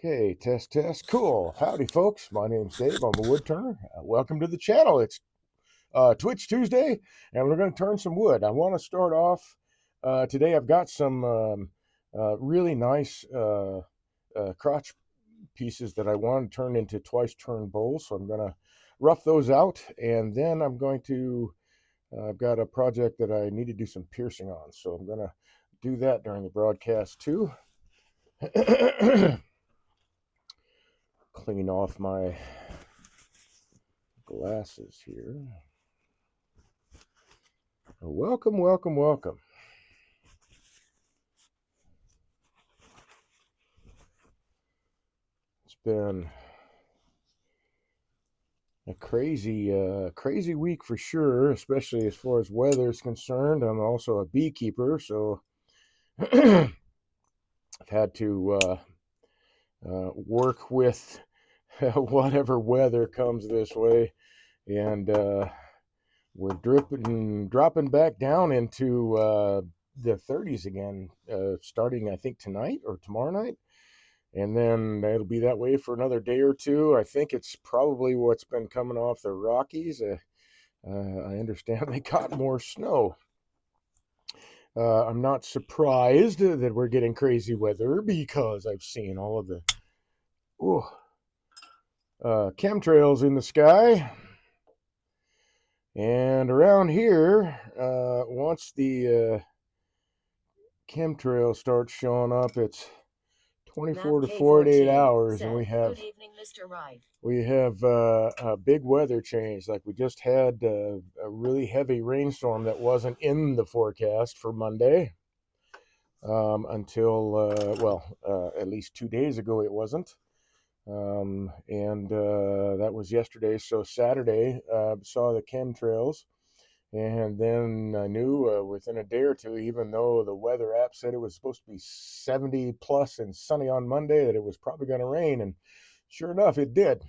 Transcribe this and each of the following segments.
Okay, test, test. Cool. Howdy, folks. My name's Dave. I'm a woodturner. Welcome to the channel. It's Twitch Tuesday, and we're going to turn some wood. I want to start off today. I've got some really nice crotch pieces that I want to turn into twice turn bowls. So I'm going to rough those out, and then I'm going to. I've got a project that I need to do some piercing on, so I'm going to do that during the broadcast too. Clean off my glasses here. Welcome, welcome, welcome. It's been a crazy week for sure, especially as far as weather is concerned. I'm also a beekeeper, so I've had to work with whatever weather comes this way, and we're dropping back down into the 30s again, starting I think tonight or tomorrow night. And then it'll be that way for another day or two. I think it's probably what's been coming off the Rockies. I understand they got more snow. I'm not surprised that we're getting crazy weather because I've seen all of the chemtrails in the sky. And around here, once the chemtrails start showing up, it's 24 to 48 hours, and we have Good evening, Mr. Wright. We have a big weather change. Like we just had a really heavy rainstorm that wasn't in the forecast for Monday until, at least 2 days ago it wasn't. And that was yesterday. So Saturday, saw the chemtrails. And then I knew within a day or two, even though the weather app said it was supposed to be 70 plus and sunny on Monday, that it was probably going to rain. And sure enough, it did.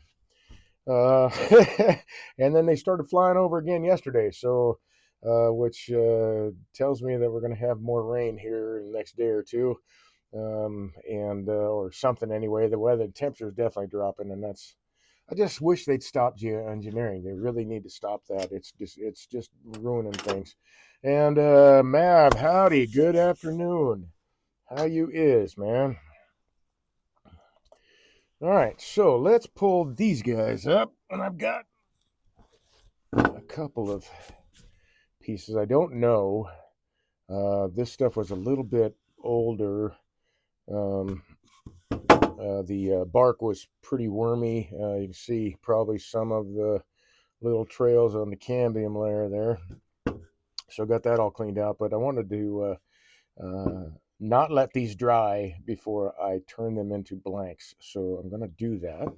And then they started flying over again yesterday. So, which tells me that we're going to have more rain here in the next day or two. Or something anyway. The weather temperature is definitely dropping, and I just wish they'd stop geoengineering. They really need to stop that. It's just ruining things. And Mav, howdy, good afternoon. How you is, man? All right, so let's pull these guys up, and I've got a couple of pieces. I don't know. This stuff was a little bit older. The bark was pretty wormy. You can see probably some of the little trails on the cambium layer there. So got that all cleaned out, but I wanted to not let these dry before I turn them into blanks. So I'm going to do that.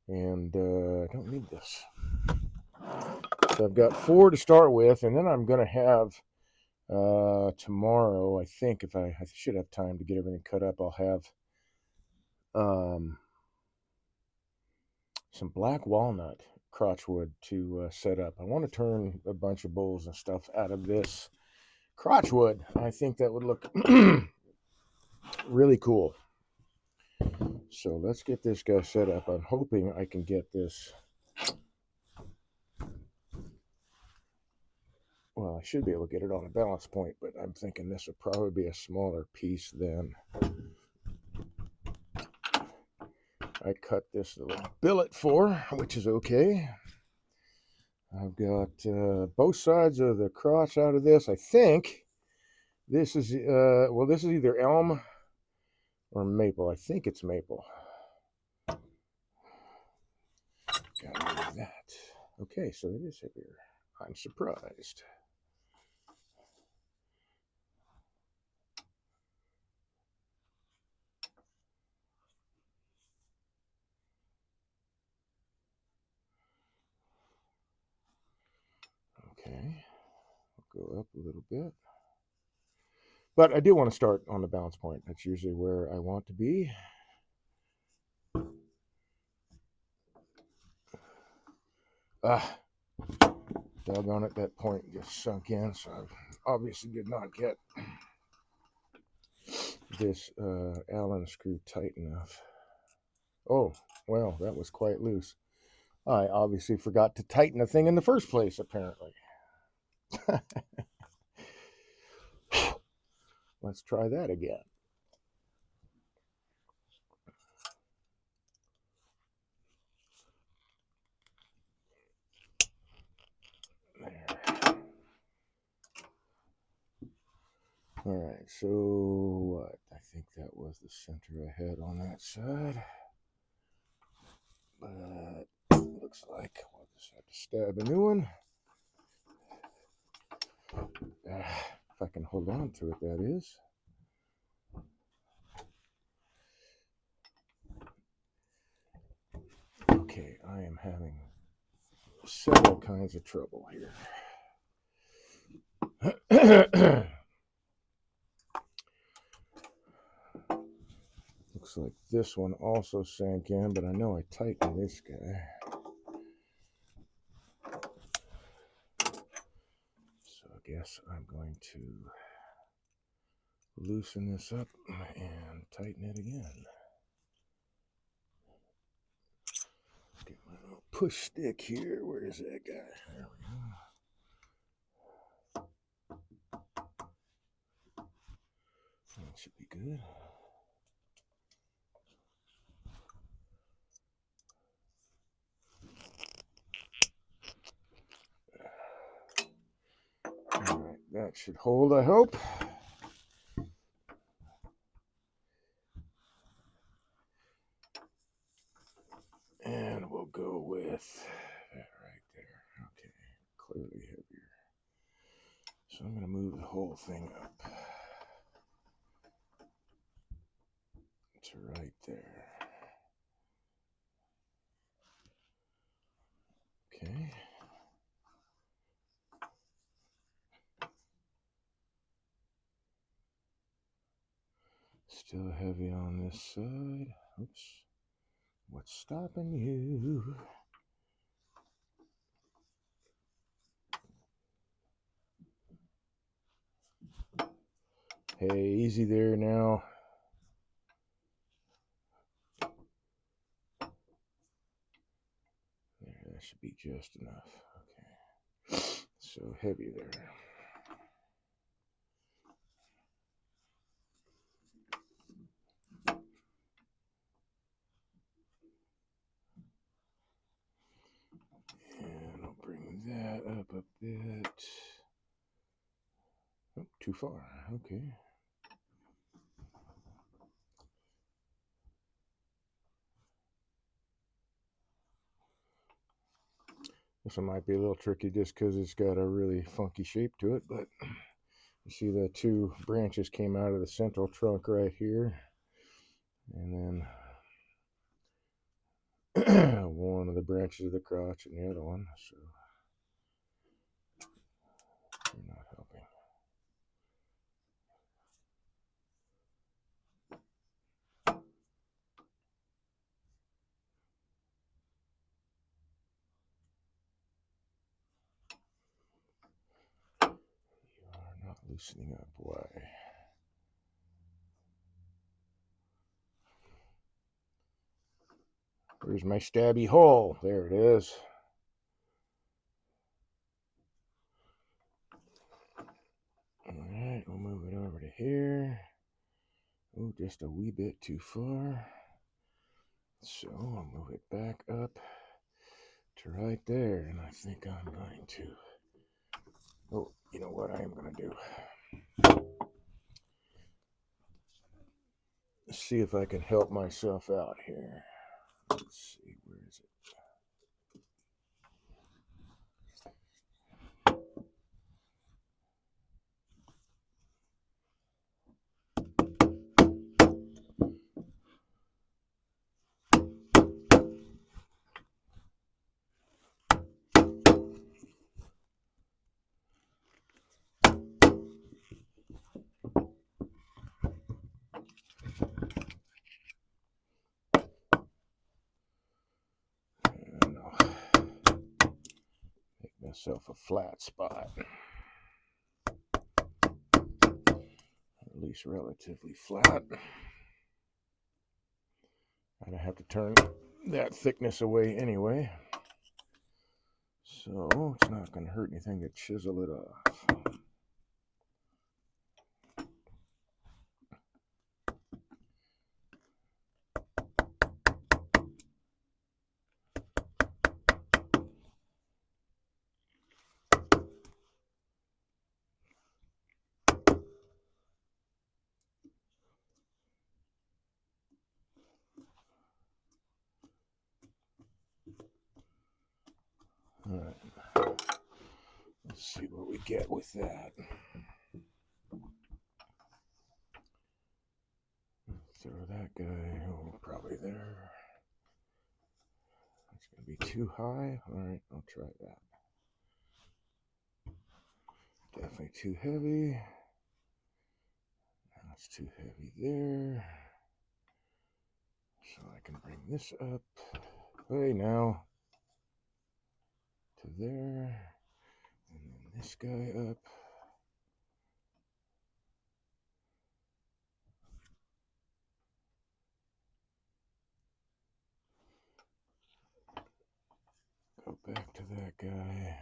And I don't need this. So I've got 4 to start with, and then I'm going to have tomorrow, I think, if I should have time to get everything cut up, I'll have some black walnut crotchwood to set up. I want to turn a bunch of bowls and stuff out of this crotchwood. I think that would look really cool. So let's get this guy set up. I'm hoping I can get this. Well, I should be able to get it on a balance point, but I'm thinking this would probably be a smaller piece than I cut this little billet for, which is okay. I've got both sides of the crotch out of this. I think this is, this is either elm or maple. I think it's maple. Gotta move that. Okay, so it is heavier. I'm surprised. Okay, I'll go up a little bit. But I do want to start on the balance point. That's usually where I want to be. Doggone it, that point just sunk in, so I obviously did not get this Allen screw tight enough. Oh, well, that was quite loose. I obviously forgot to tighten the thing in the first place, apparently. Let's try that again. There. All right, so what? I think that was the center I had on that side. But looks like we'll just have to stab a new one. If I can hold on to it, that is. Okay, I am having several kinds of trouble here. Looks like this one also sank in, but I know I tightened this guy. So I guess I'm going to loosen this up and tighten it again. Get my little push stick here. Where is that guy? There we go. That should be good. All right, that should hold, I hope. And we'll go with that right there. Okay, clearly heavier. So I'm going to move the whole thing up to right there. Okay. Still heavy on this side. Oops. What's stopping you? Hey, easy there now. There, that should be just enough. Okay. So heavy there. And I'll bring that up a bit. Oh, too far. Okay. This one might be a little tricky just because it's got a really funky shape to it, but you see the two branches came out of the central trunk right here. And then one of the branches of the crotch and the other one. So you're not helping. You are not loosening up. Why? Where's my stabby hole? There it is. Alright, we'll move it over to here. Oh, just a wee bit too far. So I'll move it back up to right there. And I think I'm going to... Oh, you know what I am going to do? See if I can help myself out here. Let's see, where is it? And I'll make myself a flat spot. At least relatively flat. I'd have to turn that thickness away anyway, so it's not going to hurt anything to chisel it off. All right, let's see what we get with that. Throw that guy, probably there. It's going to be too high. All right, I'll try that. Definitely too heavy. That's too heavy there. So I can bring this up. Way now. To there. And then this guy up. Go back to that guy.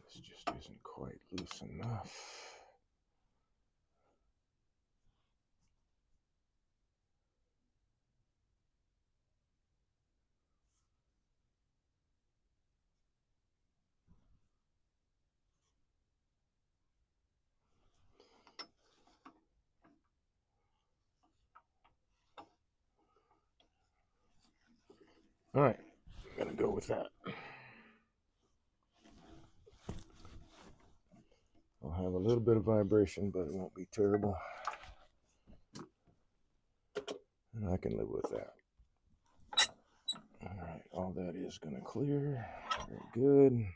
This just isn't quite loose enough. All right, I'm gonna go with that. I'll have a little bit of vibration, but it won't be terrible. And I can live with that. All right, all that is gonna clear. Very good.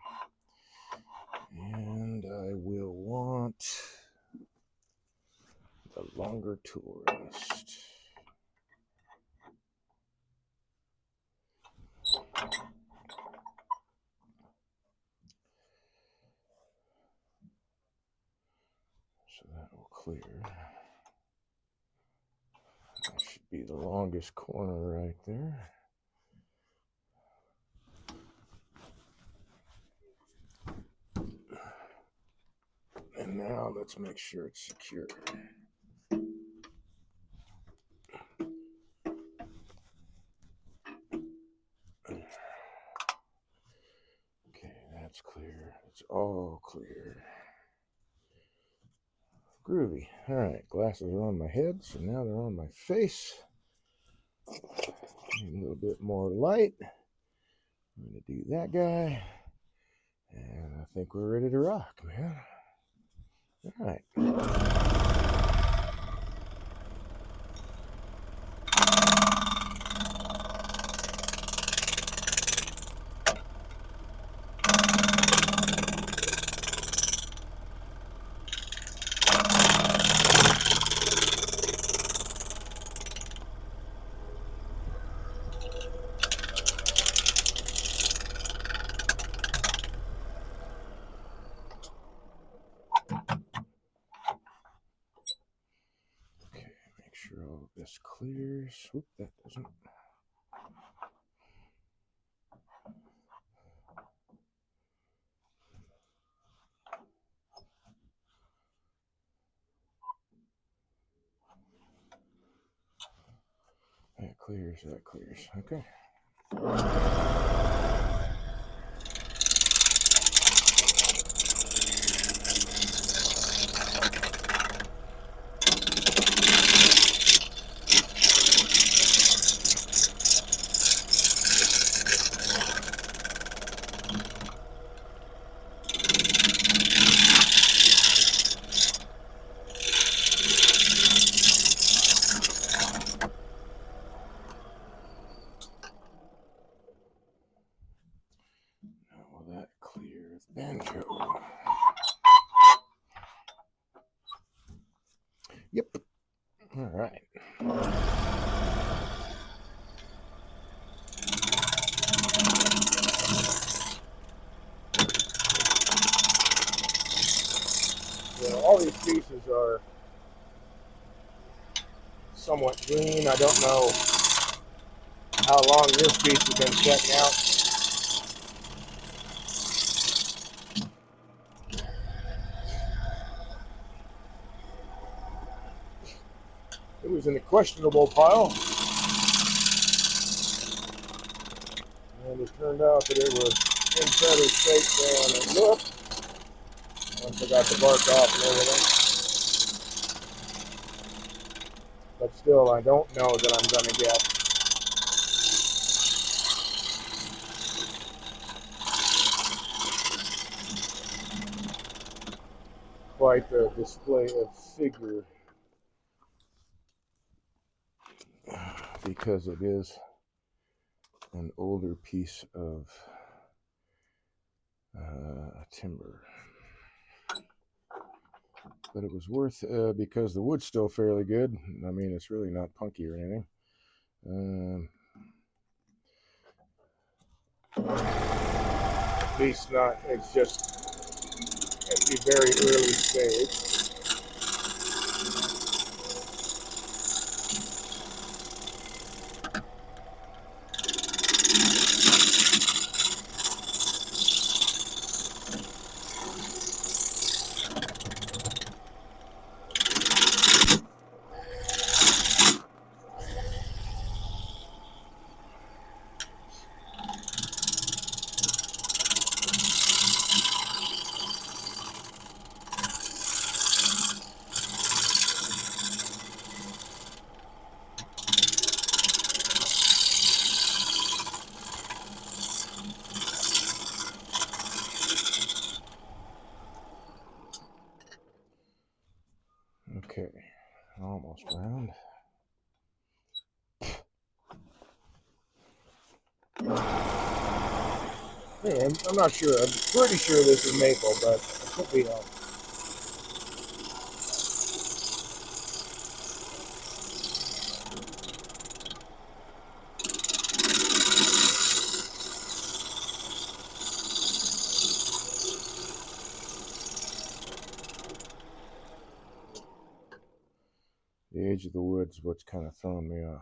And I will want the longer tool rest. So that will clear. That should be the longest corner right there. And now let's make sure it's secure. Okay, that's clear. It's all clear. Groovy. All right, glasses are on my head, so now they're on my face. Need a little bit more light. I'm going to do that guy. And I think we're ready to rock, man. All right. Sure all of this clears. Whoop, that doesn't. That clears, that clears. Okay. Banjo. Yep. All right. all these pieces are somewhat green. I don't know how long this piece has been setting out. It was in a questionable pile, and it turned out that it was in better shape than it looked once I got the bark off and everything. But still, I don't know that I'm going to get quite the display of figure, because it is an older piece of timber. But it was worth, because the wood's still fairly good. I mean, it's really not punky or anything. At least not, it's just at the very early stage. Okay, almost round. Hey, I'm not sure. I'm pretty sure this is maple, but it could be elm. The age of the wood's what's kind of throwing me off.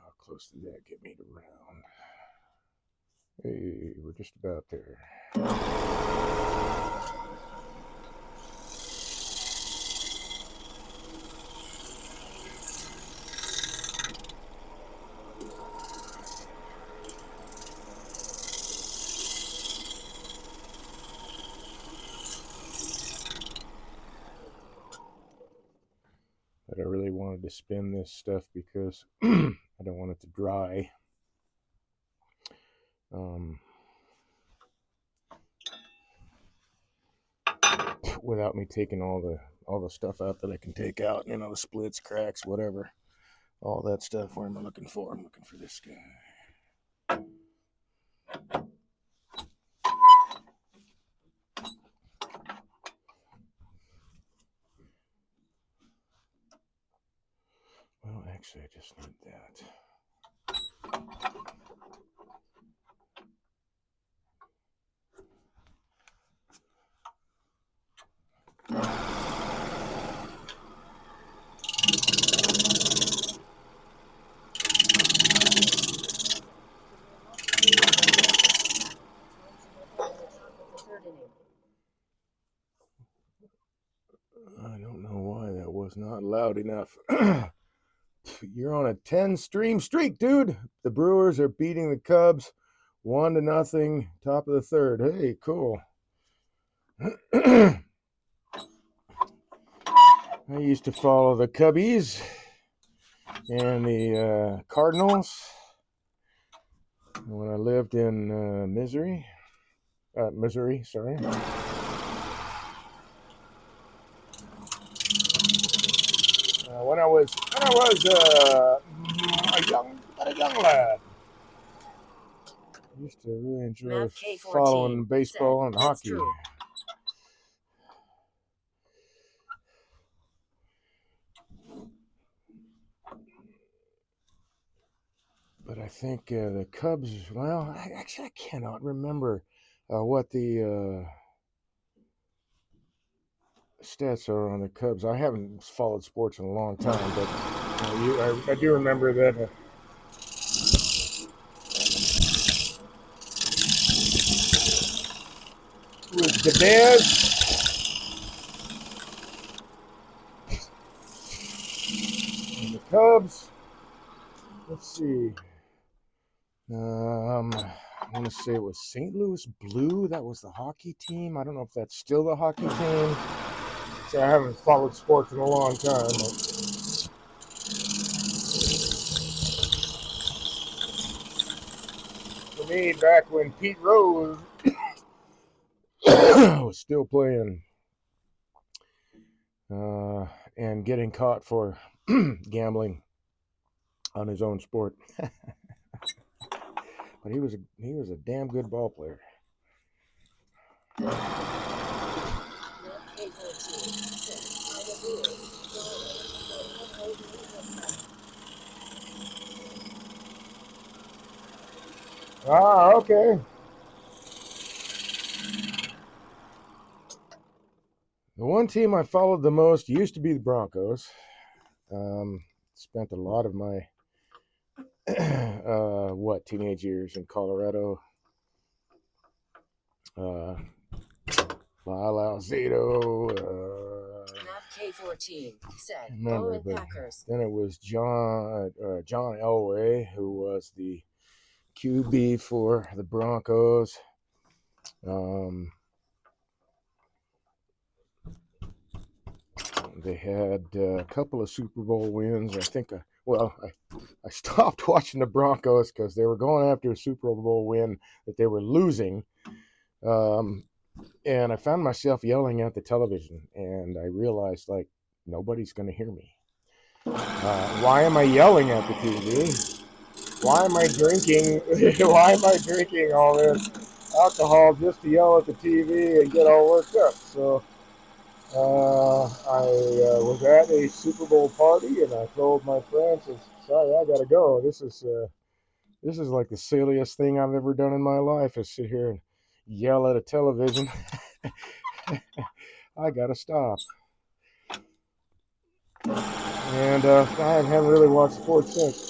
How close did that get me to round? Hey, we're just about there. But I really wanted to spin this stuff because I don't want it to dry. Without me taking all the stuff out that I can take out, you know, the splits, cracks, whatever, all that stuff. Where am I looking for? I'm looking for this guy. Well, actually, I just need that. I don't know why that was not loud enough. You're on a 10-stream streak, dude. The Brewers are beating the Cubs 1-0, top of the third. Hey, cool. I used to follow the Cubbies and the Cardinals when I lived in Missouri. Sorry. when I was a young lad. I used to really enjoy following baseball and hockey. True. But I think the Cubs, well, I cannot remember what the stats are on the Cubs. I haven't followed sports in a long time, but I do remember that with the Bears and the Cubs. Let's see. I want to say it was St. Louis Blue. That was the hockey team. I don't know if that's still the hockey team. So I haven't followed sports in a long time. For me, back when Pete Rose was still playing and getting caught for gambling on his own sport. But he was a damn good ball player. Ah, okay. The one team I followed the most used to be the Broncos. Spent a lot of my teenage years in Colorado. Lyle Alzado. K14 said, remember, but Packers. Then it was John Elway, who was the QB for the Broncos. They had a couple of Super Bowl wins. I think, I stopped watching the Broncos because they were going after a Super Bowl win that they were losing. And I found myself yelling at the television, and I realized, like, nobody's going to hear me. Why am I yelling at the TV? Why am I drinking? Why am I drinking all this alcohol just to yell at the TV and get all worked up? So I was at a Super Bowl party, and I told my friends, "Sorry, I gotta go. This is like the silliest thing I've ever done in my life, is sit here and yell at a television. I gotta stop." And I haven't really watched sports since.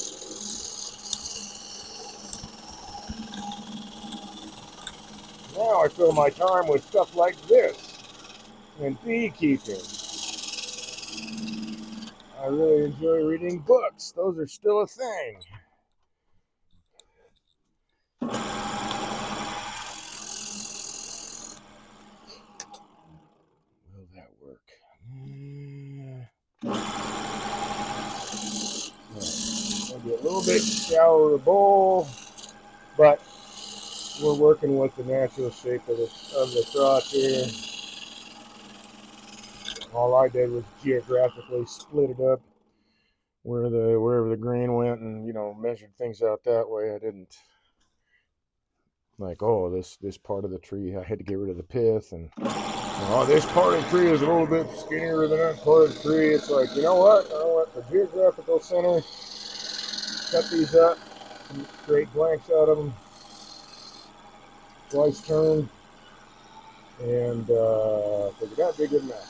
Now I fill my time with stuff like this and beekeeping. I really enjoy reading books. Those are still a thing. Will that work? Maybe a little bit shallower bowl, but we're working with the natural shape of the crotch here. All I did was geographically split it up wherever the grain went, and measured things out that way. I didn't like, oh, this part of the tree I had to get rid of the pith, and this part of the tree is a little bit skinnier than that part of the tree. It's like, you know what? For geographical center, cut these up, create blanks out of them, twice turn, and figured that'd be good enough.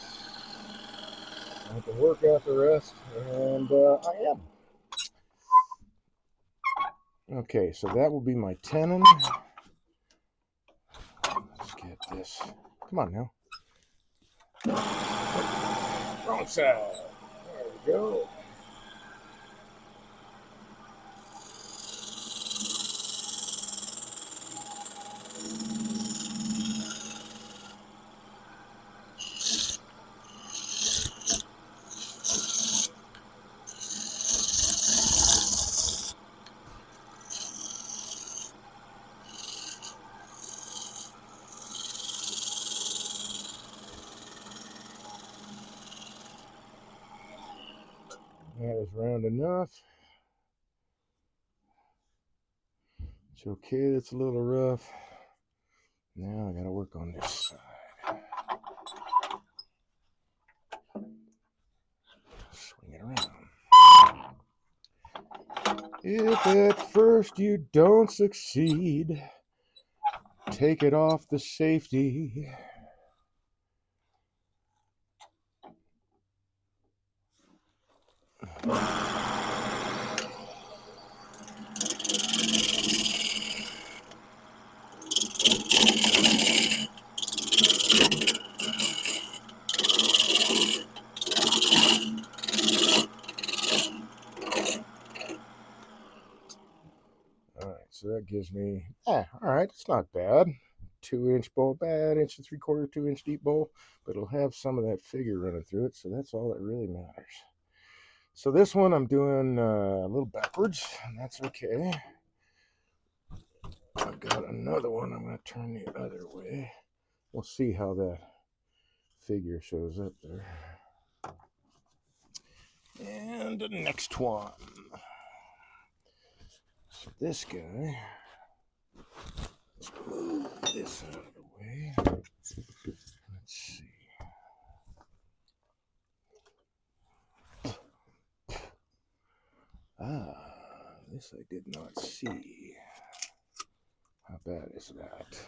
I can work out the rest, and I am. Okay, so that will be my tenon. Let's get this. Come on now. Wrong side. There we go. That is round enough. It's okay, that's a little rough. Now I gotta work on this side. Swing it around. If at first you don't succeed, take it off the safety. So that gives me, all right, it's not bad. 2-inch bowl, bad 1.75 inch, 2-inch deep bowl, but it'll have some of that figure running through it, so that's all that really matters. So this one I'm doing a little backwards, and that's okay. I've got another one I'm going to turn the other way. We'll see how that figure shows up there. And the next one. So this guy, let's move this out of the way. Let's see. This I did not see. How bad is that?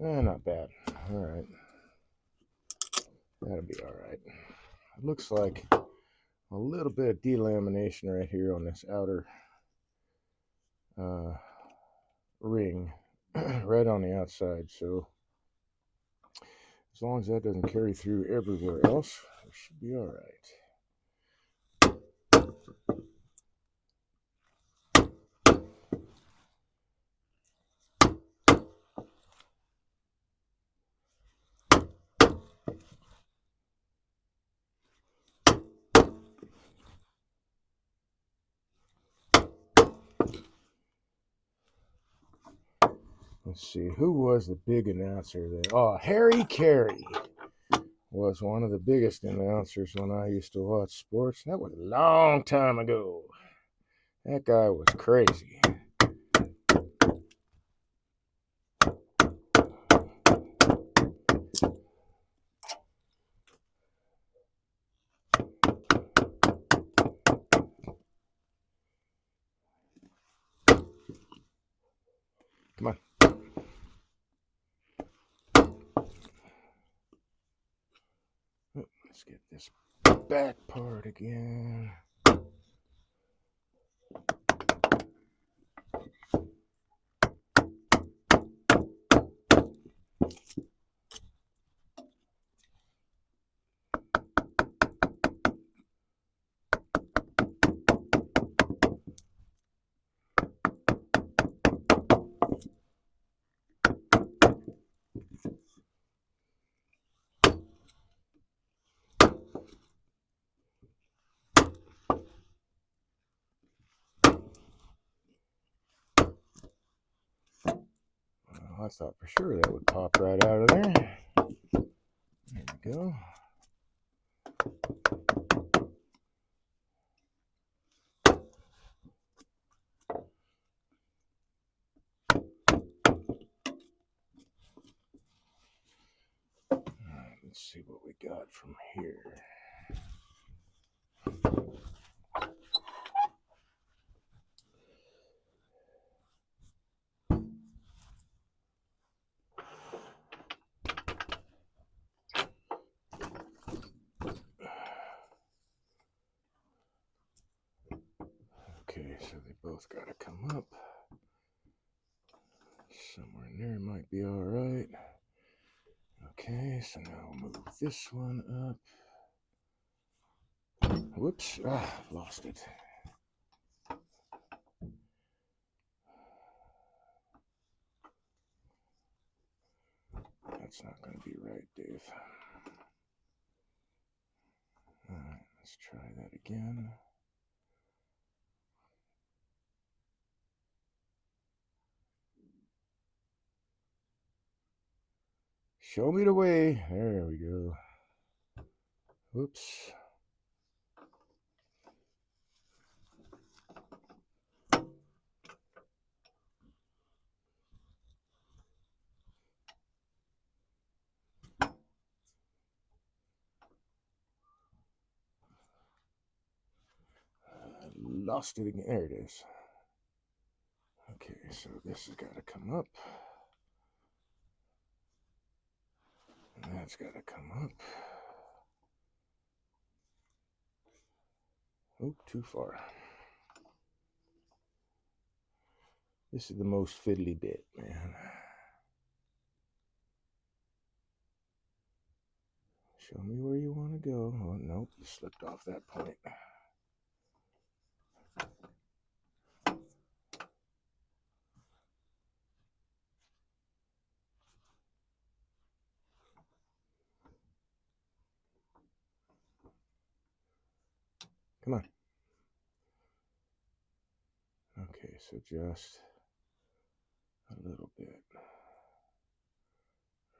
Not bad. All right. That'll be all right. It looks like a little bit of delamination right here on this outer ring, right on the outside. So as long as that doesn't carry through everywhere else, it should be all right. Let's see, who was the big announcer there? Oh, Harry Carey was one of the biggest announcers when I used to watch sports. That was a long time ago. That guy was crazy. Come on. Let's get this back part again. I thought for sure that would pop right out of there. There we go. Alright, let's see what we got from here. Okay, so they both got to come up. Somewhere in there might be all right. Okay, so now we'll move this one up. Whoops, lost it. That's not going to be right, Dave. All right, let's try that again. Show me the way. There we go. Whoops. Lost it again. There it is. Okay, so this has got to come up. And that's got to come up. Oh, too far. This is the most fiddly bit, man. Show me where you want to go. Oh, nope, you slipped off that point. Come on. Okay, so just a little bit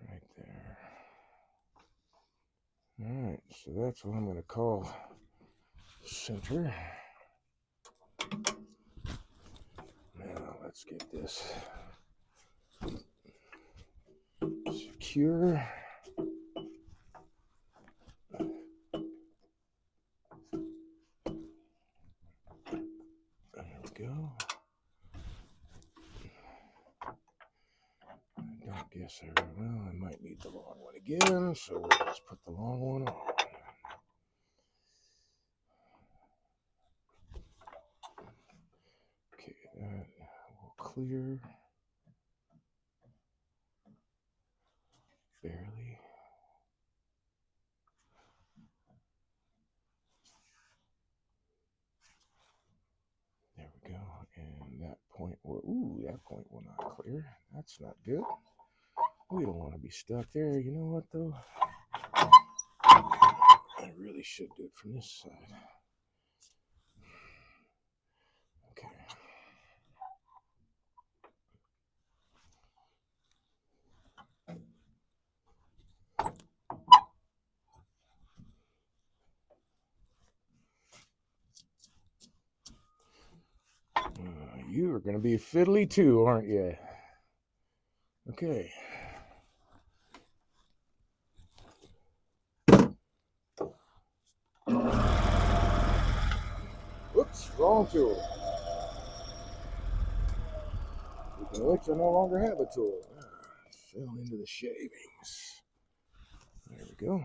right there. All right, so that's what I'm going to call center. Now let's get this secure. There we go. I don't guess I might need the long one again, so let's put the long one on. Okay, that will clear. Barely. There we go. And that point will not clear. That's not good. We don't want to be stuck there. You know what, though? I really should do it from this side. Okay. You are going to be fiddly too, aren't you? Okay. Whoops, wrong tool. Speaking of which, I no longer have a tool. Fell into the shavings. There we go.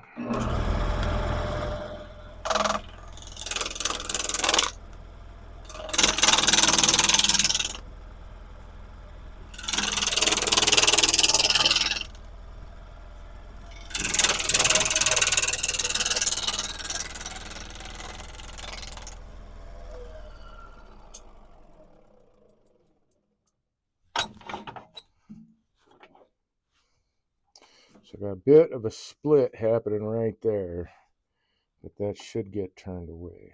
So I got a bit of a split happening right there, but that should get turned away.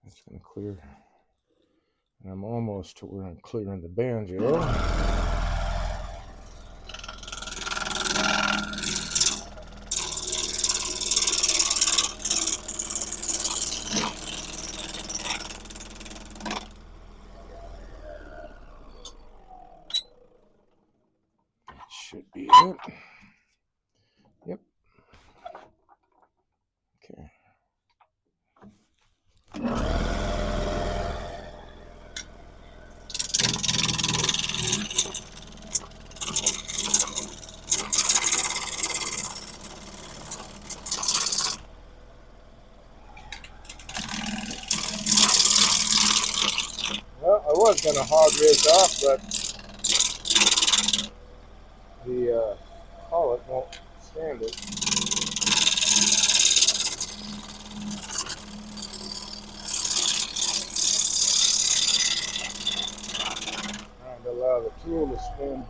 That's going to clear. And I'm almost to where I'm clearing the banjo. Should be it. Yep. Okay. Well, I was going to hog this off, but the collet won't stand it. Trying to allow the tool to spin.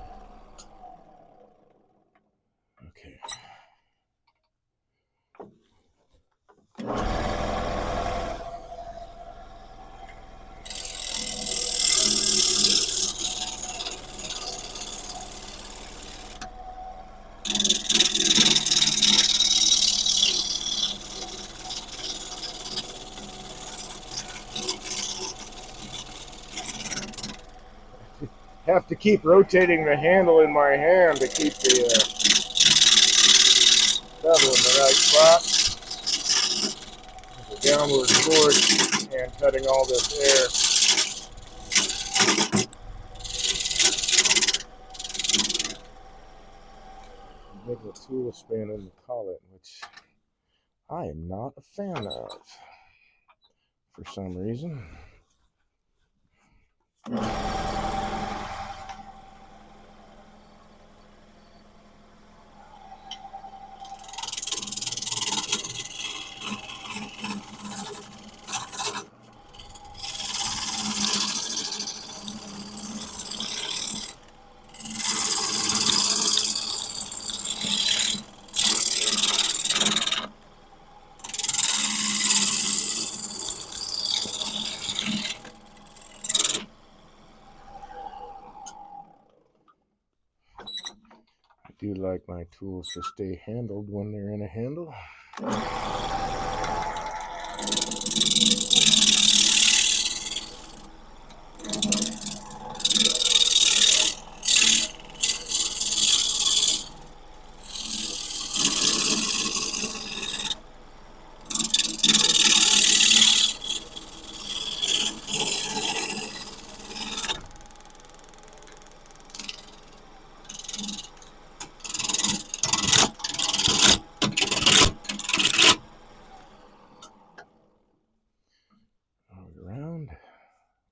have to keep rotating the handle in my hand to keep the bevel in the right spot. The downward force and cutting all this air. Make a tool spin in the collet, which I am not a fan of for some reason. I do like my tools to stay handled when they're in a handle.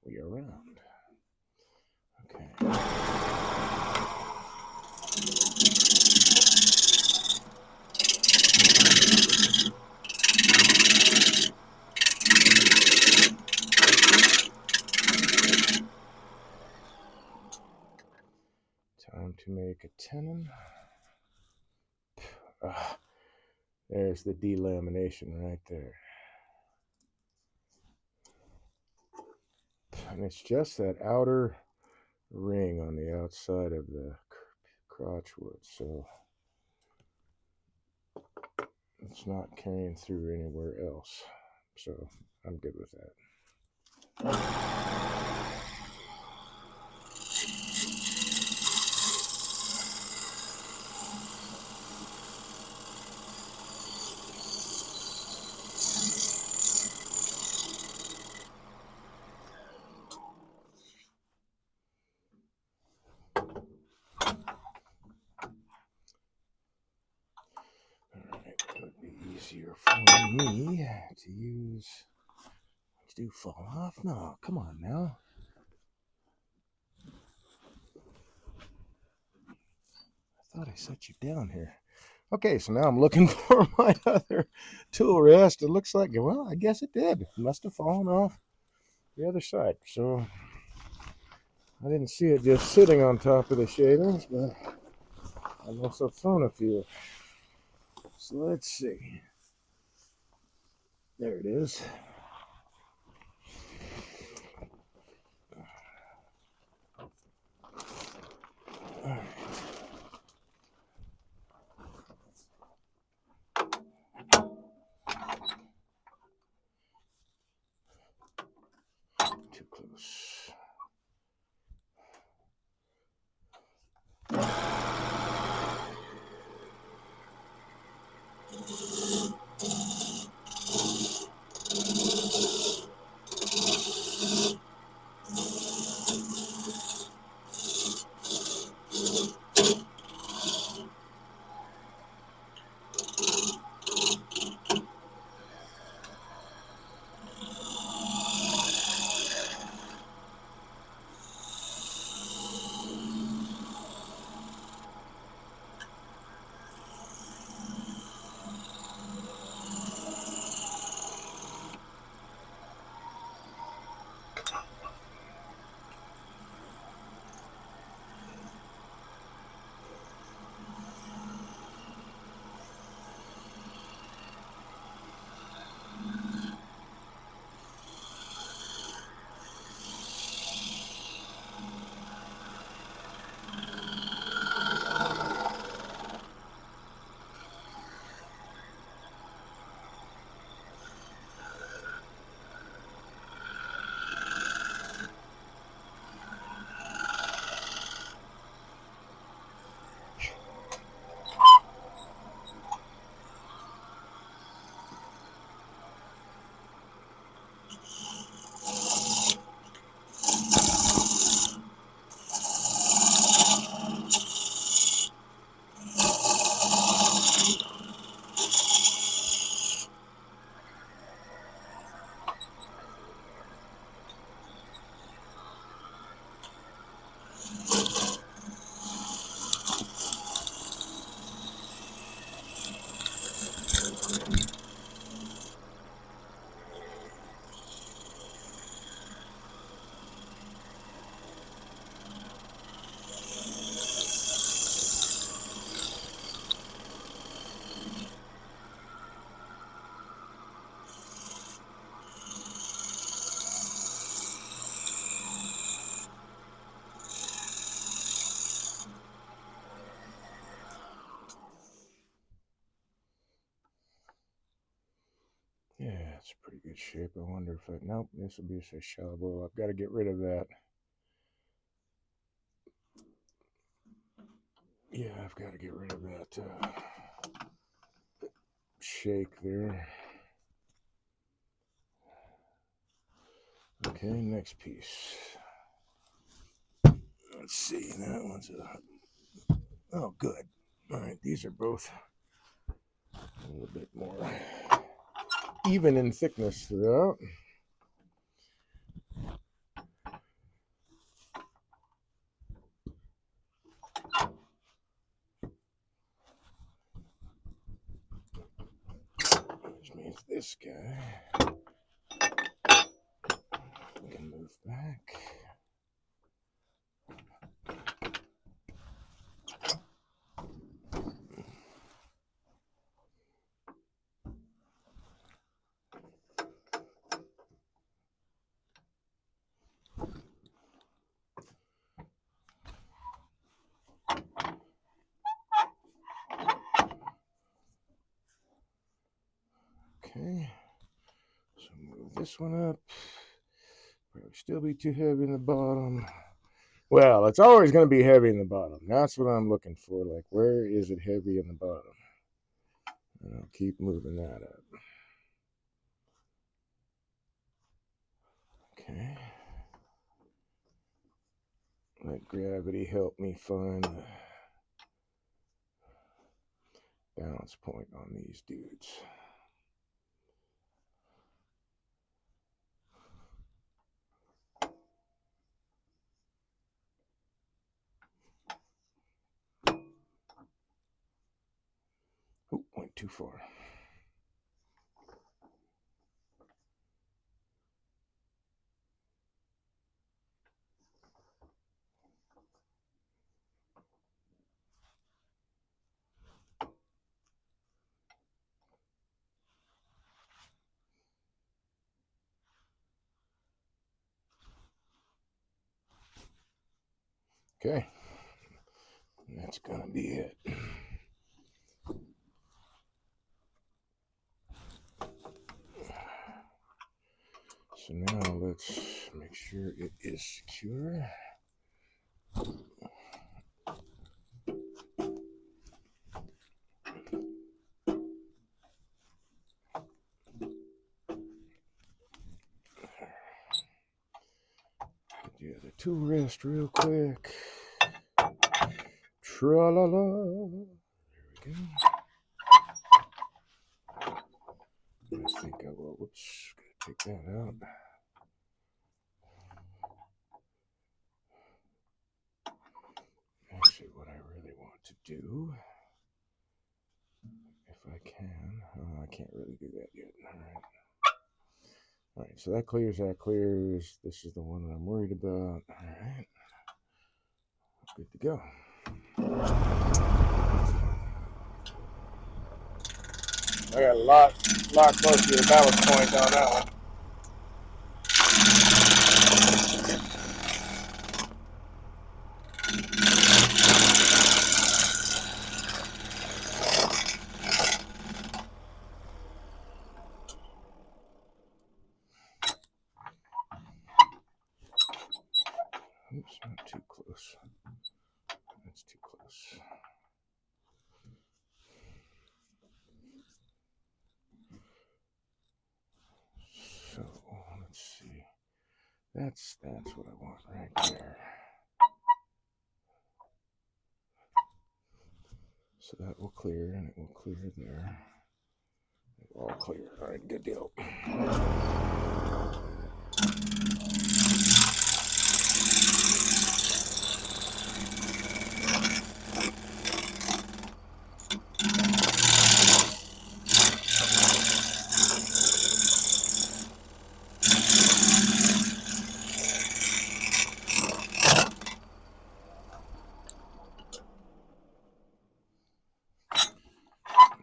We around. Okay. Time to make a tenon. There's the delamination right there. And it's just that outer ring on the outside of the crotch wood, so it's not carrying through anywhere else. So I'm good with that. Easier for me to use. Did you fall off? No, come on now. I thought I set you down here. Okay, so now I'm looking for my other tool rest. It looks like, well, I guess it did. It must have fallen off the other side. So I didn't see it just sitting on top of the shavings, but I must have thrown a few. So let's see. There it is. All right. Too close. That's a pretty good shape. I wonder if I... Nope, this will be a shallow boil. I've got to get rid of that. Yeah, I've got to get rid of that shake there. Okay, next piece. Let's see, that one's oh, good. All right, these are both a little bit more even in thickness throughout. Which means this guy we can move back. Okay, so move this one up. Probably still be too heavy in the bottom. Well, it's always going to be heavy in the bottom. That's what I'm looking for. Like, where is it heavy in the bottom? And I'll keep moving that up. Okay. Let gravity help me find the balance point on these dudes. Oh, went too far. Okay, that's gonna be it. So now let's make sure it is secure. Do the tool rest real quick. Tra-la-la. There we go. I think I will. Whoops, gotta take that out. Actually, what I really want to do, if I can, I can't really do that yet. All right. All right, so that clears, that clears. This is the one that I'm worried about. All right. Good to go. I got a lot closer to the balance point on that one. Oops, not too close. That's too close. So let's see. That's what I want right there. So that will clear, and it will clear there. It will all clear. All right, good deal.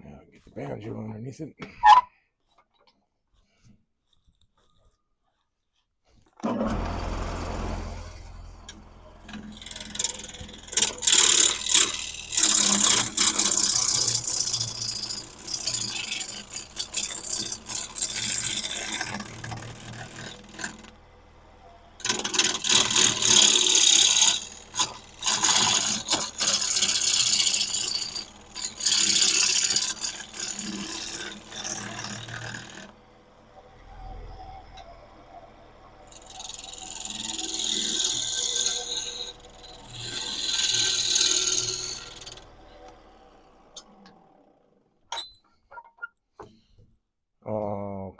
Now get the banjo underneath it.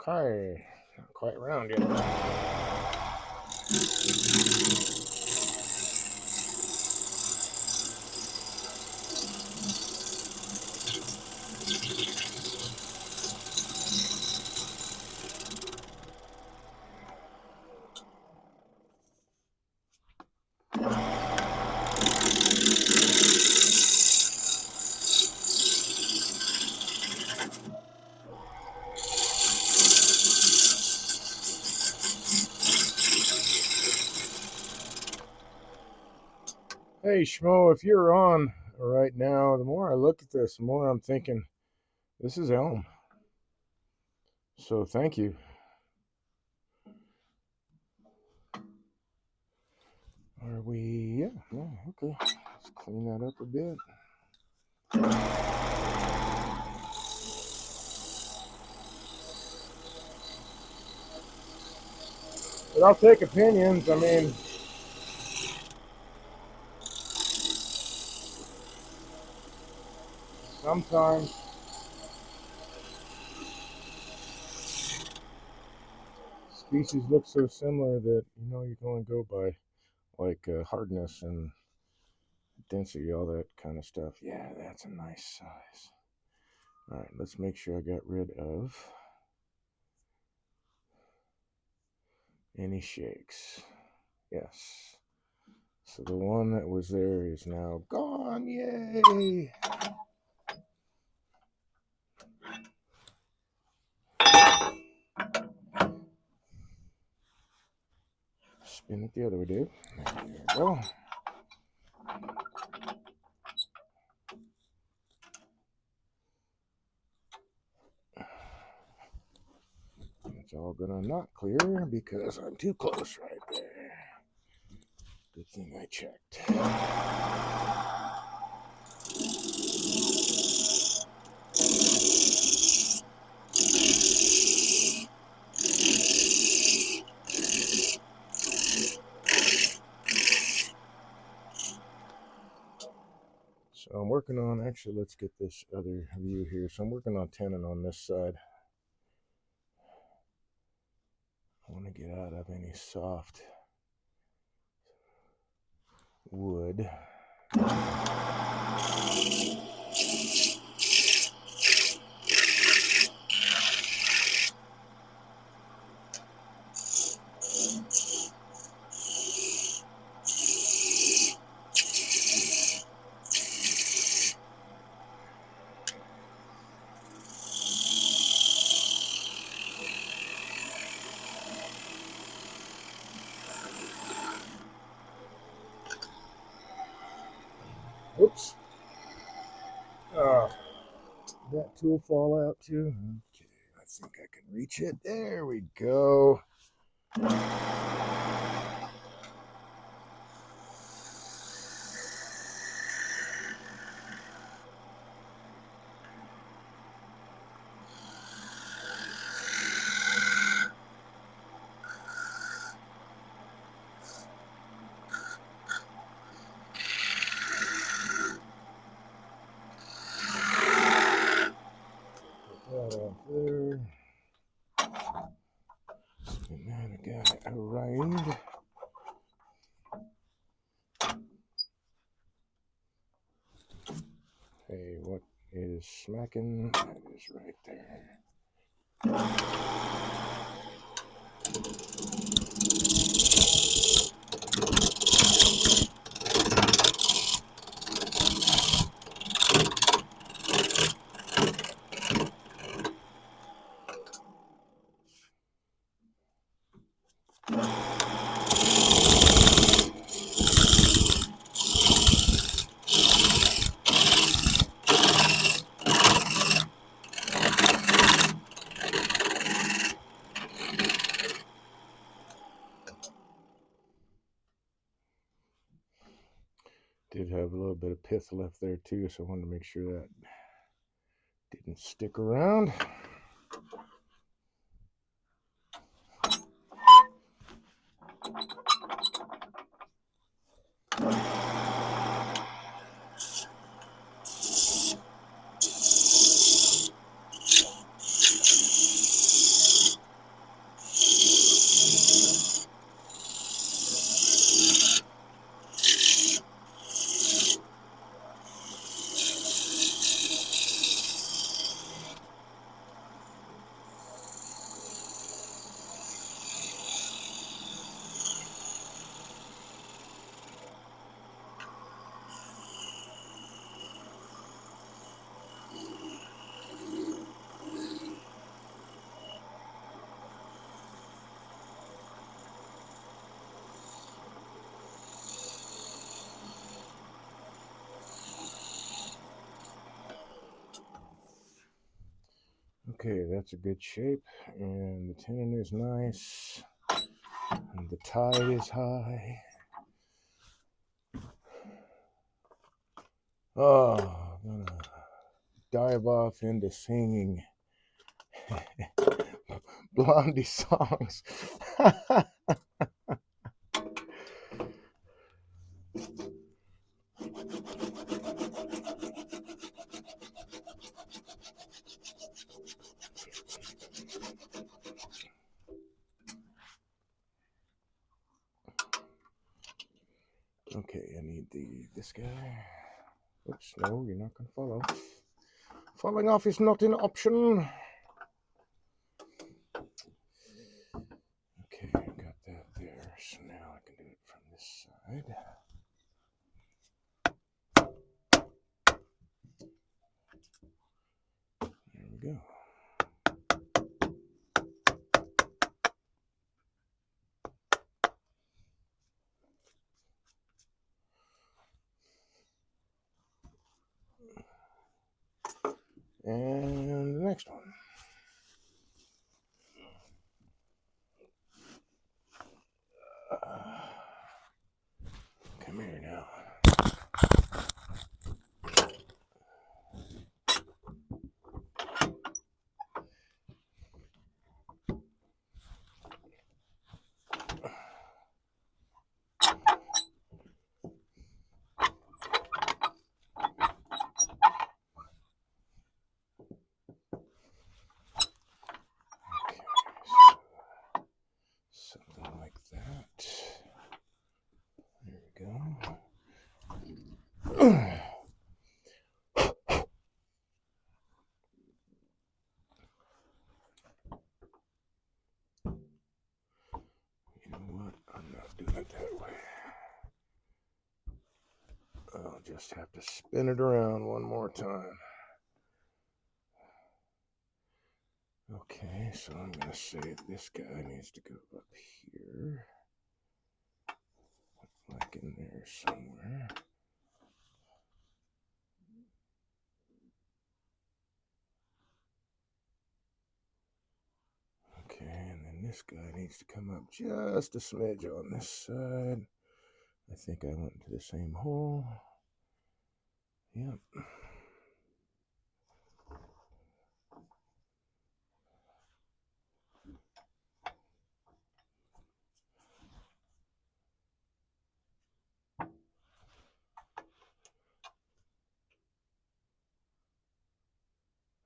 Okay, not quite round yet. Hey, Schmo, if you're on right now, the more I look at this, the more I'm thinking, this is elm. So thank you. Are we? Yeah, okay. Let's clean that up a bit. But I'll take opinions. I mean, sometimes species look so similar that you can only go by like hardness and density, all that kind of stuff. Yeah, that's a nice size. All right, let's make sure I got rid of any shakes. Yes. So the one that was there is now gone. Yay! Spin it the other way, dude. There we go. It's all gonna not clear because I'm too close right there. Good thing I checked. So I'm working on, actually, let's get this other view here. So I'm working on tenon on this side. I want to get out of any soft wood. Oops. That tool fall out too? Okay, I think I can reach it. There we go. Put that off there. And then I got it around. Hey, what is smacking? That is right there. Did have a little bit of pith left there too, so I wanted to make sure that didn't stick around. Okay, that's a good shape, and the tenon is nice, and the tide is high. Oh, I'm gonna dive off into singing Blondie songs. Okay, I need this guy. Oops, no, you're not gonna fall off. Falling off is not an option. Okay, got that there. So now I can do it from this side. There we go. And the next one. Come here now. Something like that. There we go. You know what? I'm not doing it that way. I'll just have to spin it around one more time. Okay, so I'm going to say this guy needs to go up here. Like in there somewhere. Okay, and then this guy needs to come up just a smidge on this side. I think I went into the same hole. Yep.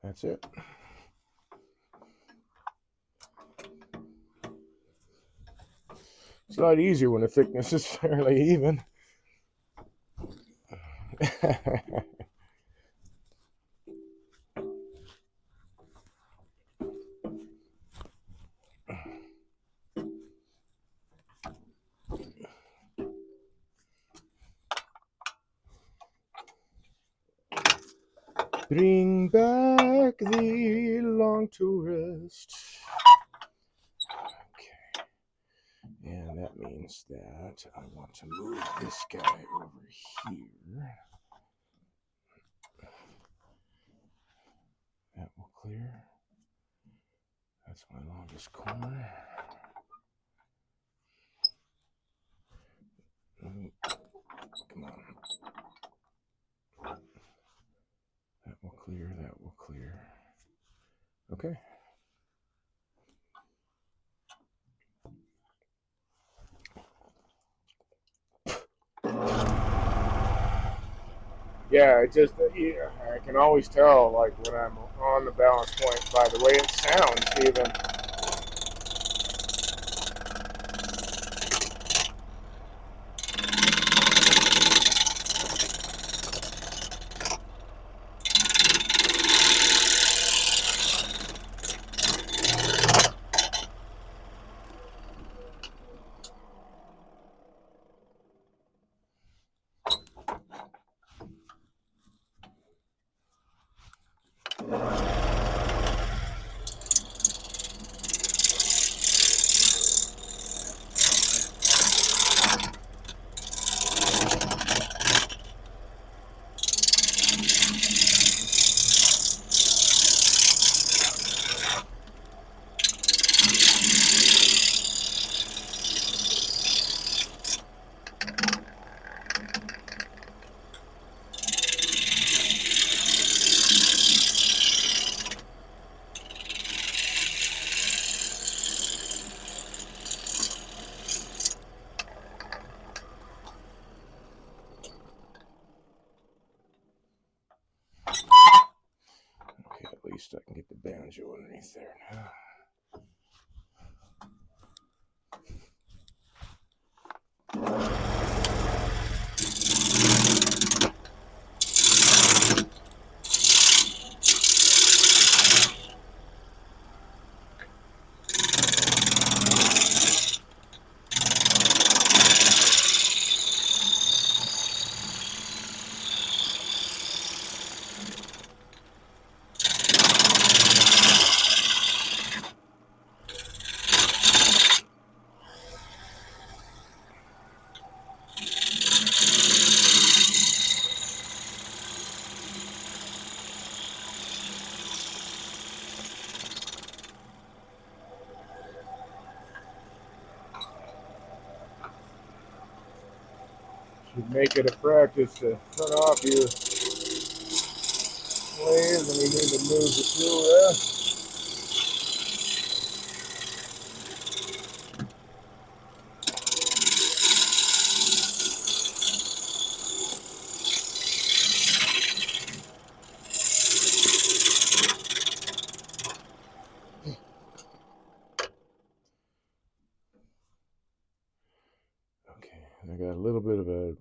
That's it. It's a lot easier when the thickness is fairly even. Bring back the long tourist. Okay. And that means that I want to move this guy over here. That will clear. That's my longest corner. Come on. That will clear, that will clear. Okay. Yeah, I can always tell, like, when I'm on the balance point by the way it sounds, even. Best I can get the banjo underneath there now. Should make it a practice to turn off your lathe when you need to move the tool rest. Okay, I got a little bit of a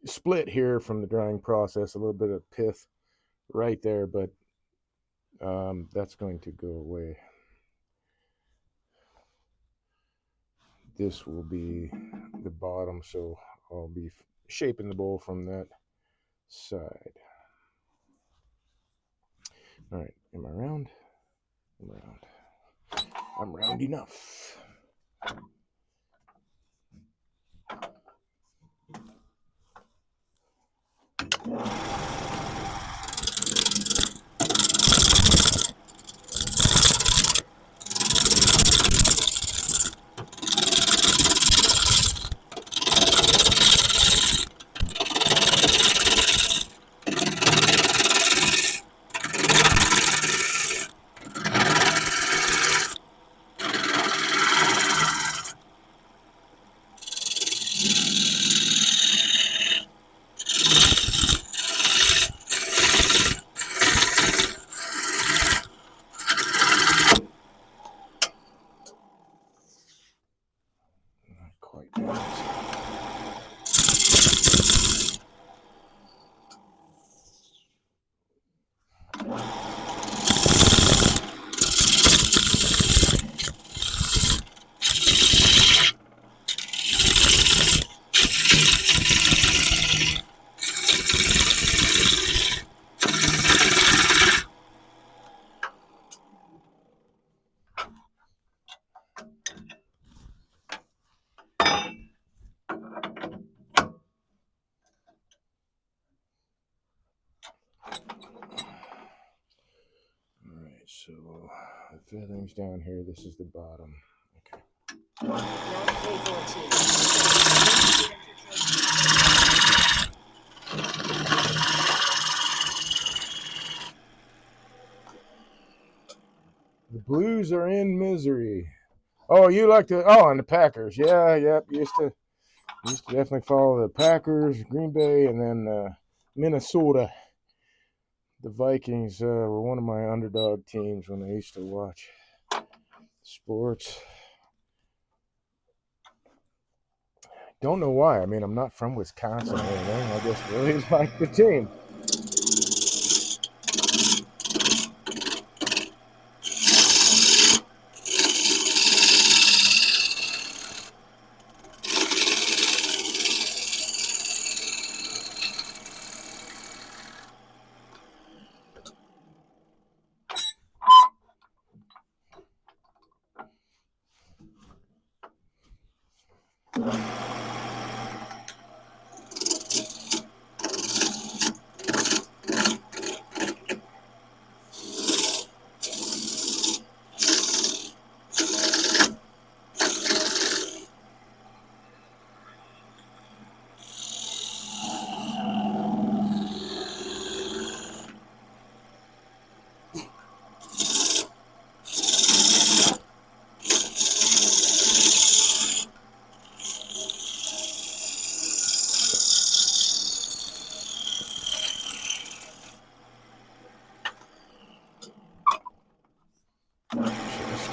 split here from the drying process, a little bit of pith right there, but that's going to go away. This will be the bottom, so I'll be shaping the bowl from that side. All right, am I round? I'm round. I'm round enough. Not quite right. So the feathers down here, this is the bottom. Okay. The Blues are in misery. Oh, you like to? Oh, and the Packers. Yeah, yep. Used to definitely follow the Packers, Green Bay, and then Minnesota. The Vikings were one of my underdog teams when I used to watch sports. Don't know why. I mean, I'm not from Wisconsin or anything. I just really like the team.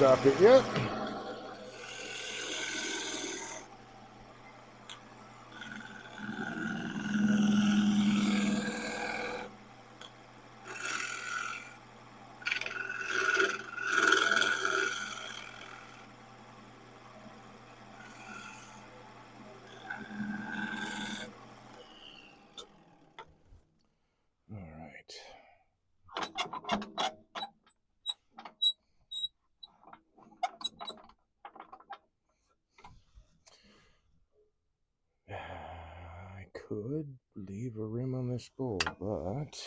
stopped it yet. All right. I could leave a rim on this bowl, but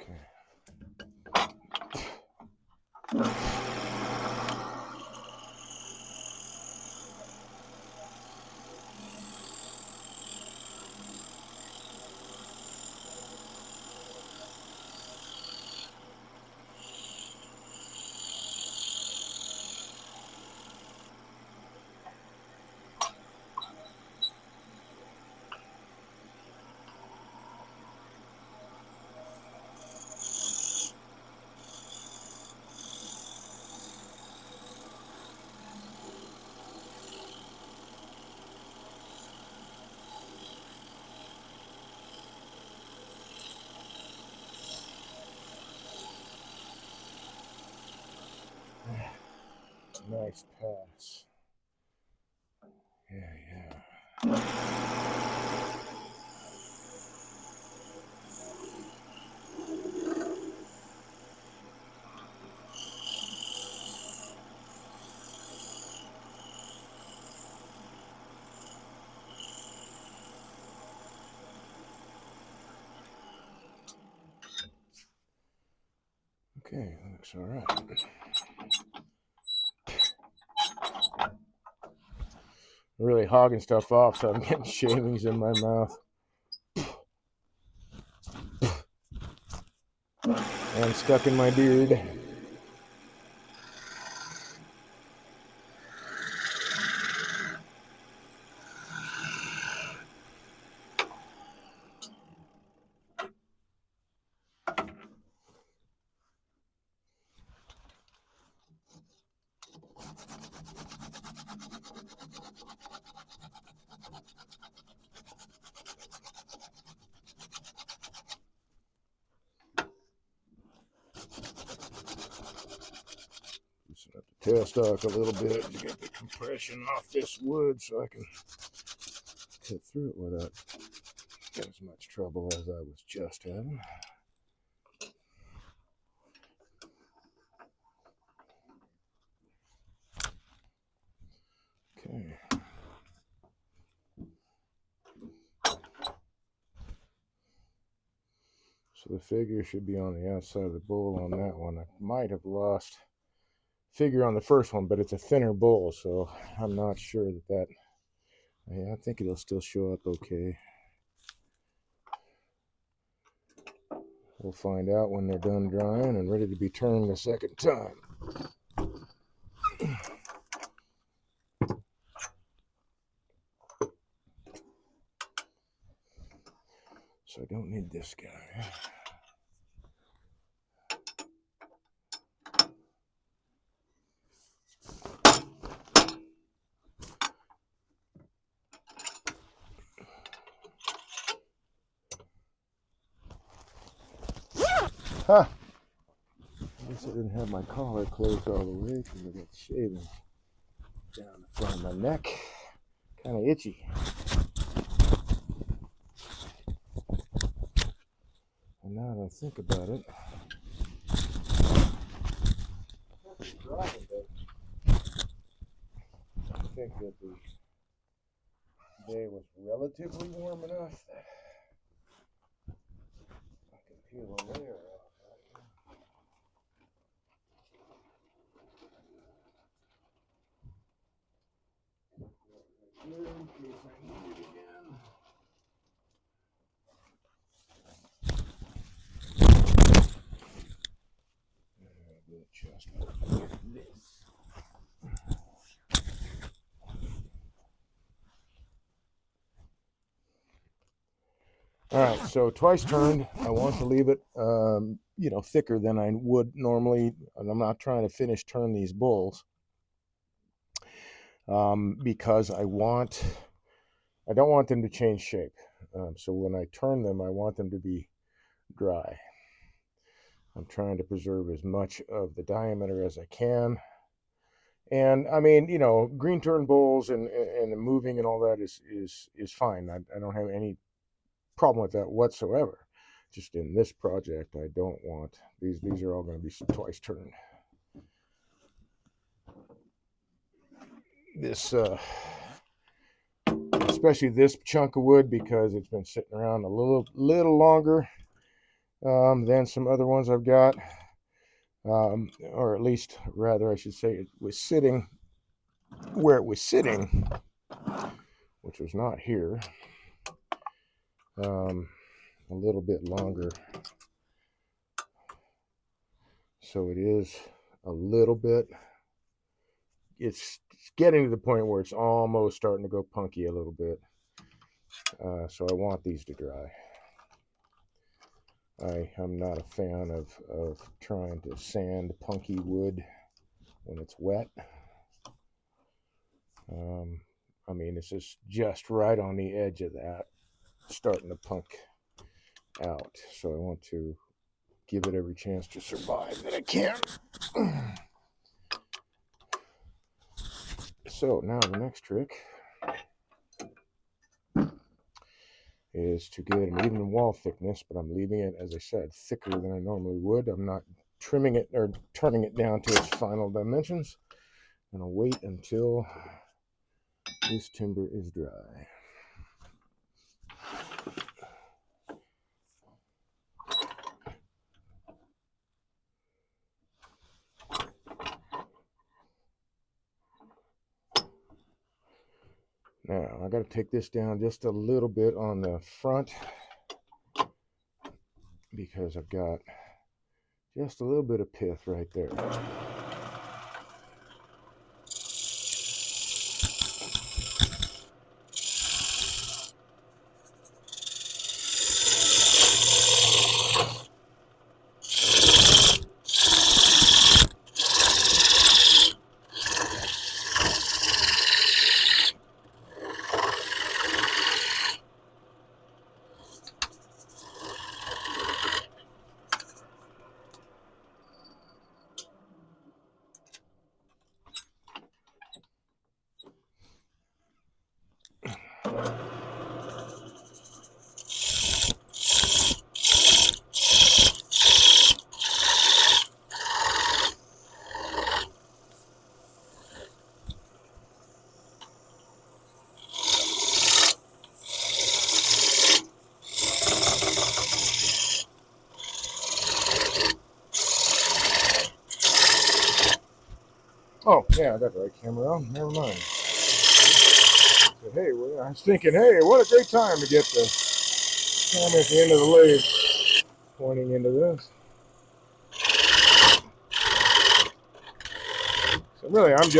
okay. Nice pass. Yeah. Okay, looks all right. I'm really hogging stuff off, so I'm getting shavings in my mouth. And stuck in my beard. Loosen up the tailstock a little bit to get the compression off this wood so I can cut through it without as much trouble as I was just having. Okay. So the figure should be on the outside of the bowl on that one. I might have lost figure on the first one, but it's a thinner bowl, so I'm not sure that yeah, I think it'll still show up okay. We'll find out when they're done drying and ready to be turned the second time. So I don't need this guy. Huh. I guess I didn't have my collar closed all the way because I got shaving down the front of my neck. Kind of itchy. And now that I think about it, I think that the day was relatively warm enough that I can peel a layer off. In case I need it again. Just this. All right, so twice turned. I want to leave it, thicker than I would normally, and I'm not trying to turn these bulls because I don't want them to change shape. So when I turn them, I want them to be dry. I'm trying to preserve as much of the diameter as I can. And I mean, green turn bulls and the moving and all that is fine. I don't have any problem with that whatsoever. Just in this project, I don't want these. These are all going to be twice turned. This, especially this chunk of wood, because it's been sitting around a little longer than some other ones I've got, or at least, rather, I should say, it was sitting where it was sitting, which was not here. A little bit longer. So it is a little bit, it's getting to the point where it's almost starting to go punky a little bit. So I want these to dry. I'm not a fan of trying to sand punky wood when it's wet. I mean, this is just right on the edge of that, starting to punk out. So I want to give it every chance to survive that I can. So now the next trick is to get an even wall thickness, but I'm leaving it, as I said, thicker than I normally would. I'm not trimming it or turning it down to its final dimensions. I'm going to wait until this timber is dry. Now, I got to take this down just a little bit on the front because I've got just a little bit of pith right there. Oh, yeah, I got the right camera on. Never mind. So, hey, well, I was thinking, hey, what a great time to get the camera at the end of the lathe pointing into this. So really, I'm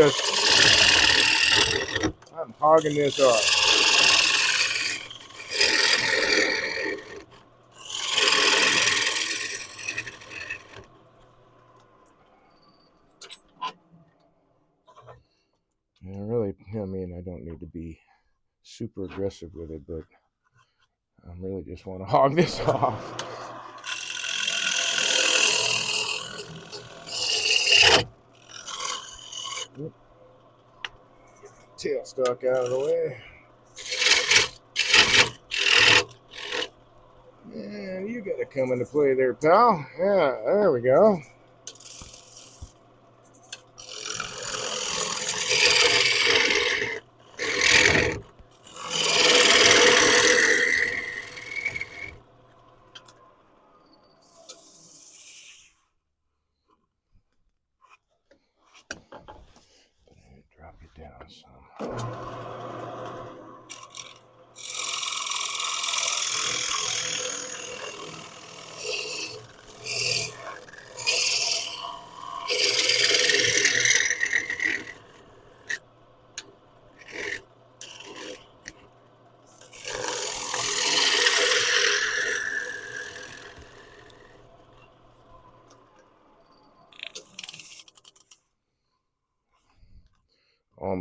hogging this up. And really, I mean, I don't need to be super aggressive with it, but I really just want to hog this off. Tail stalk out of the way. And you gotta come into play there, pal. Yeah, there we go. Drop it down some.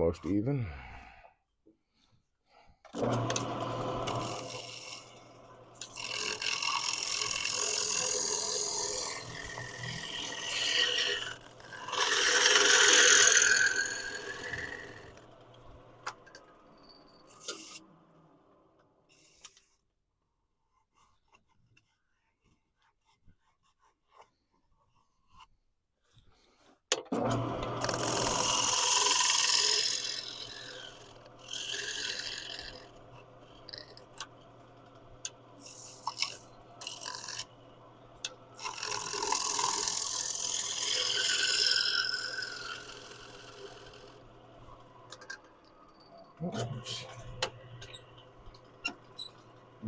almost even.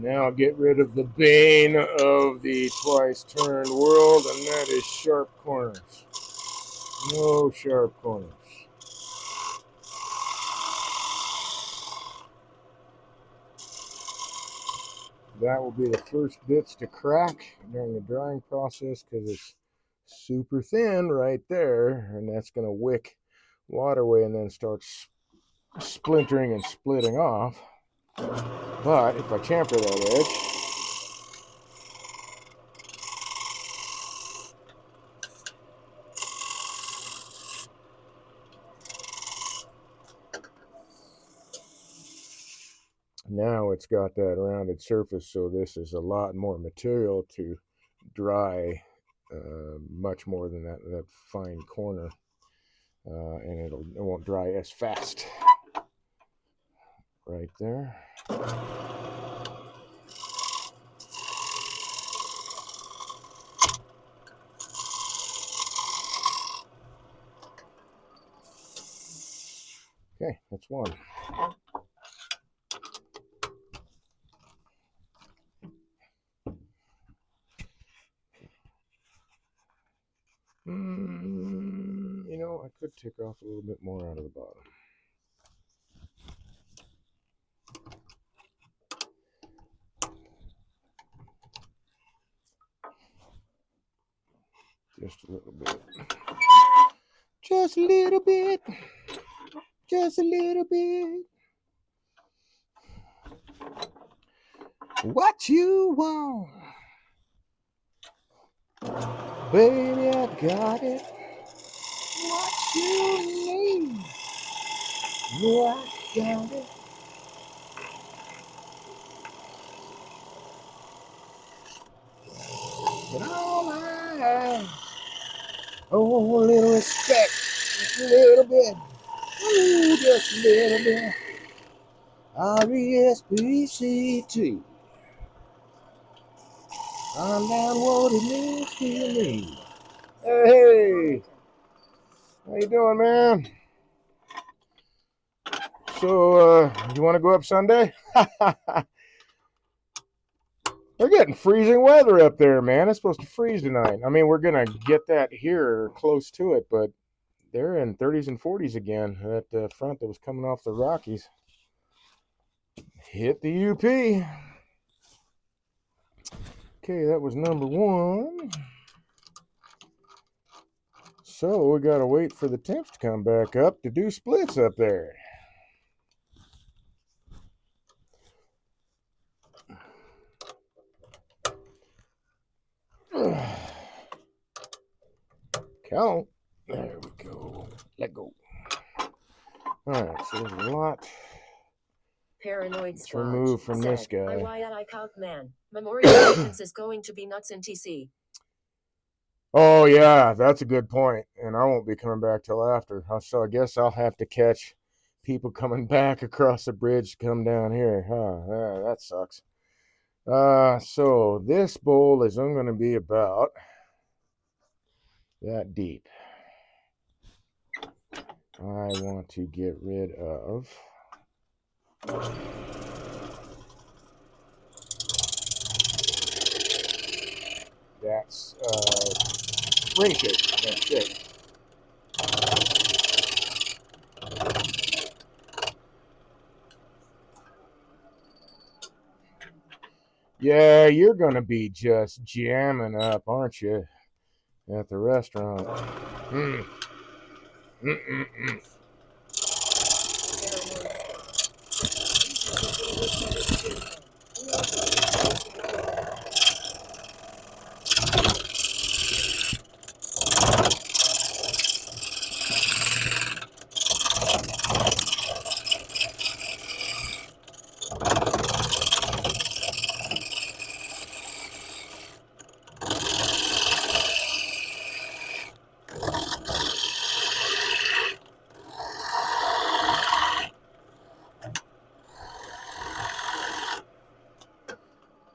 Now get rid of the bane of the twice turned world, and that is sharp corners. No sharp corners. That will be the first bits to crack during the drying process because it's super thin right there, and that's going to wick water away and then start splintering and splitting off. But if I chamfer that edge, now it's got that rounded surface, so this is a lot more material to dry, much more than that fine corner, and it won't dry as fast. Right there. Okay, that's one. You know, I could take off a little bit more out of the bottom. Just a little bit. Just a little bit. Just a little bit. What you want? Baby, I got it. What you need? Yeah, I got it. But all I oh, a little respect, just a little bit. Ooh, just a little bit. R-E-S-P-C-T. Find out what it means to me. Hey, how you doing, man? So, you want to go up Sunday? They're getting freezing weather up there, man. It's supposed to freeze tonight. I mean, we're going to get that here close to it, but they're in 30s and 40s again. That front that was coming off the Rockies hit the UP. Okay, that was number one. So we got to wait for the temps to come back up to do splits up there. Count. There we go. Let go. All right, so there's a lot. Paranoid Let's remove from this guy. I count man. Memorial entrance is going to be nuts in TC. Oh yeah, that's a good point. And I won't be coming back till after. So I guess I'll have to catch people coming back across the bridge to come down here. Huh? That sucks. So this bowl is going to be about that deep. I want to get rid of that's ring cake. That's it. Yeah, you're going to be just jamming up, aren't you, at the restaurant?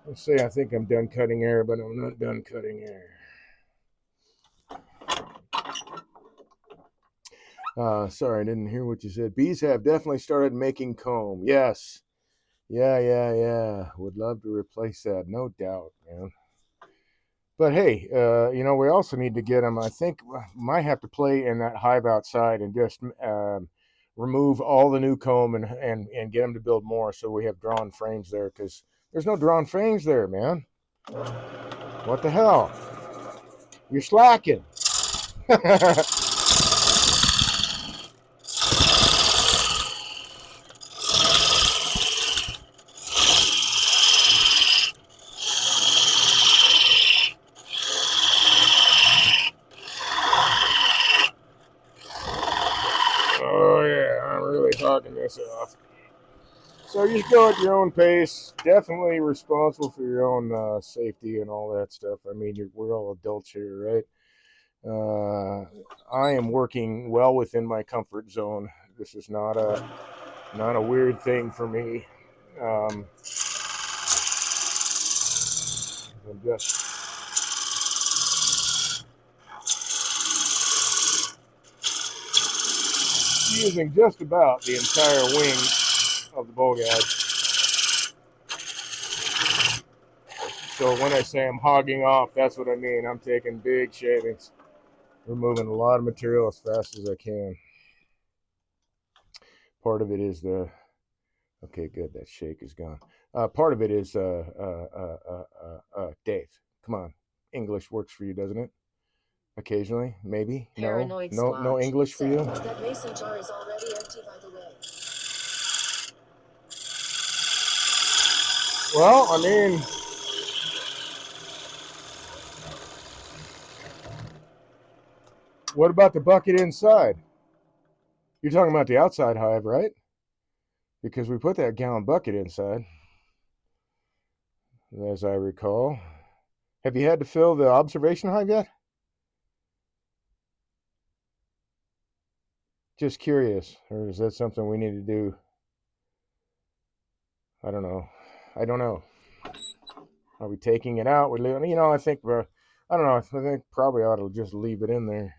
Let's say I think I'm done cutting air, but I'm not done cutting air. Sorry, I didn't hear what you said. Bees have definitely started making comb. Yes. Yeah. Would love to replace that, no doubt, man. But hey, we also need to get them. I think might have to play in that hive outside and just remove all the new comb and get them to build more so we have drawn frames there because there's no drawn frames there, man. What the hell? You're slacking. Oh yeah, I'm really talking this off. So you just go at your own pace. Definitely responsible for your own safety and all that stuff. I mean, we're all adults here, right? I am working well within my comfort zone. This is not a weird thing for me. I'm just using just about the entire wing of the bogad. So when I say I'm hogging off, that's what I mean. I'm taking big shavings, removing a lot of material as fast as I can. Part of it is the okay, good. That shake is gone. Part of it is Dave. Come on, English works for you, doesn't it? Occasionally, maybe. Paranoid No Squatch English for said, you. that mason jar is already empty, by the way. Well, I mean, what about the bucket inside? You're talking about the outside hive, right? Because we put that gallon bucket inside, as I recall. Have you had to fill the observation hive yet? Just curious, or is that something we need to do? I don't know. I don't know. Are we taking it out? I think I don't know. I think probably ought to just leave it in there.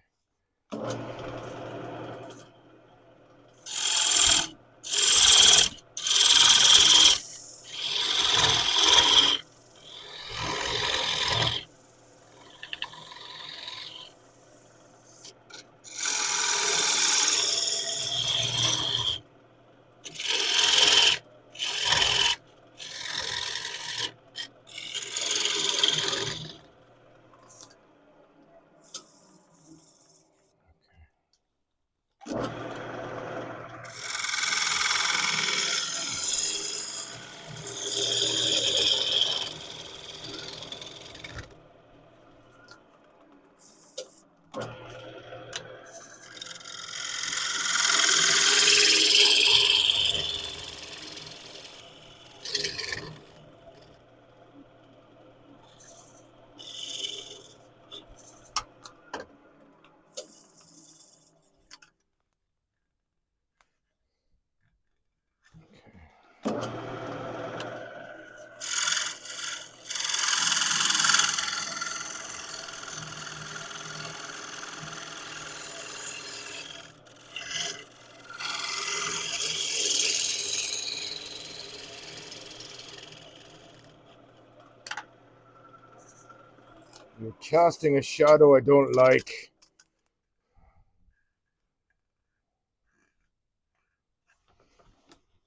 You're casting a shadow I don't like.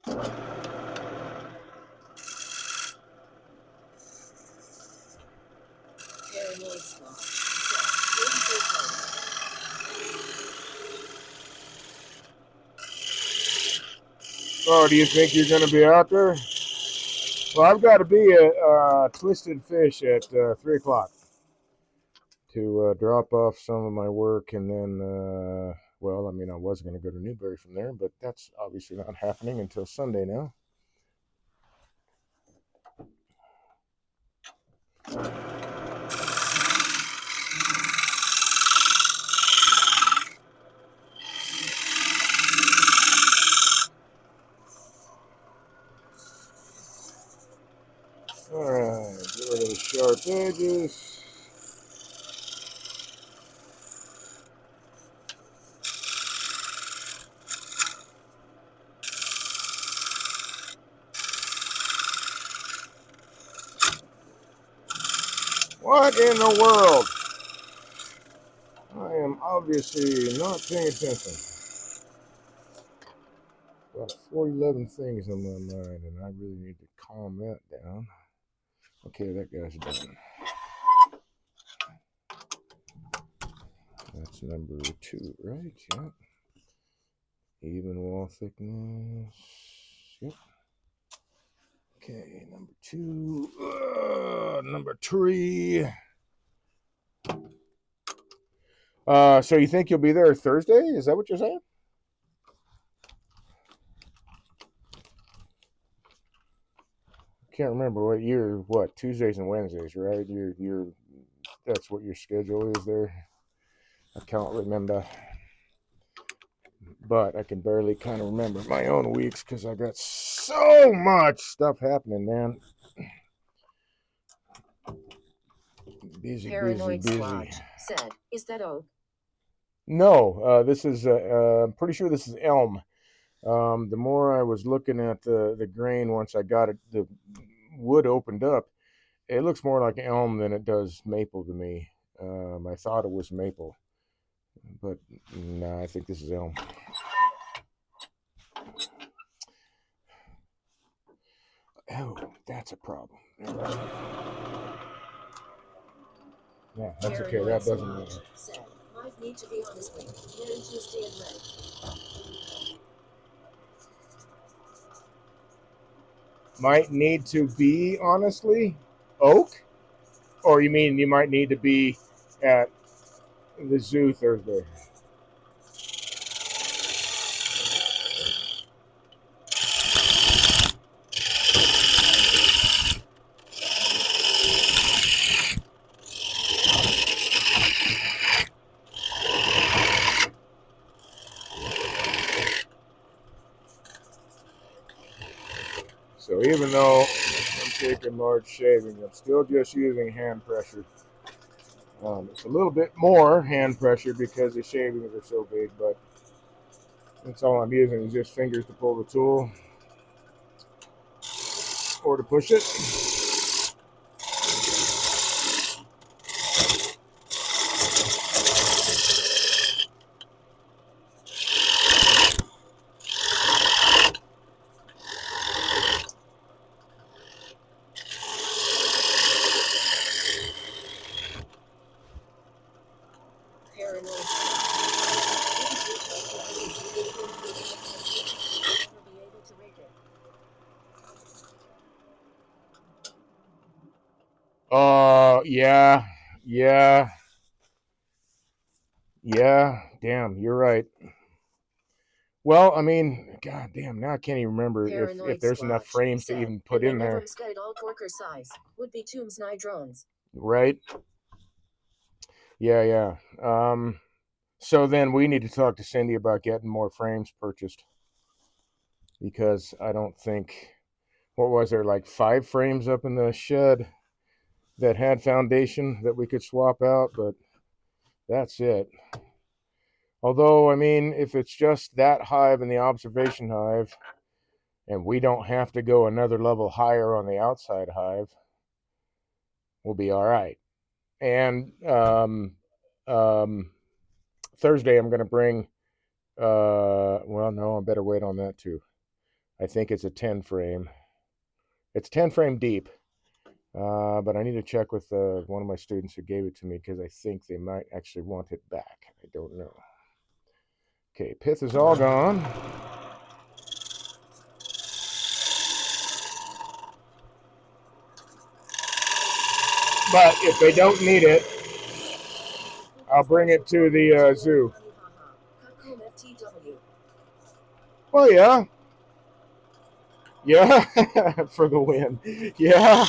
Paranoid Squatch said, Oh, do you think you're going to be out there? Well, I've got to be at Twisted Fish at 3 o'clock to drop off some of my work, and then, well, I mean, I was going to go to Newberry from there, but that's obviously not happening until Sunday now. All right, get rid of the sharp edges. What in the world? I am obviously not paying attention. About 411 things on my mind, and I really need to calm that down. Okay, that guy's done. That's number 2, right? Yep. Even wall thickness. Yep. Okay, number 2. Number 3. So you think you'll be there Thursday? Is that what you're saying? Can't remember what year. What, Tuesdays and Wednesdays, right? You're. That's what your schedule is there. I can't remember, but I can barely kind of remember my own weeks because I got so much stuff happening, man. Busy, Paranoid busy, busy. Squatch said, "Is that oak?" No, this is. I'm pretty sure this is elm. The more I was looking at the grain once I got it, the wood opened up. It looks more like elm than it does maple to me. I thought it was maple, but no, I think this is elm. Oh, that's a problem. Yeah, that's okay. That doesn't matter. Said, "Might need to be honestly. Very Tuesday and red." Might need to be, honestly, oak? Or you mean you might need to be at the zoo Thursday? So even though I'm taking large shavings, I'm still just using hand pressure. It's a little bit more hand pressure because the shavings are so big, but that's all I'm using is just fingers to pull the tool or to push it. Paranoid Yeah, yeah, yeah. Damn, you're right. Well, I mean, god damn, now I can't even remember if there's enough frames to even put in there. Worker size would be tombs drones. Right? Yeah, yeah. So then we need to talk to Cindy about getting more frames purchased because I don't think, what was there, like 5 frames up in the shed that had foundation that we could swap out, but that's it. Although, I mean, if it's just that hive in the observation hive and we don't have to go another level higher on the outside hive, we'll be all right. And um, Thursday, I'm going to bring, well, no, I better wait on that too. I think it's a 10 frame. It's 10 frame deep, but I need to check with one of my students who gave it to me because I think they might actually want it back. I don't know. Okay, pith is all gone. But if they don't need it, I'll bring it to the zoo. Well, yeah. Yeah, for the win. Yeah.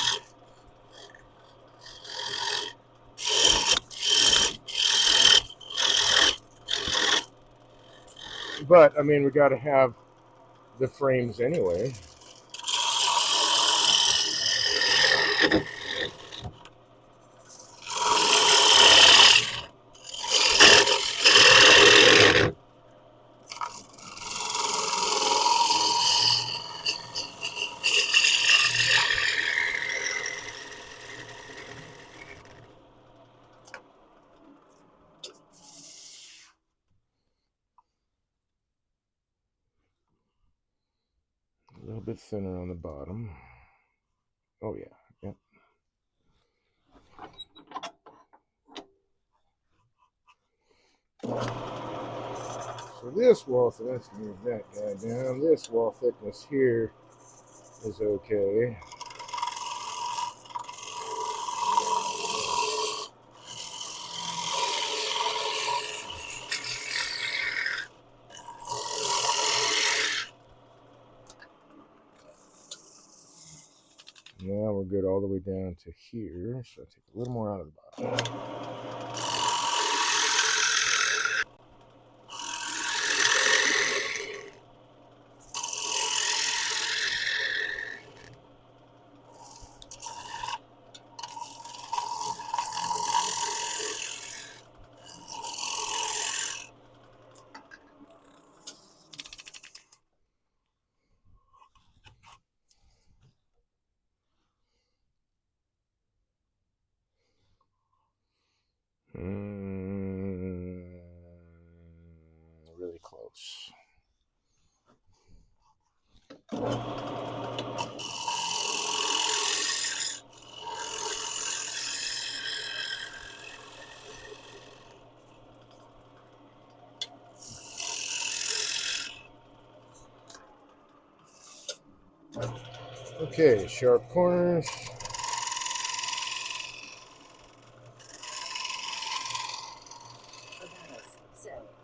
But, I mean, we got to have the frames anyway. A little bit thinner on the bottom. Oh, yeah. Yep. So this wall, so let's move that guy down. This wall thickness here is okay. Now we're good all the way down to here. So I take a little more out of the bottom. Really close. Okay, sharp corners.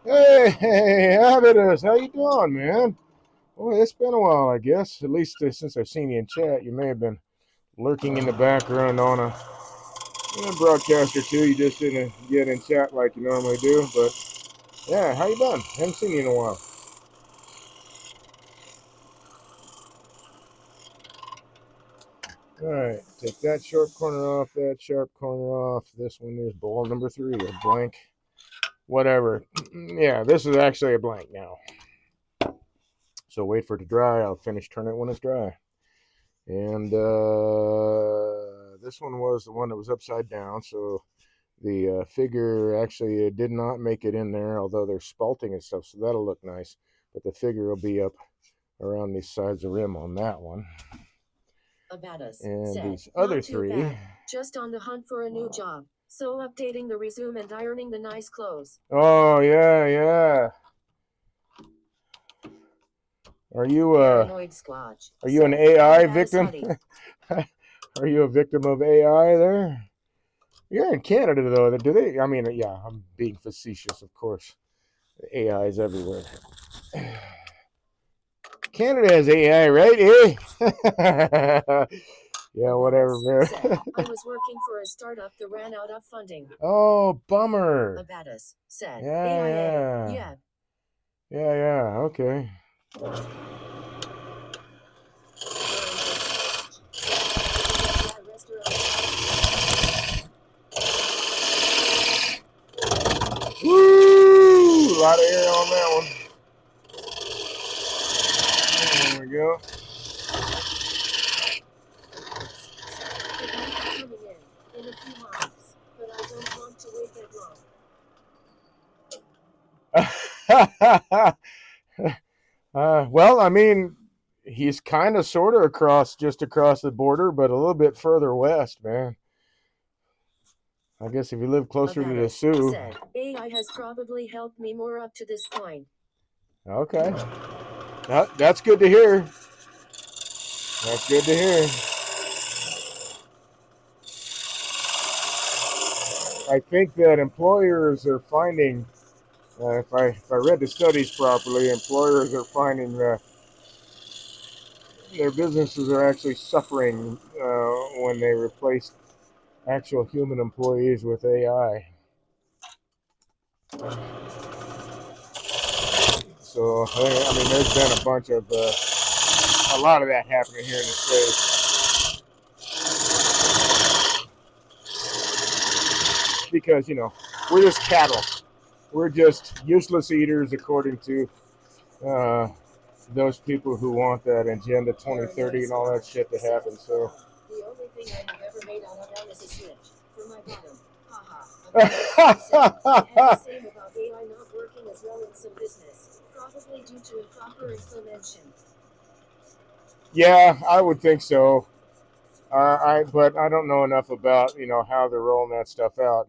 Hey, Habitus, how you doing, man? Boy, it's been a while, I guess. At least since I've seen you in chat. You may have been lurking in the background on a broadcast or two. You just didn't get in chat like you normally do. But yeah, how you been? Haven't seen you in a while. All right, take that sharp corner off, that sharp corner off. This one is ball number 3, a blank. Whatever. Yeah, this is actually a blank now. So wait for it to dry. I'll finish turning it when it's dry. And this one was the one that was upside down. So the figure actually did not make it in there, although there's spalting and stuff. So that'll look nice. But the figure will be up around these sides of the rim on that one. And these other 3. Bad. Just on the hunt for a new job. So updating the resume and ironing the nice clothes. Oh, yeah, yeah. Are you an AI victim? Are you a victim of AI there? You're in Canada though. Do they? I mean, yeah, I'm being facetious, of course. AI is everywhere. Canada has AI, right? Yeah, whatever, man. I was working for a startup that ran out of funding. Oh, bummer. Abatis said. Yeah. Okay. Woo! A lot of air on that one. There we go. In a few months, but I don't want to wait that long. Well, I mean, he's kind of sort of just across the border, but a little bit further west, man. I guess if you live closer to the Sioux. AI has probably helped me more up to this point. Okay. That's good to hear. That's good to hear. I think that employers are finding, if I read the studies properly, employers are finding that their businesses are actually suffering when they replace actual human employees with AI. So I mean, there's been a bunch of a lot of that happening here in the states because we're just cattle. We're just useless eaters, according to uh, those people who want that Agenda 2030 and all that shit to happen. So. The only thing I have ever made out of that is a switch for my bottom. Haha. I had the same about AI not working as well in some business, probably due to improper implementation. Yeah, I would think so. But I don't know enough about how they're rolling that stuff out.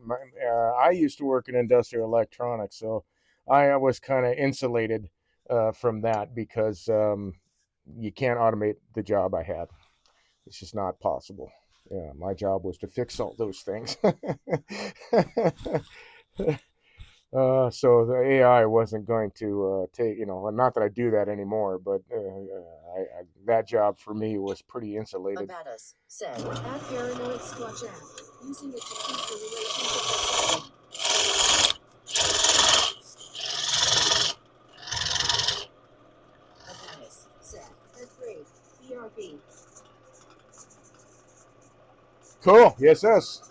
I used to work in industrial electronics, so I was kind of insulated from that because you can't automate the job I had. It's just not possible. Yeah, my job was to fix all those things. So the AI wasn't going to take, not that I do that anymore, but that job for me was pretty insulated. Abaddis said, add paranoid squatch app, using it to keep the relationship Abaddis said, that's great. BRB. Cool. Yes, yes.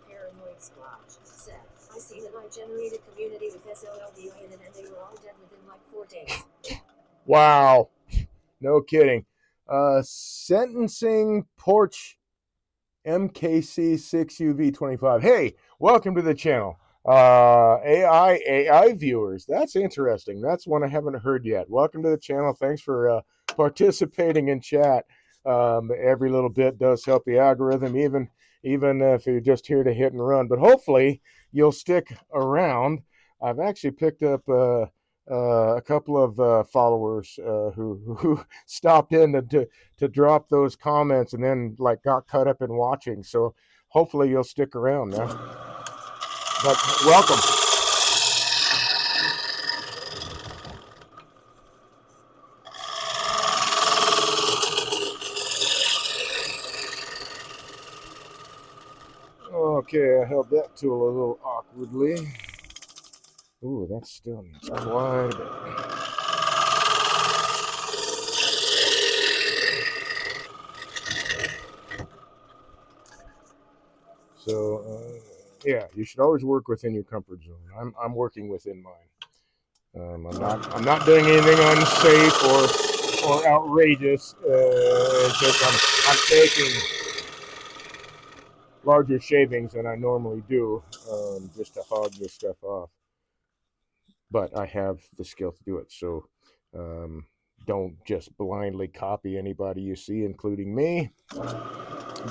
Paranoid squatch said, I seen an I-generated community with SLLDI in it and they were all dead within like 4 days. Wow. No kidding. Sentencing Porch MKC6UV25. Hey, welcome to the channel. AI viewers. That's interesting. That's one I haven't heard yet. Welcome to the channel. Thanks for participating in chat. Every little bit does help the algorithm, even if you're just here to hit and run. But hopefully you'll stick around. I've actually picked up a couple of followers who stopped in to drop those comments and then like got caught up in watching. So hopefully you'll stick around, man. But welcome. Okay, I held that tool a little awkwardly. Ooh, that still needs quite a bit. So, yeah, you should always work within your comfort zone. I'm working within mine. I'm not doing anything unsafe or outrageous. It's just I'm taking larger shavings than I normally do, just to hog this stuff off. But I have the skill to do it. So don't just blindly copy anybody you see, including me.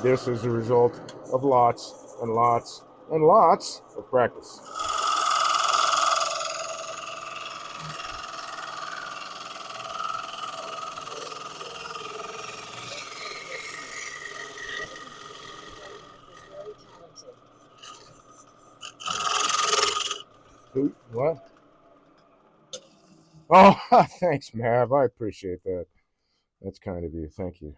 This is a result of lots and lots and lots of practice. Who? What? Oh, thanks, Mav. I appreciate that. That's kind of you. Thank you.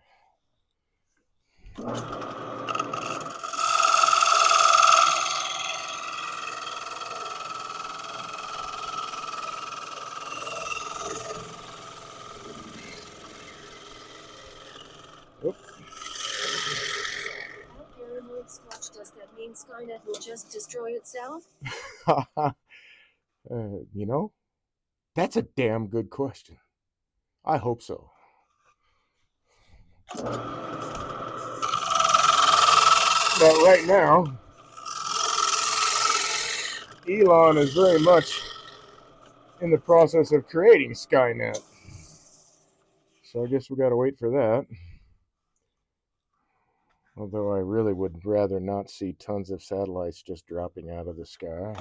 Oop. Paranoid squatch, does that mean Skynet will just destroy itself? You know, that's a damn good question. I hope so. But right now, Elon is very much in the process of creating Skynet. So I guess we got to wait for that. Although I really would rather not see tons of satellites just dropping out of the sky.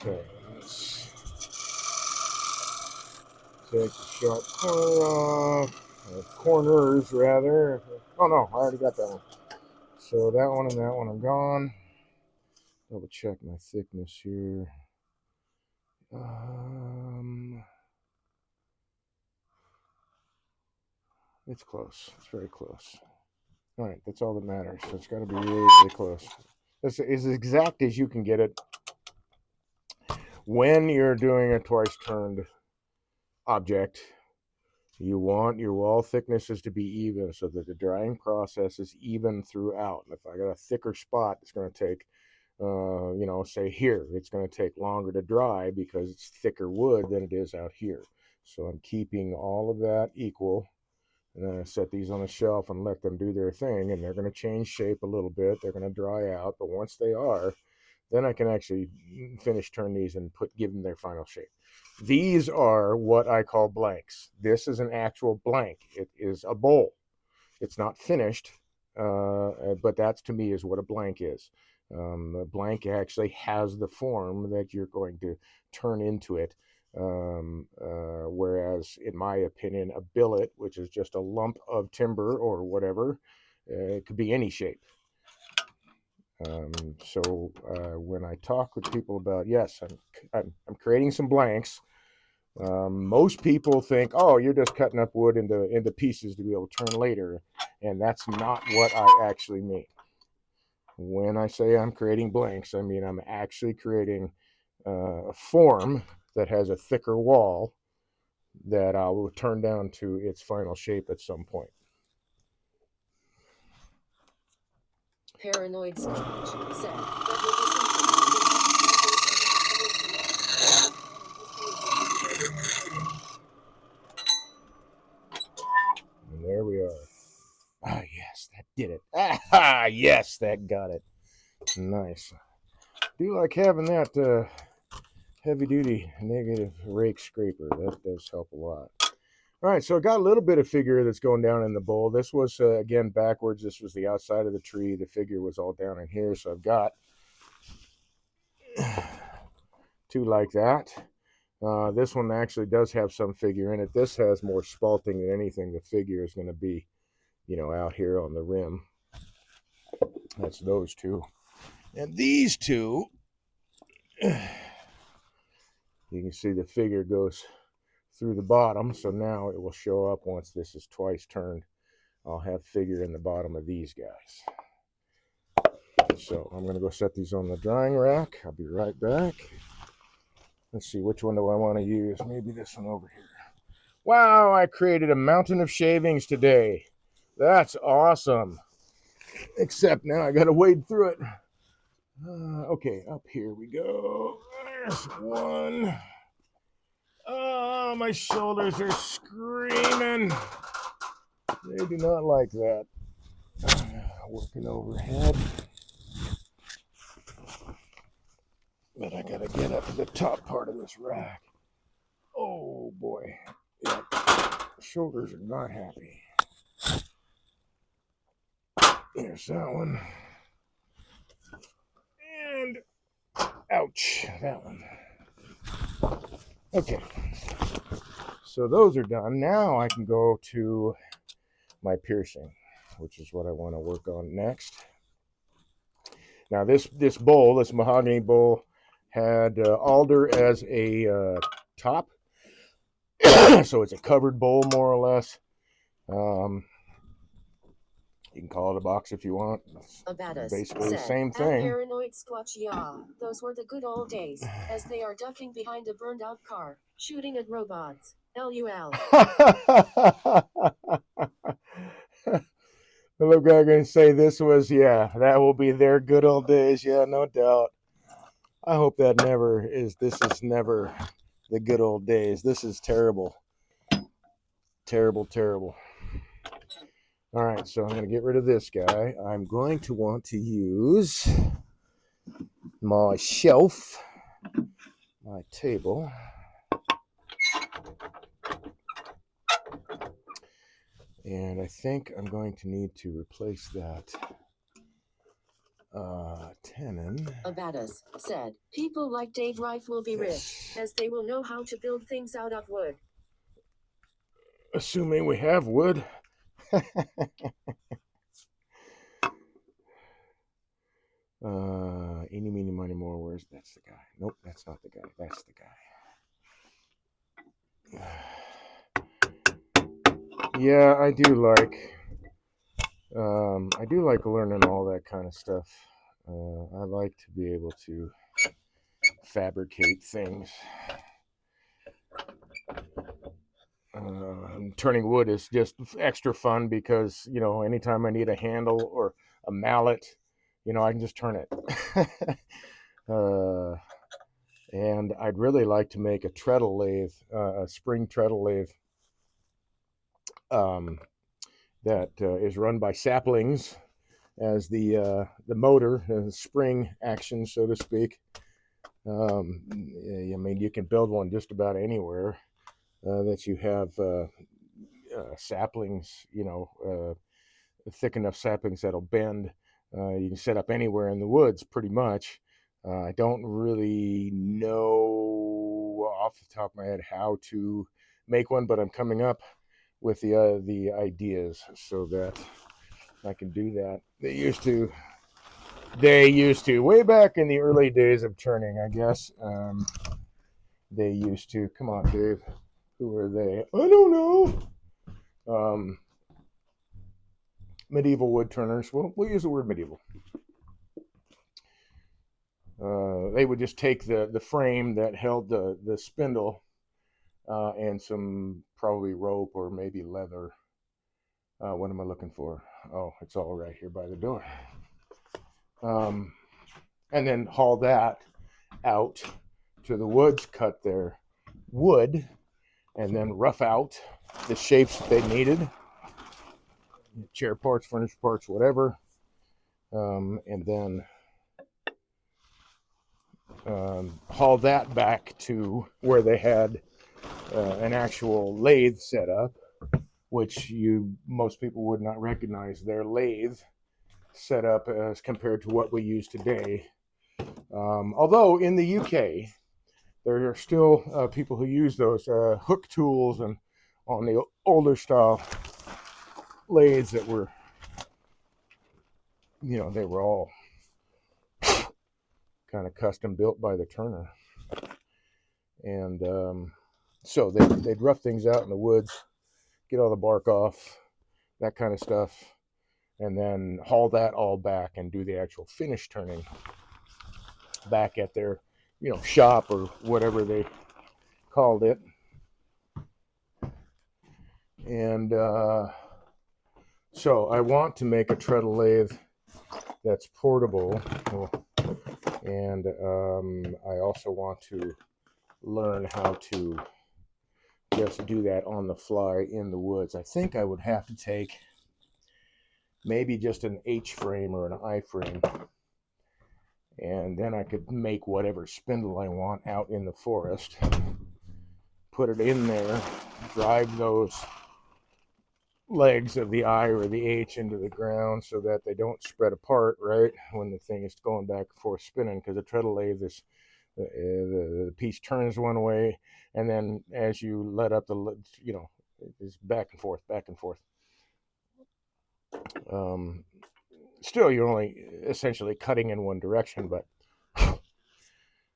Okay, let's take the sharp corner off, or corners rather. Oh no, I already got that one. So that one and that one are gone. Double check my thickness here. It's close. It's very close. All right, that's all that matters. So it's got to be really, really close. This is as exact as you can get it when you're doing a twice turned object. You want your wall thicknesses to be even so that the drying process is even throughout. And if I got a thicker spot, it's going to take, say here, it's going to take longer to dry because it's thicker wood than it is out here. So I'm keeping all of that equal. And then I set these on a shelf and let them do their thing, and they're going to change shape a little bit. They're going to dry out, but once they are, then I can actually turn these and give them their final shape. These are what I call blanks. This is an actual blank. It is a bowl. It's not finished, but that to me is what a blank is. A blank actually has the form that you're going to turn into it. Whereas, in my opinion, a billet, which is just a lump of timber or whatever, it could be any shape. When I talk with people about, yes, I'm creating some blanks, most people think, oh, you're just cutting up wood into pieces to be able to turn later, and that's not what I actually mean. When I say I'm creating blanks, I mean I'm actually creating a form that has a thicker wall that I will turn down to its final shape at some point. Paranoid Scotch said And there we are. Ah, yes, that did it. Ah, yes, that got it. Nice. Do like having that heavy duty negative rake scraper. That does help a lot. All right, so I got a little bit of figure that's going down in the bowl. This was, again, backwards. This was the outside of the tree. The figure was all down in here, so I've got two like that. This one actually does have some figure in it. This has more spalting than anything. The figure is going to be, out here on the rim. That's those two. And these two, you can see the figure goes through the bottom, so now it will show up once this is twice turned. I'll have figure in the bottom of these guys. So I'm going to go set these on the drying rack. I'll be right back. Let's see, which one do I want to use? Maybe this one over here. Wow, I created a mountain of shavings today. That's awesome. Except now I got to wade through it. Okay, up here we go. There's one. Oh, my shoulders are screaming. They do not like that. Working overhead. But I gotta get up to the top part of this rack. Oh boy. Yep. Shoulders are not happy. There's that one. And ouch, that one. Okay. So those are done. Now I can go to my piercing, which is what I want to work on next. Now this bowl, this mahogany bowl, had alder as a top, so it's a covered bowl more or less. You can call it a box if you want. It's basically the same thing. Paranoid Squatch, yeah, those were the good old days, as they are ducking behind a burned out car, shooting at robots. LUL. Look, I'm going to say this was, yeah, that will be their good old days. Yeah, no doubt. I hope that this is never the good old days. This is terrible. Terrible, terrible. All right, so I'm going to get rid of this guy. I'm going to want to use my shelf, my table. And I think I'm going to need to replace that tenon. Abaddis said, people like Dave Rife will be rich, as they will know how to build things out of wood. Assuming we have wood. Eeny, meeny, miny, more. Where's that's the guy? Nope, that's not the guy. That's the guy. Yeah, I do like learning all that kind of stuff. I like to be able to fabricate things. Turning wood is just extra fun because, you know, anytime I need a handle or a mallet, you know, I can just turn it. And I'd really like to make a treadle lathe, a spring treadle lathe that is run by saplings as the motor, spring action, so to speak. I mean, you can build one just about anywhere that you have saplings, you know, thick enough saplings that'll bend. You can set up anywhere in the woods, pretty much. I don't really know off the top of my head how to make one, but I'm coming up with the ideas so that I can do that. They used to way back in the early days of turning, I guess. They used to. Come on, Dave. Who are they? I don't know. Medieval wood turners. Well, we'll use the word medieval. They would just take the frame that held the spindle and some probably rope or maybe leather. What am I looking for? Oh, it's all right here by the door. And then haul that out to the woods, cut their wood, and then rough out the shapes that they needed. Chair parts, furniture parts, whatever. And then haul that back to where they had an actual lathe set up, which most people would not recognize their lathe set up as compared to what we use today. Although in the UK, there are still people who use those hook tools and on the older style lathes that were, you know, they were all kind of custom built by the turner. And so they'd rough things out in the woods, get all the bark off, that kind of stuff, and then haul that all back and do the actual finish turning back at their, you know, shop or whatever they called it. And so I want to make a treadle lathe that's portable, and I also want to learn how to just do that on the fly in the woods. I think I would have to take maybe just an H frame or an I frame, and then I could make whatever spindle I want out in the forest, put it in there, drive those legs of the I or the H into the ground so that they don't spread apart, right, when the thing is going back and forth spinning, because a treadle lathe is the piece turns one way, and then as you let up the, you know, it's back and forth, back and forth. Still, you're only essentially cutting in one direction, but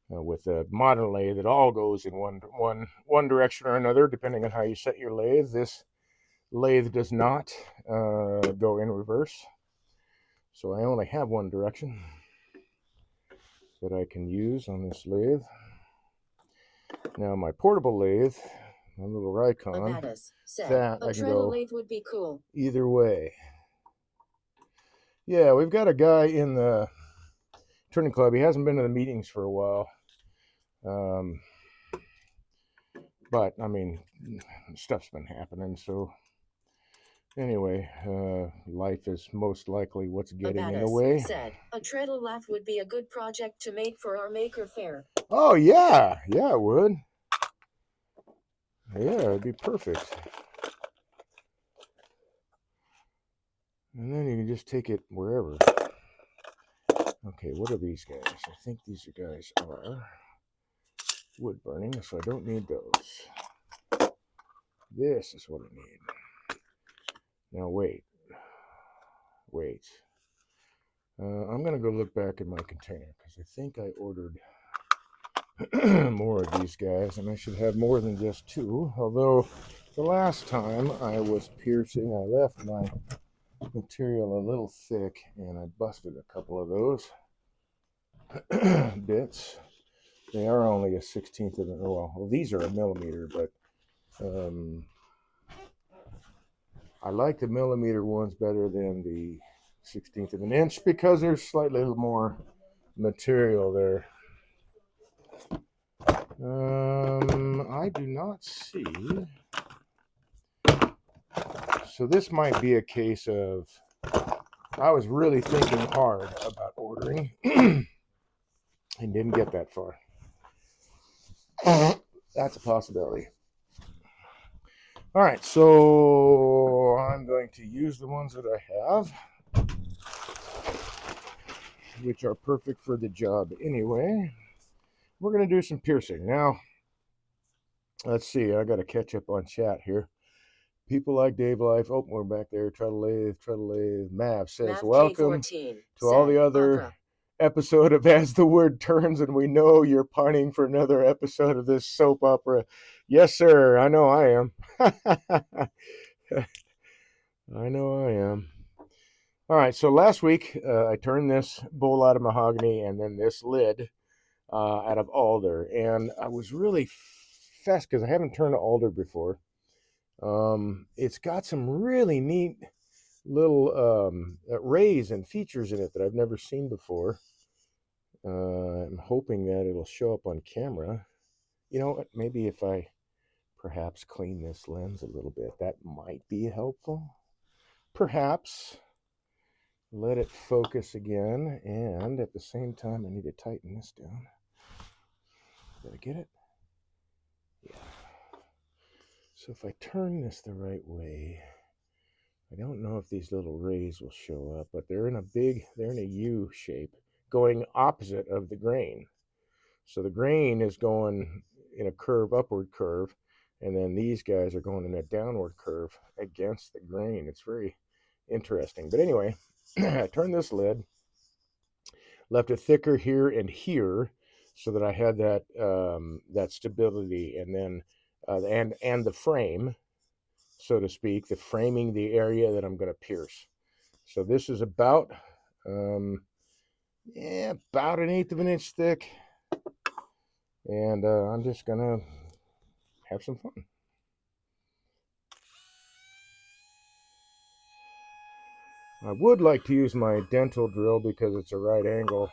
with a modern lathe, it all goes in one direction or another, depending on how you set your lathe. This lathe does not go in reverse, so I only have one direction that I can use on this lathe. Now my portable lathe, my little Rikon, that I can go lathe would be cool. Either way. Yeah, we've got a guy in the turning club. He hasn't been to the meetings for a while. But I mean, stuff's been happening, so Anyway, life is most likely what's getting in the Abatus way. said, a treadle laugh would be a good project to make for our maker fair. Oh, yeah. Yeah, it would. Yeah, it'd be perfect. And then you can just take it wherever. Okay, what are these guys? I think these guys are wood burning, so I don't need those. This is what I need. Now, wait. I'm going to go look back in my container because I think I ordered more of these guys, and I should have more than just two. Although the last time I was piercing, I left my material a little thick, and I busted a couple of those bits. They are only a 16th of an well, these are a millimeter, but I like the millimeter ones better than the 16th of an inch because there's slightly more material there. I do not see. So this might be a case of I was really thinking hard about ordering and didn't get that far. That's a possibility. All right, so I'm going to use the ones that I have, which are perfect for the job anyway. We're going to do some piercing. Now, let's see. I got to catch up on chat here. People like Dave Life. Oh, we're back there. Treadle lathe. Mav says, Mav welcome K14 to all said, the other opera. episode of As the Word Turns, and we know you're pining for another episode of this soap opera. Yes, sir. I know I am. I know I am. All right, so last week I turned this bowl out of mahogany and then this lid out of alder, and I was really fast because I haven't turned alder before. It's got some really neat little rays and features in it that I've never seen before. I'm hoping that it'll show up on camera. You know what? Maybe if I perhaps clean this lens a little bit, that might be helpful. Perhaps. Let it focus again, and at the same time, I need to tighten this down. Did I get it? Yeah. So if I turn this the right way, I don't know if these little rays will show up, but they're in a U shape, going opposite of the grain. So the grain is going in a upward curve, and then these guys are going in a downward curve against the grain. It's very interesting. But anyway, I turned this lid, left it thicker here and here, so that I had that stability, and then and the frame, so to speak, the framing the area that I'm going to pierce. So this is about about an eighth of an inch thick, and I'm just gonna have some fun. I would like to use my dental drill because it's a right angle.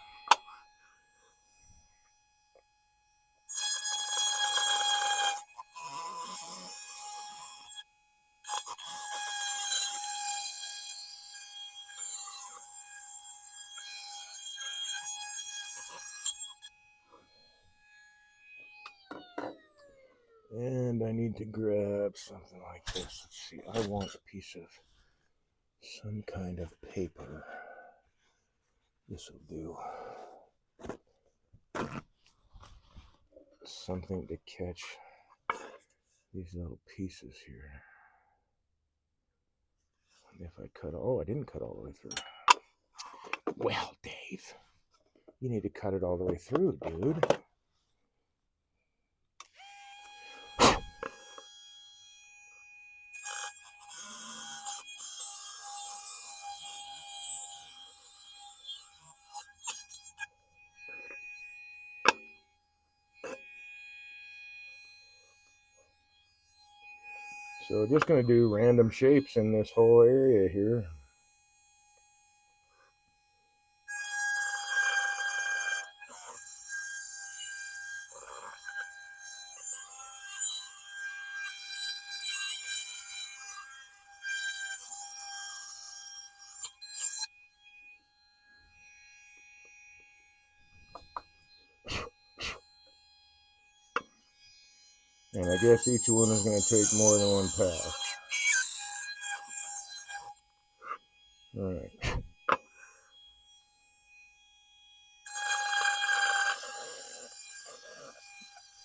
And I need to grab something like this. Let's see, I want a piece of some kind of paper. This will do. Something to catch these little pieces here. And if I cut, I didn't cut all the way through. Well, Dave, you need to cut it all the way through, dude. So just going to do random shapes in this whole area here. And I guess each one is going to take more than one pass. All right.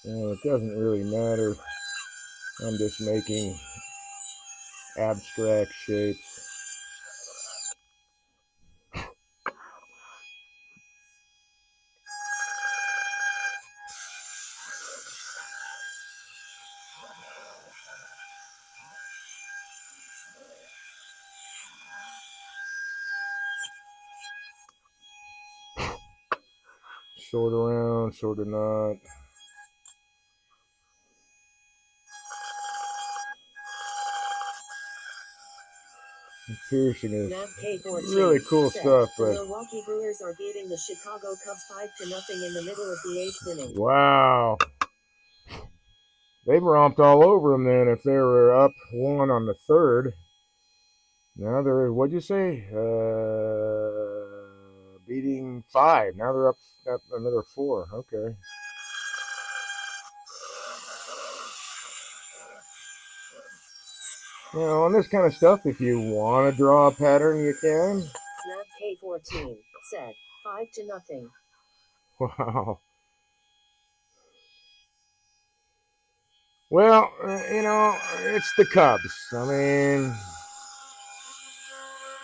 Well, it doesn't really matter. I'm just making abstract shapes. Sort around, sort of not. Piercing is really cool stuff, The but Milwaukee Brewers are beating the Chicago Cubs 5-0 in the middle of the 8th inning. wow. They romped all over them then if they were up one on the third. Now they're, what'd you say? Beating 5. Now they're up another 4. Okay. You know, on this kind of stuff, if you want to draw a pattern, you can. Nav K14 said 5-0. Wow. Well, you know, it's the Cubs. I mean,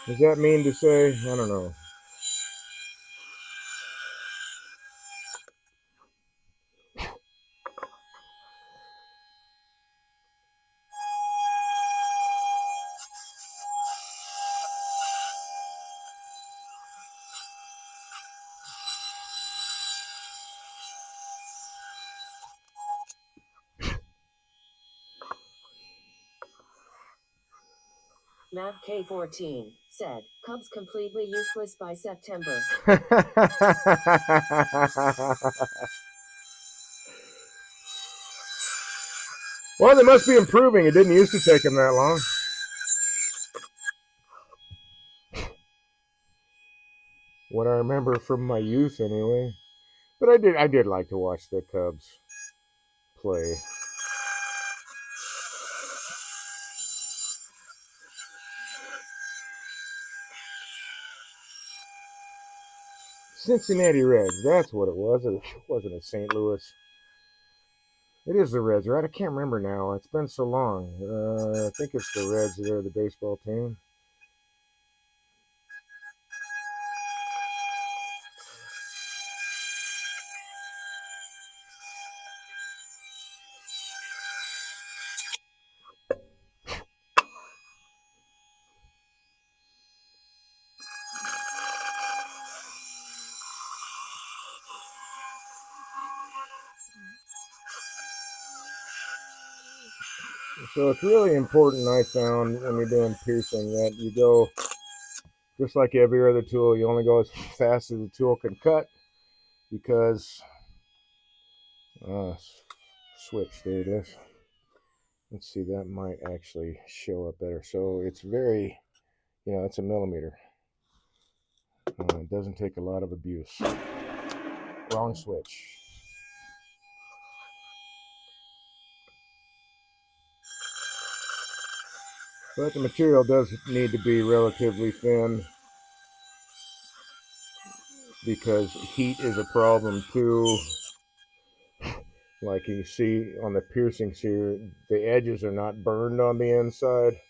does that mean to say? I don't know. Nav K14 said Cubs completely useless by September. Well, they must be improving. It didn't used to take them that long. What I remember from my youth, anyway. But I did like to watch the Cubs play. Cincinnati Reds. That's what it was. It wasn't a St. Louis. It is the Reds, right? I can't remember now. It's been so long. I think it's the Reds. They're the baseball team. So it's really important, I found, when you're doing piercing, that you go just like every other tool. You only go as fast as the tool can cut, because switch, there it is. Let's see, that might actually show up better. So it's very, you know, it's a millimeter. It doesn't take a lot of abuse. Wrong switch. But the material does need to be relatively thin, because heat is a problem too. Like you see on the piercings here, the edges are not burned on the inside.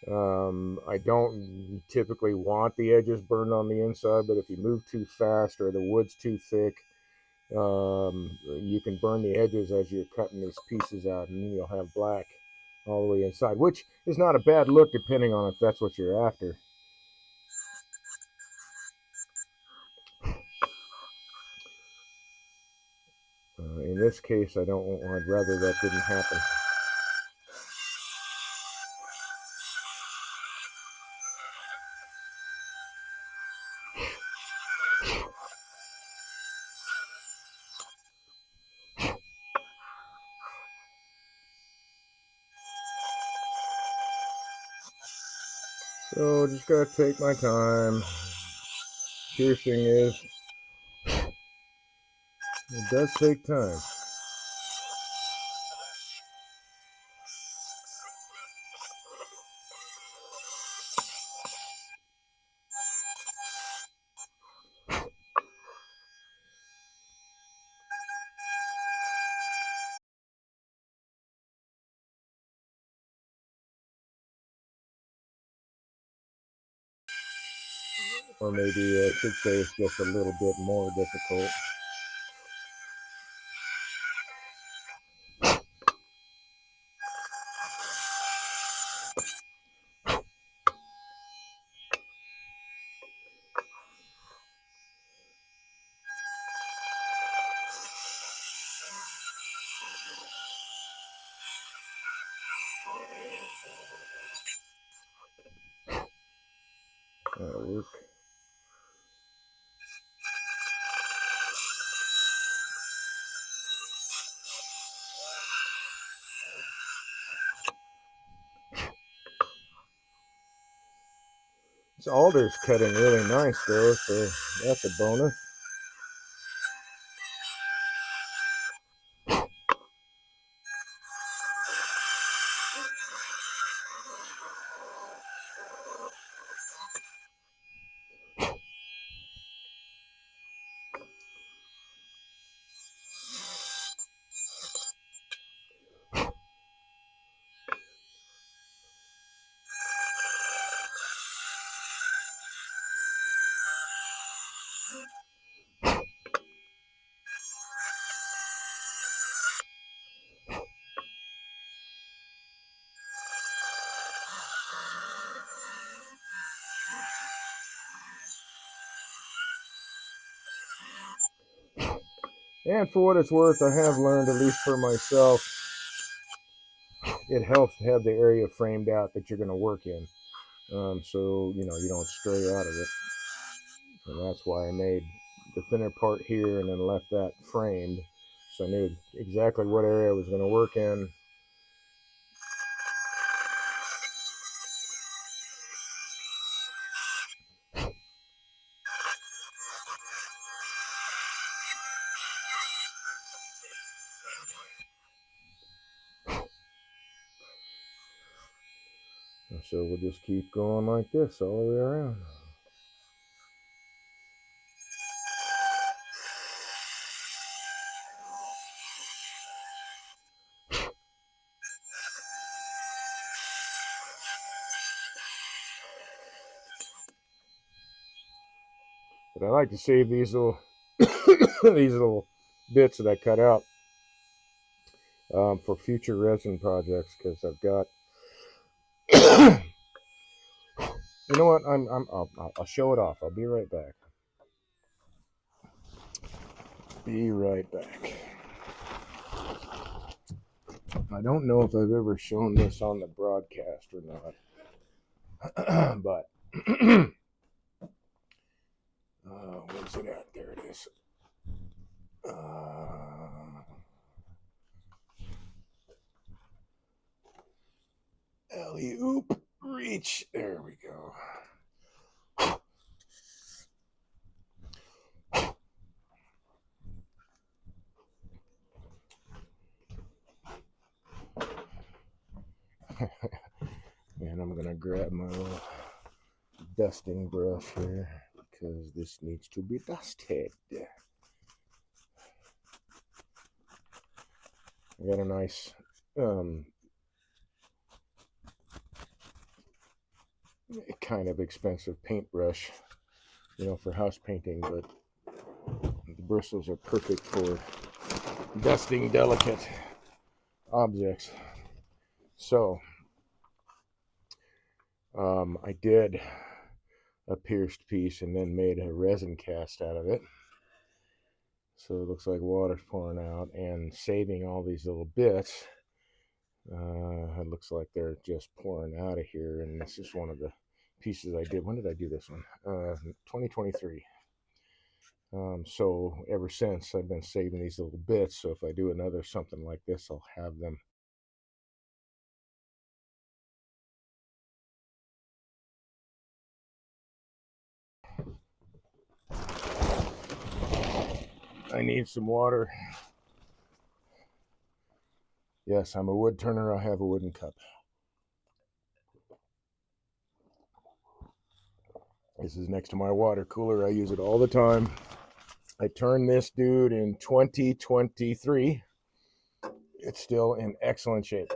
I don't typically want the edges burned on the inside, but if you move too fast or the wood's too thick, you can burn the edges as you're cutting these pieces out, and then you'll have black all the way inside, which is not a bad look depending on if that's what you're after. In this case, I'd rather that didn't happen. So just gotta take my time. Piercing it does take time. or maybe I should say it's just a little bit more difficult. That'll work. This alder's cutting really nice though, so that's a bonus. And for what it's worth, I have learned, at least for myself, it helps to have the area framed out that you're going to work in. So, you don't stray out of it. And that's why I made the thinner part here and then left that framed. So I knew exactly what area I was going to work in. So we'll just keep going like this all the way around. But I like to save these little these little bits that I cut out for future resin projects, because I've got. You know what? I'll show it off. I'll be right back. Be right back. I don't know if I've ever shown this on the broadcast or not, but where's it at? There it is. Alley-oop reach. There we go. And I'm gonna grab my little dusting brush here because this needs to be dusted. I got a nice kind of expensive paintbrush, for house painting, but the bristles are perfect for dusting delicate objects. So I did a pierced piece and then made a resin cast out of it. So it looks like water's pouring out and saving all these little bits. It looks like they're just pouring out of here, and this is one of the pieces I did. When did I do this one? 2023. So ever since, I've been saving these little bits, so if I do another something like this, I'll have them. I need some water. Yes, I'm a wood turner. I have a wooden cup. This is next to my water cooler. I use it all the time. I turned this dude in 2023. It's still in excellent shape.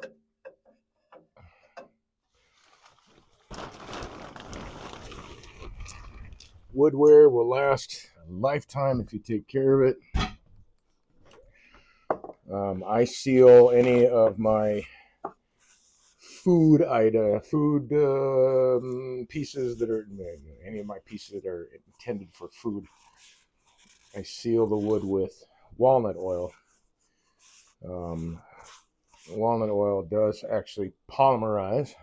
Woodware will last a lifetime if you take care of it. I seal any of my food pieces that are any of my pieces that are intended for food. I seal the wood with walnut oil. Um, Walnut oil does actually polymerize,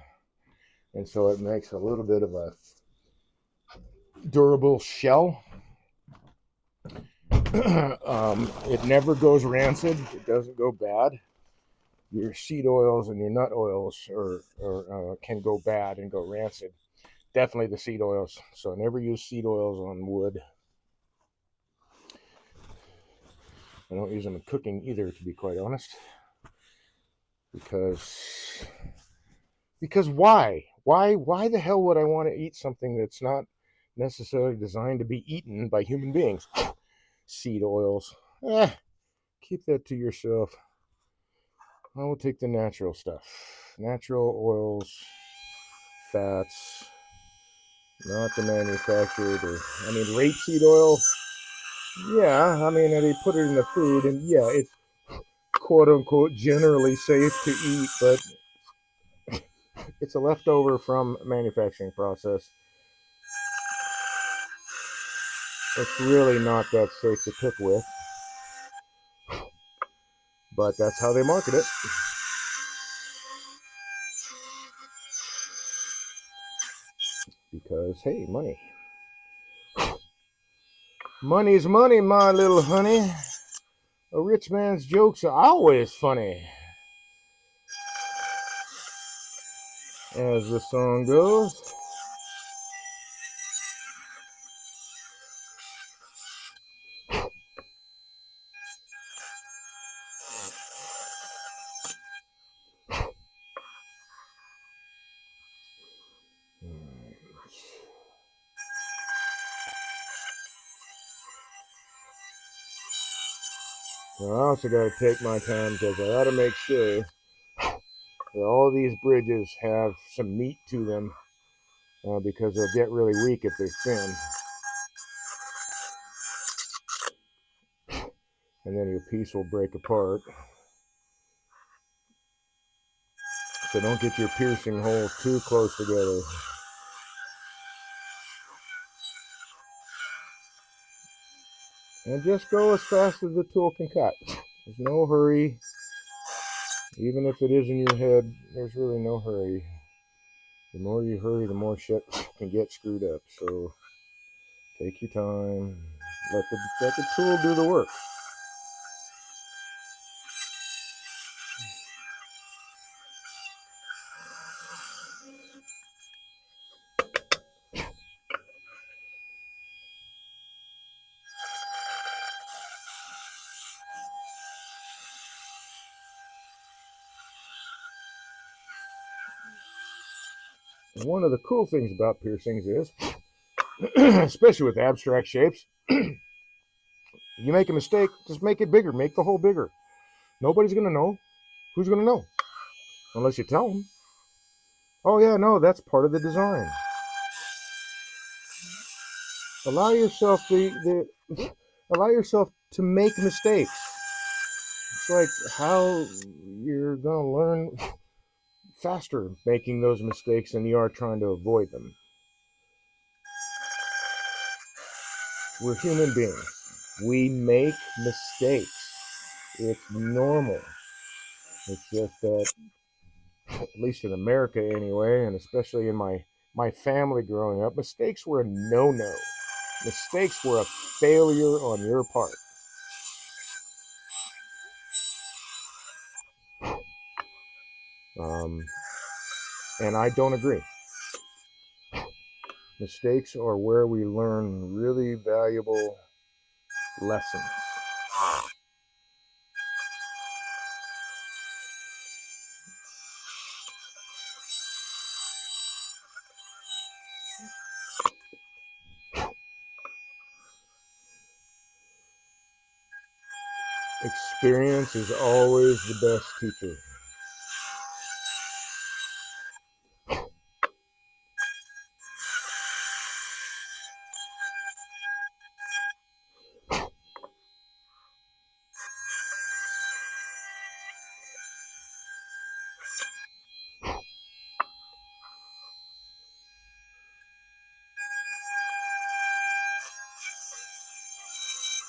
and so it makes a little bit of a durable shell. It never goes rancid. It doesn't go bad. Your seed oils and your nut oils can go bad and go rancid. Definitely the seed oils. So I never use seed oils on wood. I don't use them in cooking either, to be quite honest. Because why? Why the hell would I want to eat something that's not necessarily designed to be eaten by human beings? Seed oils. Keep that to yourself. I will take the natural stuff. Natural oils, fats, not the manufactured rapeseed oil. Yeah, I mean, they put it in the food, and yeah, it's quote unquote generally safe to eat, but it's a leftover from manufacturing process. It's really not that safe to cook with, but that's how they market it. Because, hey, money. Money's money, my little honey. A rich man's jokes are always funny. As the song goes. Well, I also got to take my time because I got to make sure that all these bridges have some meat to them because they'll get really weak if they're thin. And then your piece will break apart. So don't get your piercing holes too close together. And just go as fast as the tool can cut. There's no hurry. Even if it is in your head, there's really no hurry. The more you hurry, the more shit can get screwed up. So take your time. Let the tool do the work. And one of the cool things about piercings is, especially with abstract shapes, you make a mistake, just make it bigger. Make the hole bigger. Nobody's going to know. Who's going to know? Unless you tell them. Oh, yeah, no, that's part of the design. Allow yourself allow yourself to make mistakes. It's like how you're going to learn faster making those mistakes than you are trying to avoid them. We're human beings. We make mistakes. It's normal. It's just that, at least in America anyway, and especially in my family growing up, mistakes were a no-no. Mistakes were a failure on your part. And I don't agree. Mistakes are where we learn really valuable lessons. Experience is always the best teacher.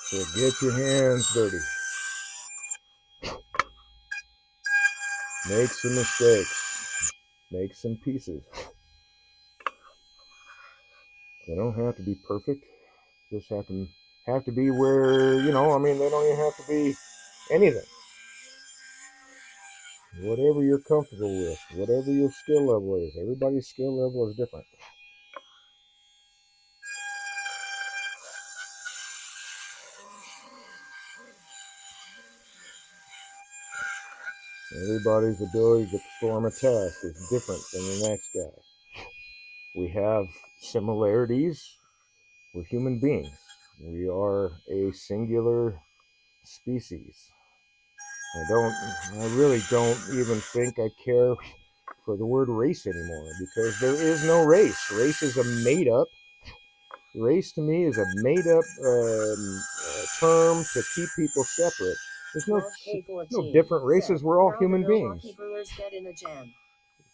So get your hands dirty. Make some mistakes. Make some pieces. They don't have to be perfect. Just have to be where, they don't even have to be anything. Whatever you're comfortable with, whatever your skill level is. Everybody's skill level is different. Everybody's ability to perform a task is different than the next guy. We have similarities. We're human beings. We are a singular species. I really don't even think I care for the word race anymore because there is no race. Race is a made up. Race to me is a made up term to keep people separate. There's no different races. We're all human beings. Get in a jam.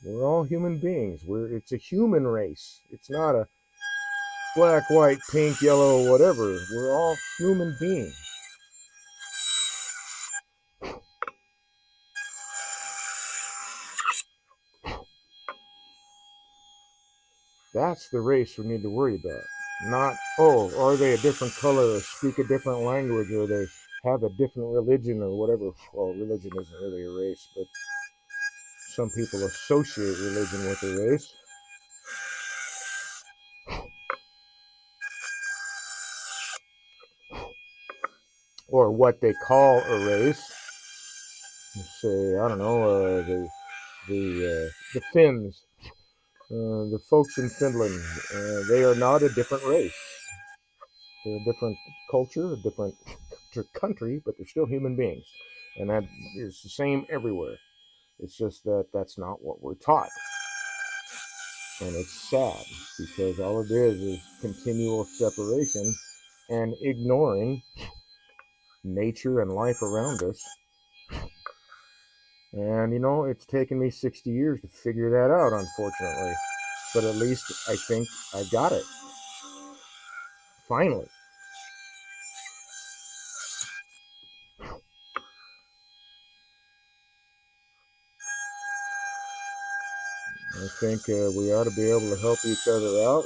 We're all human beings. It's a human race. It's not a black, white, pink, yellow, whatever. We're all human beings. That's the race we need to worry about. Not, are they a different color or speak a different language or they have a different religion or whatever. Well, religion isn't really a race, but some people associate religion with a race. Or what they call a race. Say, I don't know, the Finns, the folks in Finland, they are not a different race. They're a different culture, a different country, but they're still human beings. And that is the same everywhere. It's just that that's not what we're taught. And it's sad because all it is continual separation and ignoring nature and life around us. And it's taken me 60 years to figure that out, unfortunately. But at least I think I got it. Finally. I think we ought to be able to help each other out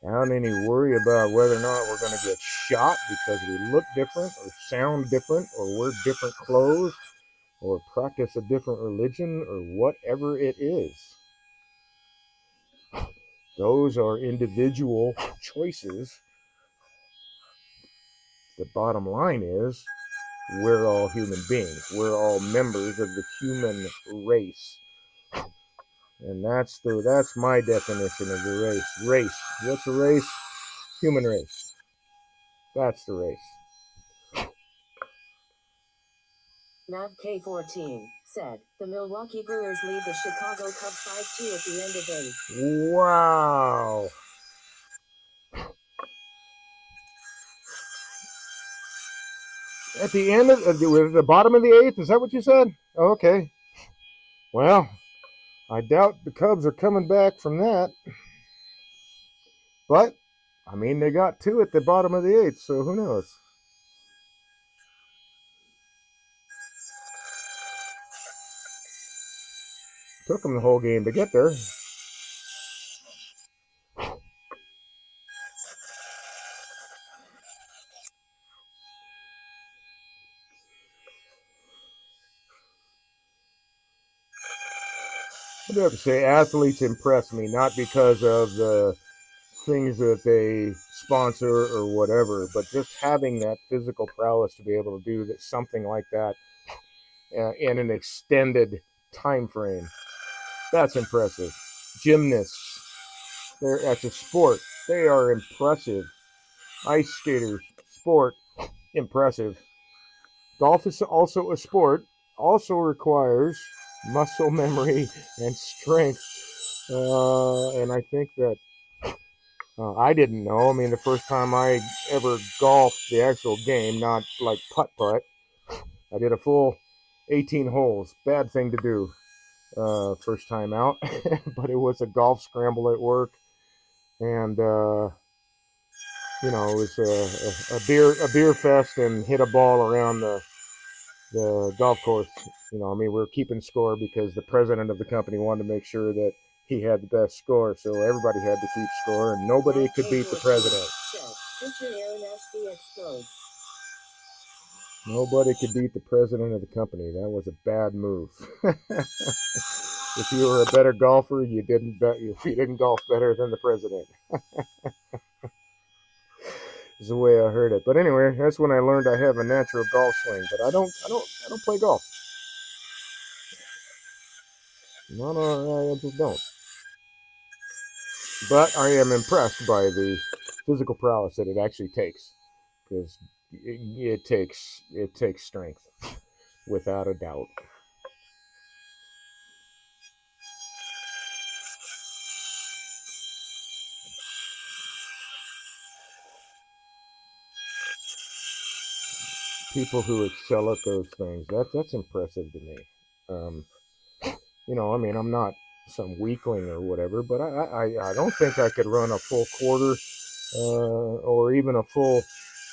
without any worry about whether or not we're going to get shot because we look different or sound different or wear different clothes or practice a different religion or whatever it is. Those are individual choices. The bottom line is we're all human beings. We're all members of the human race. And that's my definition of the race. Race. What's a race? Human race. That's the race. Mav K14 said, the Milwaukee Brewers lead the Chicago Cubs 5-2 at the end of 8. Wow. At the end of the bottom of the 8th, is that what you said? Okay. Well, I doubt the Cubs are coming back from that. But, they got 2 at the bottom of the 8th, so who knows? Took them the whole game to get there. I do have to say, athletes impress me, not because of the things that they sponsor or whatever, but just having that physical prowess to be able to do something like that in an extended time frame. That's impressive. Gymnasts, that's a sport. They are impressive. Ice skaters, sport, impressive. Golf is also a sport, also requires muscle memory and strength. And I think that I didn't know. The first time I ever golfed the actual game, not like putt-putt, I did a full 18 holes. Bad thing to do first time out. But it was a golf scramble at work. And It was a beer fest and hit a ball around the golf course. I mean, we were keeping score because the president of the company wanted to make sure that he had the best score, so everybody had to keep score, and nobody could beat the president. Nobody could beat the president of the company. That was a bad move. If you were a better golfer, you didn't golf better than the president. Is the way I heard it. But anyway, that's when I learned I have a natural golf swing. But I don't play golf. No, I just don't. But I am impressed by the physical prowess that it actually takes, because it takes strength, without a doubt. People who excel at those things, that's impressive to me. Um, I mean, I'm not some weakling or whatever, but I don't think I could run a full quarter, or even a full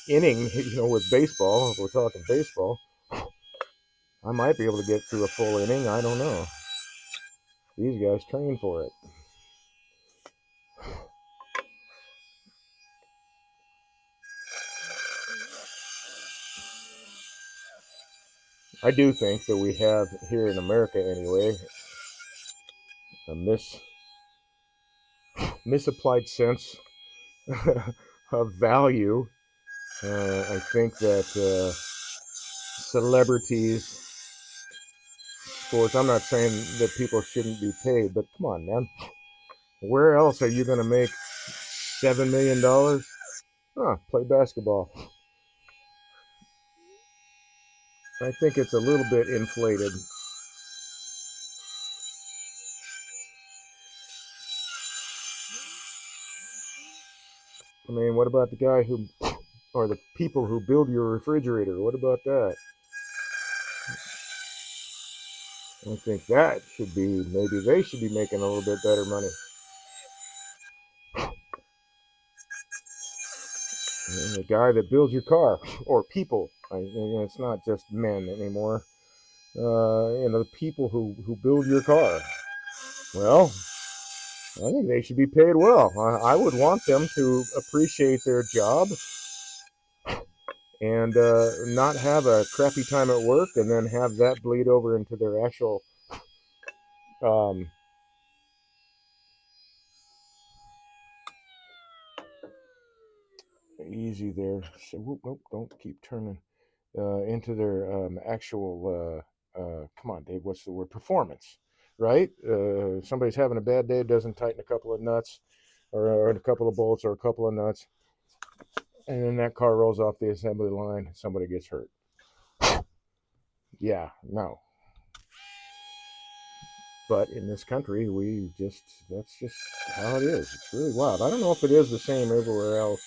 inning. With baseball, if we're talking baseball, I might be able to get through a full inning. I don't know. These guys train for it. I do think that we have here in America, anyway, a misapplied sense of value. I think that celebrities, sports. I'm not saying that people shouldn't be paid, but come on, man. Where else are you going to make $7 million? Play basketball. I think it's a little bit inflated. I mean, what about the guy or the people who build your refrigerator? What about that? I think maybe they should be making a little bit better money. And the guy that builds your car, or people. It's not just men anymore. The people who build your car. Well, I think they should be paid well. I would want them to appreciate their job, and not have a crappy time at work, and then have that bleed over into their actual. Um, Easy there. So, whoop, don't keep turning. Into their actual. Come on, Dave. What's the word? Performance, right? Somebody's having a bad day, doesn't tighten a couple of nuts, or a couple of bolts, or a couple of nuts, and then that car rolls off the assembly line. Somebody gets hurt. Yeah, no. But in this country, that's just how it is. It's really wild. I don't know if it is the same everywhere else.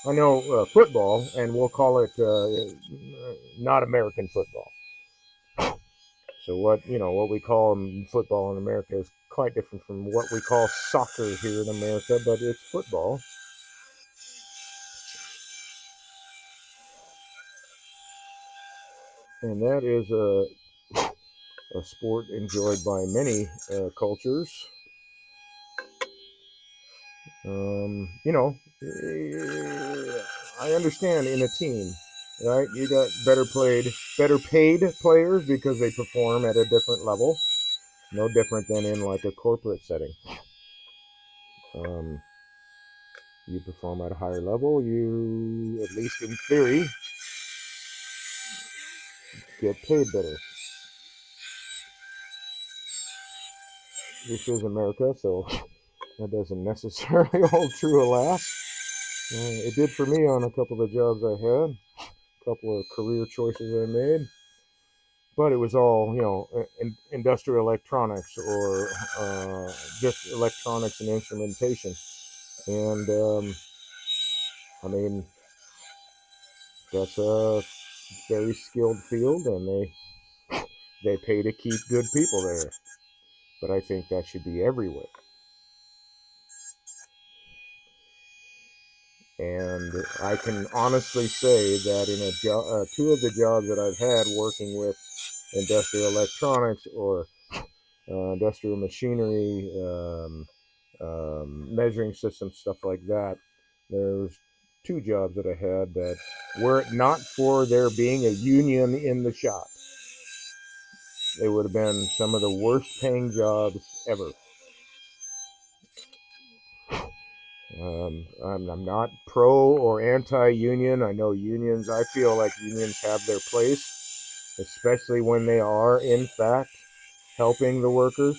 I know football, and we'll call it not American football. So what we call football in America is quite different from what we call soccer here in America, but it's football. And that is a sport enjoyed by many cultures. You know, I understand in a team, right? You got better paid players because they perform at a different level. No different than in like a corporate setting. Um, you perform at a higher level, you, at least in theory, get paid better. This is America, so that doesn't necessarily hold true, alas. It did for me on a couple of jobs I had, a couple of career choices I made, but it was all, industrial electronics, or just electronics and instrumentation. And I mean, that's a very skilled field, and they pay to keep good people there. But I think that should be everywhere. And I can honestly say that in two of the jobs that I've had working with industrial electronics or industrial machinery, measuring systems, stuff like that, there's two jobs that I had that, were it not for there being a union in the shop, they would have been some of the worst paying jobs ever. I'm not pro or anti-union. I know unions, I feel like unions have their place, especially when they are, in fact, helping the workers.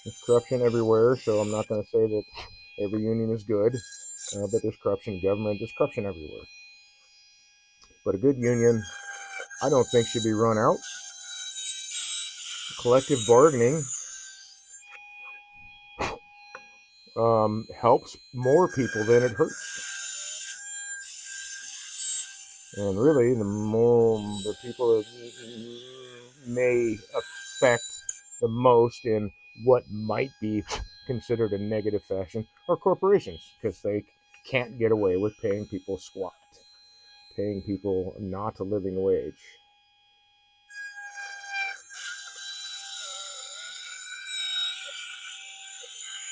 There's corruption everywhere, so I'm not going to say that every union is good, but there's corruption in government, there's corruption everywhere. But a good union, I don't think, should be run out. Collective bargaining helps more people than it hurts. And really, the more the people that may affect the most in what might be considered a negative fashion are corporations, because they can't get away with paying people squat, paying people not a living wage.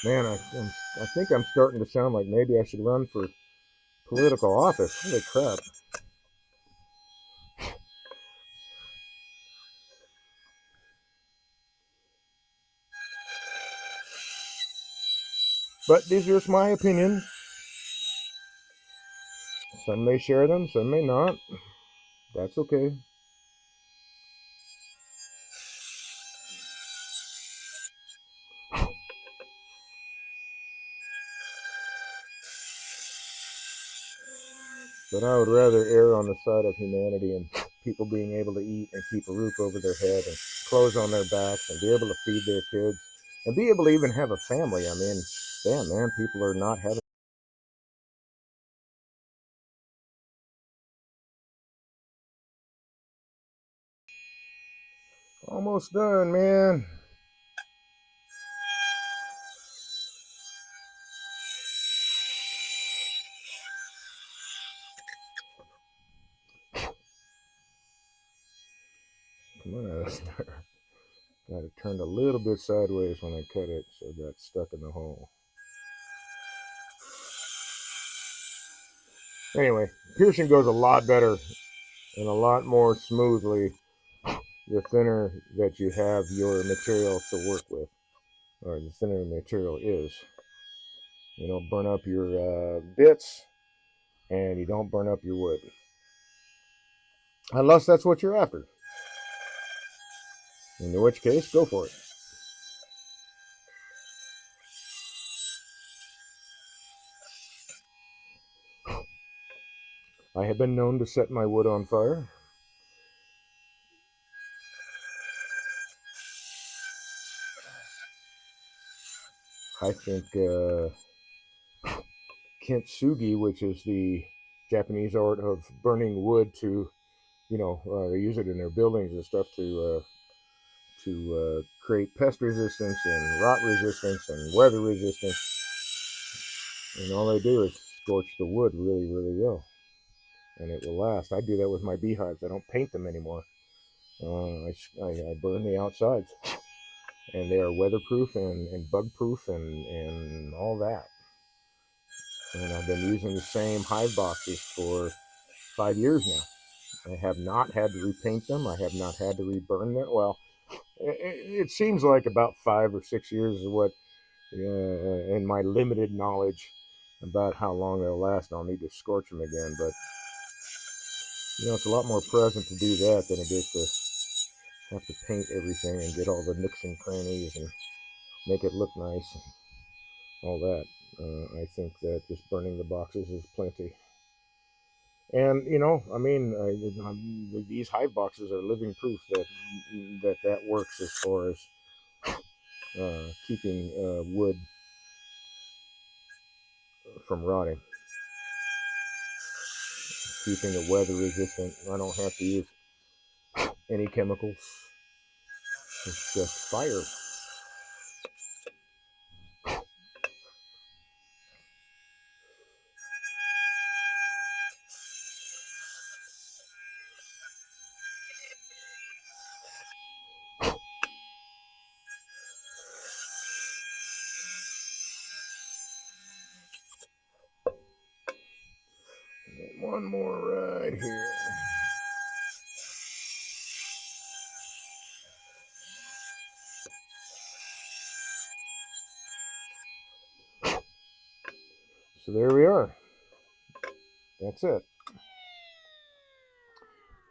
Man, I think I'm starting to sound like maybe I should run for political office. Holy crap. But these are just my opinions. Some may share them, some may not. That's okay. But I would rather err on the side of humanity and people being able to eat and keep a roof over their head and clothes on their backs and be able to feed their kids and be able to even have a family. I mean, damn, man, people are not having. Almost done, man. Come on out of there. Got it turned a little bit sideways when I cut it, so it got stuck in the hole. Anyway, piercing goes a lot better and a lot more smoothly the thinner that you have your material to work with, or the thinner the material is. You don't burn up your bits, and you don't burn up your wood. Unless that's what you're after. In which case, go for it. I have been known to set my wood on fire. I think kintsugi, which is the Japanese art of burning wood to, they use it in their buildings and stuff to create pest resistance and rot resistance and weather resistance. And all they do is scorch the wood really, really well, and it will last. I do that with my beehives. I don't paint them anymore. I burn the outsides, and they are weatherproof and bug proof and all that. And I've been using the same hive boxes for 5 years now. I have not had to repaint them. I have not had to reburn them. Well, it seems like about 5 or 6 years is what, in my limited knowledge about how long they'll last, I'll need to scorch them again. But it's a lot more present to do that than it is to have to paint everything and get all the nooks and crannies and make it look nice and all that. I think that just burning the boxes is plenty. And I mean, these hive boxes are living proof that works as far as keeping wood from rotting, keeping it weather resistant. I don't have to use any chemicals. It's just fire. One more right here. So there we are. That's it.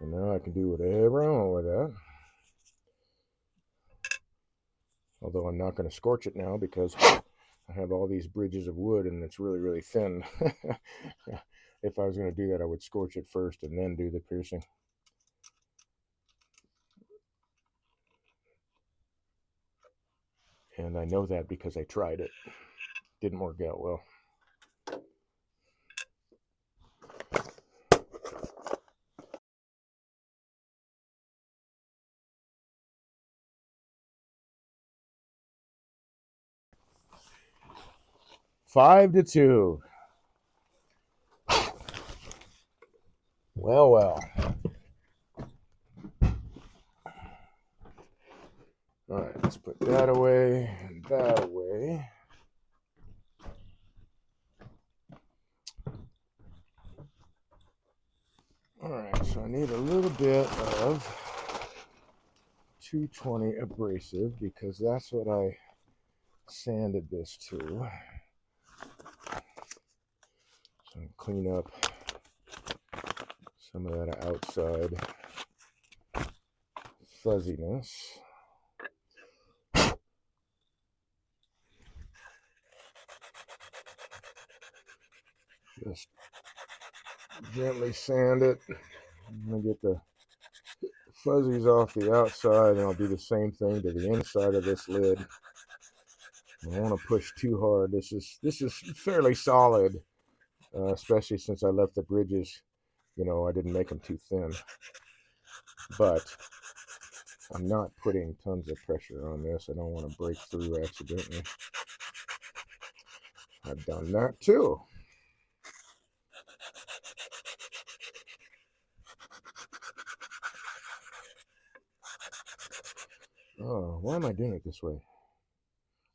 And now I can do whatever I want with that. Although I'm not going to scorch it now because I have all these bridges of wood and it's really, really thin. If I was going to do that, I would scorch it first and then do the piercing. And I know that because I tried it. Didn't work out well. Five to two. Well, well. All right, let's put that away and that away. All right, so I need a little bit of 220 abrasive because that's what I sanded this to. So clean up some of that outside fuzziness. Just gently sand it. I'm gonna get the fuzzies off the outside, and I'll do the same thing to the inside of this lid. I don't want to push too hard. This is fairly solid, especially since I left the bridges. You know, I didn't make them too thin, but I'm not putting tons of pressure on this. I don't want to break through accidentally. I've done that too. Oh, why am I doing it this way?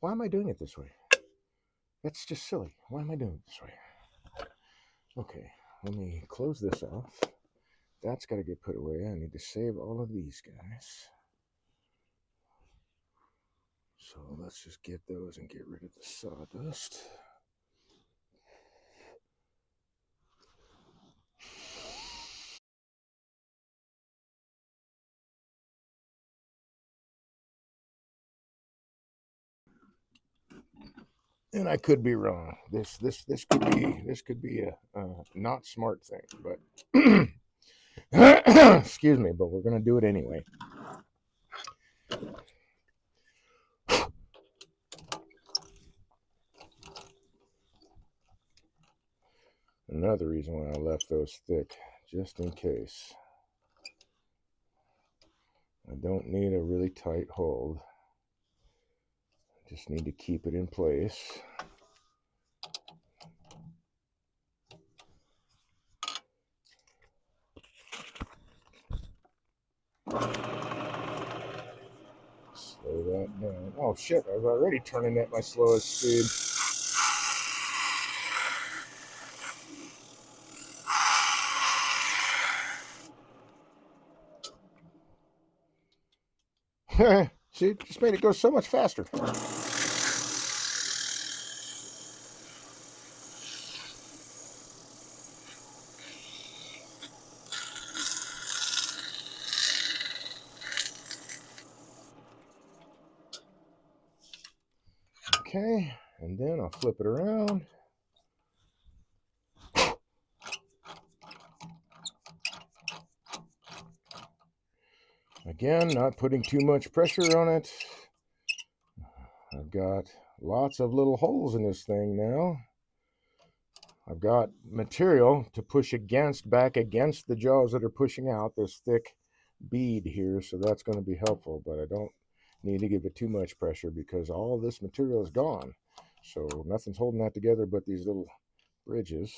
Why am I doing it this way? That's just silly. Why am I doing it this way? Okay, let me close this off. That's got to get put away. I need to save all of these guys. So let's just get those and get rid of the sawdust. And I could be wrong. This could be a not smart thing, but excuse me. But we're gonna do it anyway. Another reason why I left those thick, just in case. I don't need a really tight hold. Just need to keep it in place. Slow that down. Oh shit, I was already turning at my slowest speed. See, it just made it go so much faster. Okay, and then I'll flip it around. Again, not putting too much pressure on it. I've got lots of little holes in this thing now. I've got material to push back against the jaws that are pushing out, this thick bead here, so that's going to be helpful, but I don't need to give it too much pressure because all this material is gone. So nothing's holding that together but these little bridges.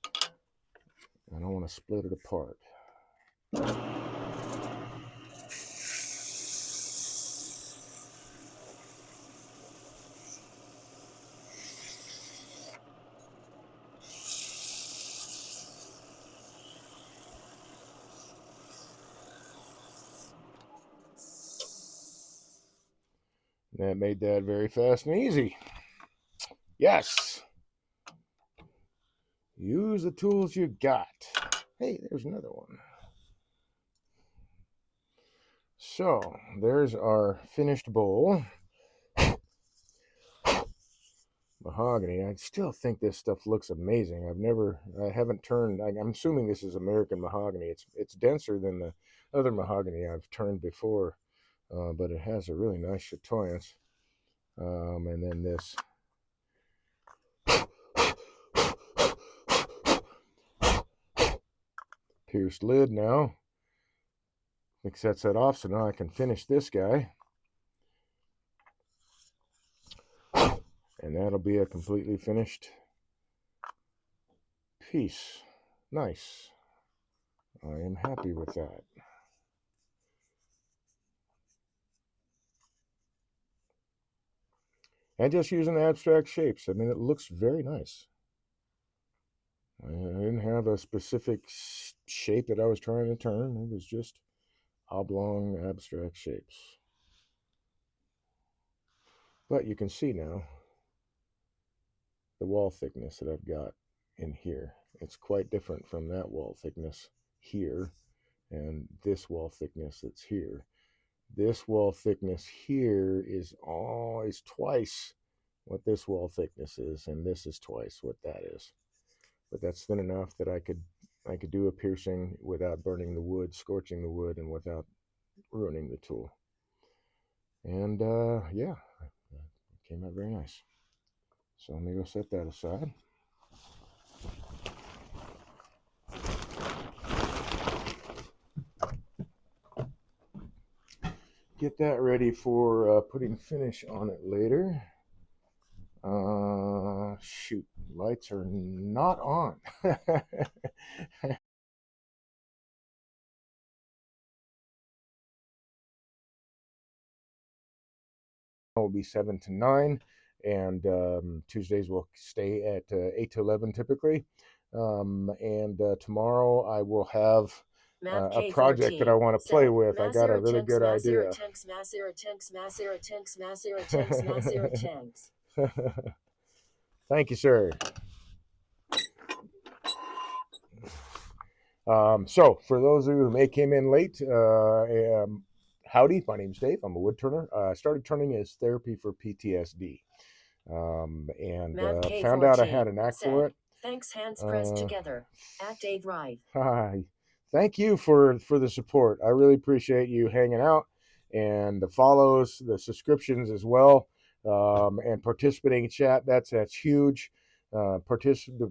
I don't want to split it apart. That made that very fast and easy. Yes. Use the tools you got. Hey, there's another one. So there's our finished bowl. Mahogany. I still think this stuff looks amazing. I haven't turned. I'm assuming this is American mahogany. It's denser than the other mahogany I've turned before, but it has a really nice chatoyance. And then this pierced lid now. I think sets that off, so now I can finish this guy. And that'll be a completely finished piece. Nice. I am happy with that. And just using abstract shapes. I mean, it looks very nice. I didn't have a specific shape that I was trying to turn. It was just oblong abstract shapes. But you can see now the wall thickness that I've got in here. It's quite different from that wall thickness here and this wall thickness that's here. This wall thickness here is twice what this wall thickness is, and this is twice what that is. But that's thin enough that I could do a piercing without burning the wood, scorching the wood, and without ruining the tool. And yeah, it came out very nice. So let me go set that aside. Get that ready for putting finish on it later. Shoot, lights are not on. Will be 7 to 9, and Tuesdays will stay at 8 to 11 typically. And tomorrow I will have a project that I want to play with. I got a really good idea. Thank you, sir. So, for those of you who may came in late, howdy, my name's Dave. I'm a wood turner. I started turning as therapy for PTSD, and found out I had a knack for it. Thanks, hands pressed together. At Dave Rive. Hi. Thank you for the support. I really appreciate you hanging out and the follows, the subscriptions as well, and participating in chat. That's huge. The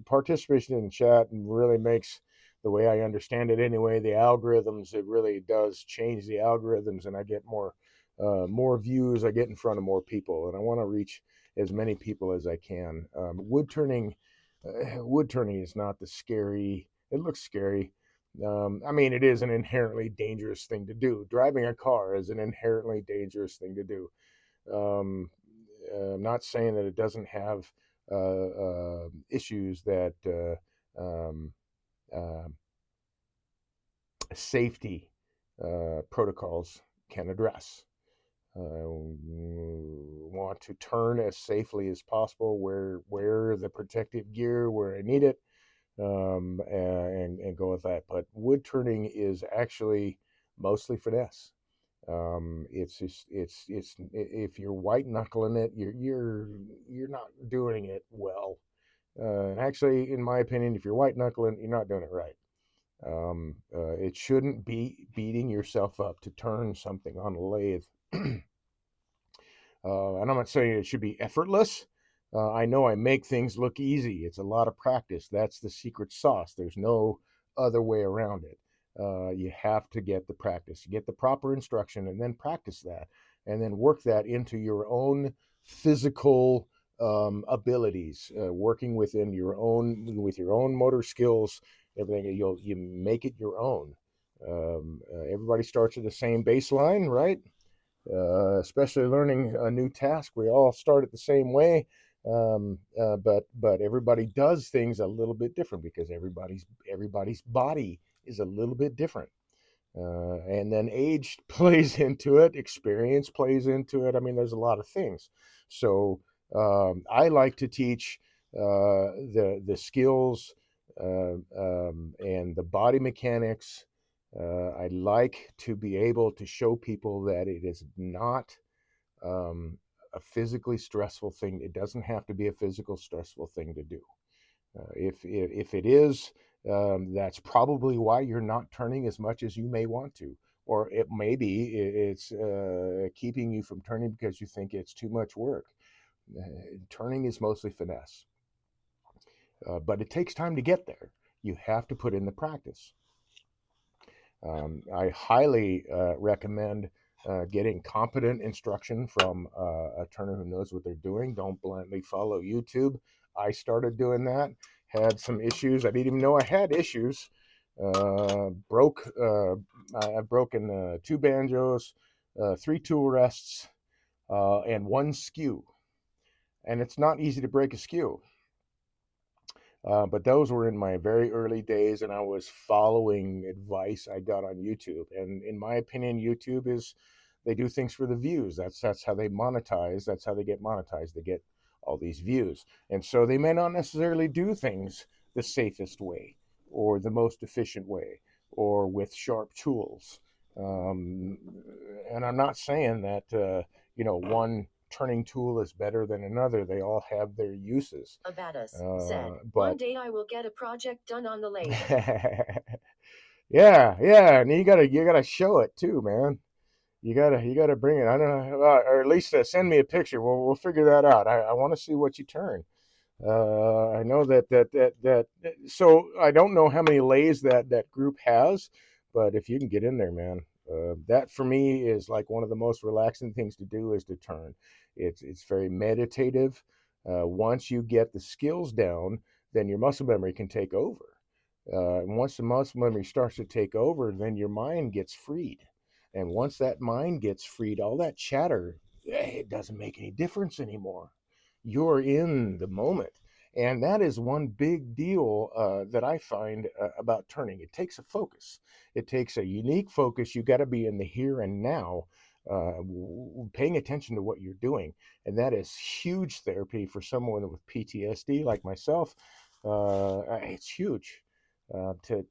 participation in chat really makes, the way I understand it anyway, the algorithms. It really does change the algorithms, and I get more views. I get in front of more people, and I want to reach as many people as I can. Wood turning is not the scary. It looks scary. I mean, it is an inherently dangerous thing to do. Driving a car is an inherently dangerous thing to do. Um, I'm not saying that it doesn't have issues that uh, safety protocols can address. Want to turn as safely as possible, wear the protective gear where I need it, and go with that. But wood turning is actually mostly finesse. It's just it's if you're white knuckling it, you're not doing it well. And actually, in my opinion, if you're white knuckling, you're not doing it right. It shouldn't be beating yourself up to turn something on a lathe. And I'm not saying it should be effortless. I know I make things look easy. It's a lot of practice. That's the secret sauce. There's no other way around it. You have to get the practice, get the proper instruction, and then practice that, and then work that into your own physical abilities, working within with your own motor skills, everything. You make it your own. Everybody starts at the same baseline, right? Especially learning a new task. We all start it the same way, but everybody does things a little bit different because everybody's body is a little bit different. And then age plays into it, experience plays into it. I mean, there's a lot of things. So I like to teach the skills and the body mechanics. I like to be able to show people that it is not um, a physically stressful thing. It doesn't have to be a physical stressful thing to do. If it is, that's probably why you're not turning as much as you may want to, or it may be it's keeping you from turning because you think it's too much work. Turning is mostly finesse, but it takes time to get there. You have to put in the practice. I highly recommend getting competent instruction from a turner who knows what they're doing. Don't blindly follow YouTube. I started doing that, had some issues. I didn't even know I had issues. I've broken two banjos, three tool rests, and one skew. And it's not easy to break a skew. But those were in my very early days, and I was following advice I got on YouTube. And in my opinion, YouTube is they do things for the views. That's how they monetize. That's how they get monetized. They get all these views, and so they may not necessarily do things the safest way, or the most efficient way, or with sharp tools. Um, and I'm not saying that one turning tool is better than another. They all have their uses. Abaddis said, "One But day I will get a project done on the lathe." yeah, and you gotta show it too, man. You gotta bring it. I don't know, or at least send me a picture. We'll figure that out. I want to see what you turn. I know that. So I don't know how many lays that group has, but if you can get in there, man, that for me is like one of the most relaxing things to do is to turn. It's very meditative. Once you get the skills down, then your muscle memory can take over. And once the muscle memory starts to take over, then your mind gets freed. And once that mind gets freed, all that chatter, it doesn't make any difference anymore. You're in the moment. And that is one big deal that I find about turning. It takes a focus, it takes a unique focus. You got to be in the here and now, paying attention to what you're doing. And that is huge therapy for someone with PTSD like myself. It's huge to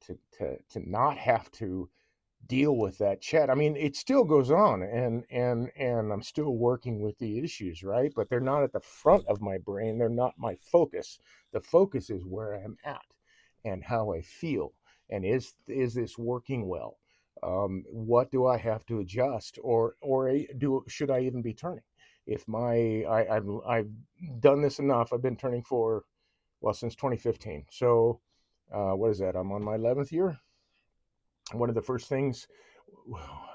not have to deal with that chat. I mean, it still goes on, and I'm still working with the issues, right? But they're not at the front of my brain. They're not my focus. The focus is where I'm at and how I feel, and is this working well? What do I have to adjust, or do should I even be turning? If I've done this enough. I've been turning for since 2015. So what is that? I'm on my 11th year. One of the first things,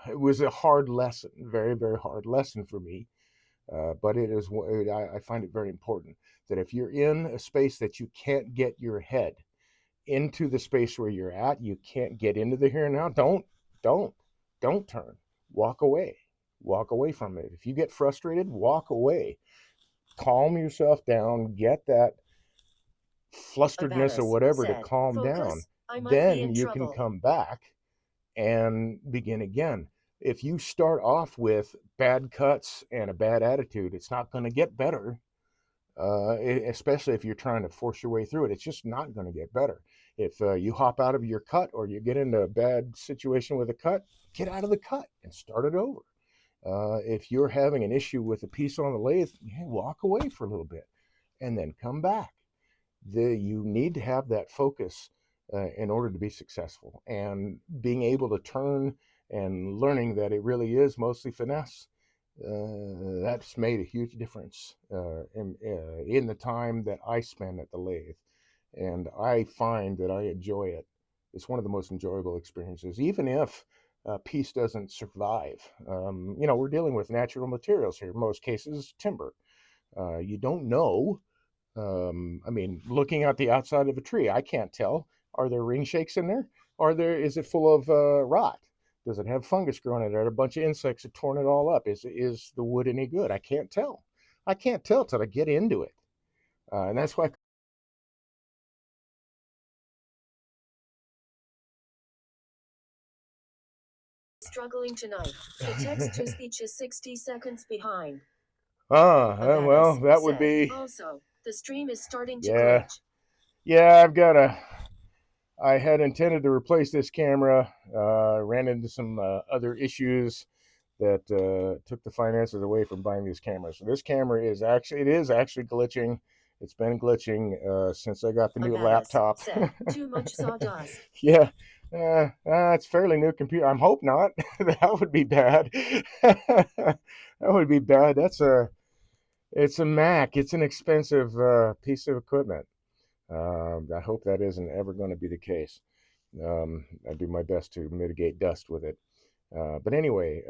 it was a hard lesson, very, very hard lesson for me. But it is, I find it very important that if you're in a space that you can't get your head into the space where you're at, you can't get into the here and now, don't, don't turn. Walk away. Walk away from it. If you get frustrated, walk away. Calm yourself down. Get that flusteredness or Abaddis whatever to said, calm down. "Focus, I might be Then in you can trouble." come back and begin again. If you start off with bad cuts and a bad attitude, it's not going to get better, especially if you're trying to force your way through it. It's just not going to get better. If you hop out of your cut or you get into a bad situation with a cut, get out of the cut and start it over. If you're having an issue with a piece on the lathe, walk away for a little bit and then come back. You need to have that focus in order to be successful, and being able to turn and learning that it really is mostly finesse. That's made a huge difference in the time that I spend at the lathe, and I find that I enjoy it. It's one of the most enjoyable experiences, even if a piece doesn't survive. We're dealing with natural materials here, in most cases timber. You don't know. I mean, looking at the outside of a tree, I can't tell. Are there ring shakes in there? Is it full of rot? Does it have fungus growing in there? Are a bunch of insects have torn it all up? Is the wood any good? I can't tell. I can't tell till I get into it, and that's why struggling tonight. The text-to-speech is 60 seconds behind. Well, that would Said. be, Also, the stream is starting to yeah, glitch. yeah, I had intended to replace this camera, ran into some other issues that took the finances away from buying these cameras. So this camera it is actually glitching. It's been glitching since I got the new laptop. Said. Too much sawdust. Yeah, it's fairly new computer. I'm hope not. That would be bad. That would be bad. It's a Mac. It's an expensive piece of equipment. I hope that isn't ever going to be the case. I do my best to mitigate dust with it. But anyway,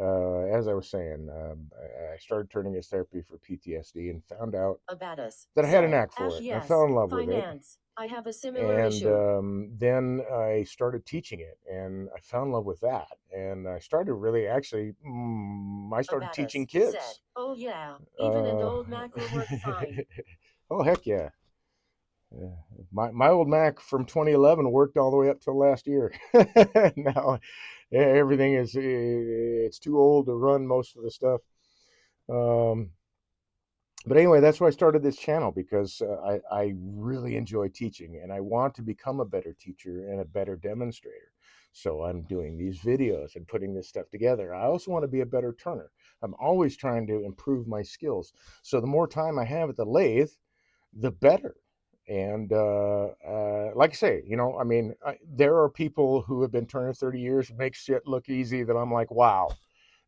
as I was saying, I started turning as therapy for PTSD and found out that I had a knack for it. And I fell in love with it. I have a similar And issue. then I started teaching it, and I fell in love with that. And I started really actually, I started teaching kids. Said, oh yeah, even an old Mac will work fine. Oh heck yeah. My old Mac from 2011 worked all the way up till last year. Now everything is it's too old to run most of the stuff. Um, but anyway, that's why I started this channel because I really enjoy teaching and I want to become a better teacher and a better demonstrator. So I'm doing these videos and putting this stuff together. I also want to be a better turner. I'm always trying to improve my skills. So the more time I have at the lathe, the better. And like I say, I mean, there are people who have been turning 30 years, make shit look easy that I'm like, wow,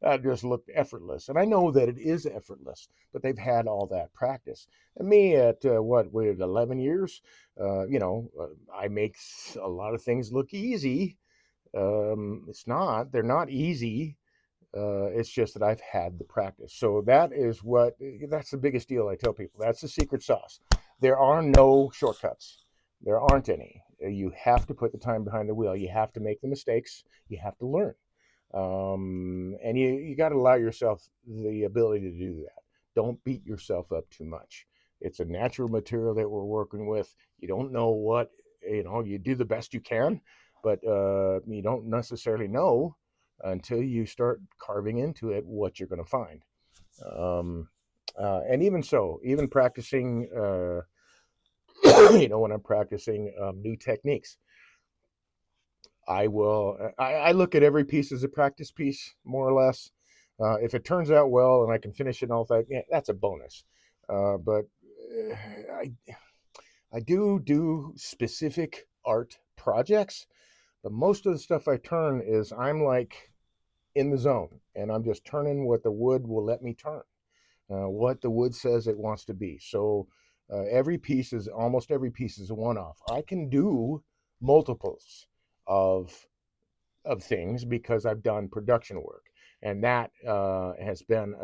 that just looked effortless. And I know that it is effortless, but they've had all that practice. And me at with 11 years, I make a lot of things look easy. They're not easy. It's just that I've had the practice. So that's the biggest deal I tell people. That's the secret sauce. There are no shortcuts. There aren't any. You have to put the time behind the wheel. You have to make the mistakes. You have to learn. And you got to allow yourself the ability to do that. Don't beat yourself up too much. It's a natural material that we're working with. You don't know you do the best you can, but you don't necessarily know until you start carving into it what you're going to find. Um, and even so, even practicing, when I'm practicing new techniques, I look at every piece as a practice piece, more or less. If it turns out well and I can finish it and all that, yeah, that's a bonus. But I, I do specific art projects, but most of the stuff I turn is I'm like in the zone and I'm just turning what the wood will let me turn, what the wood says it wants to be. So almost every piece is a one-off. I can do multiples of things because I've done production work, and that has been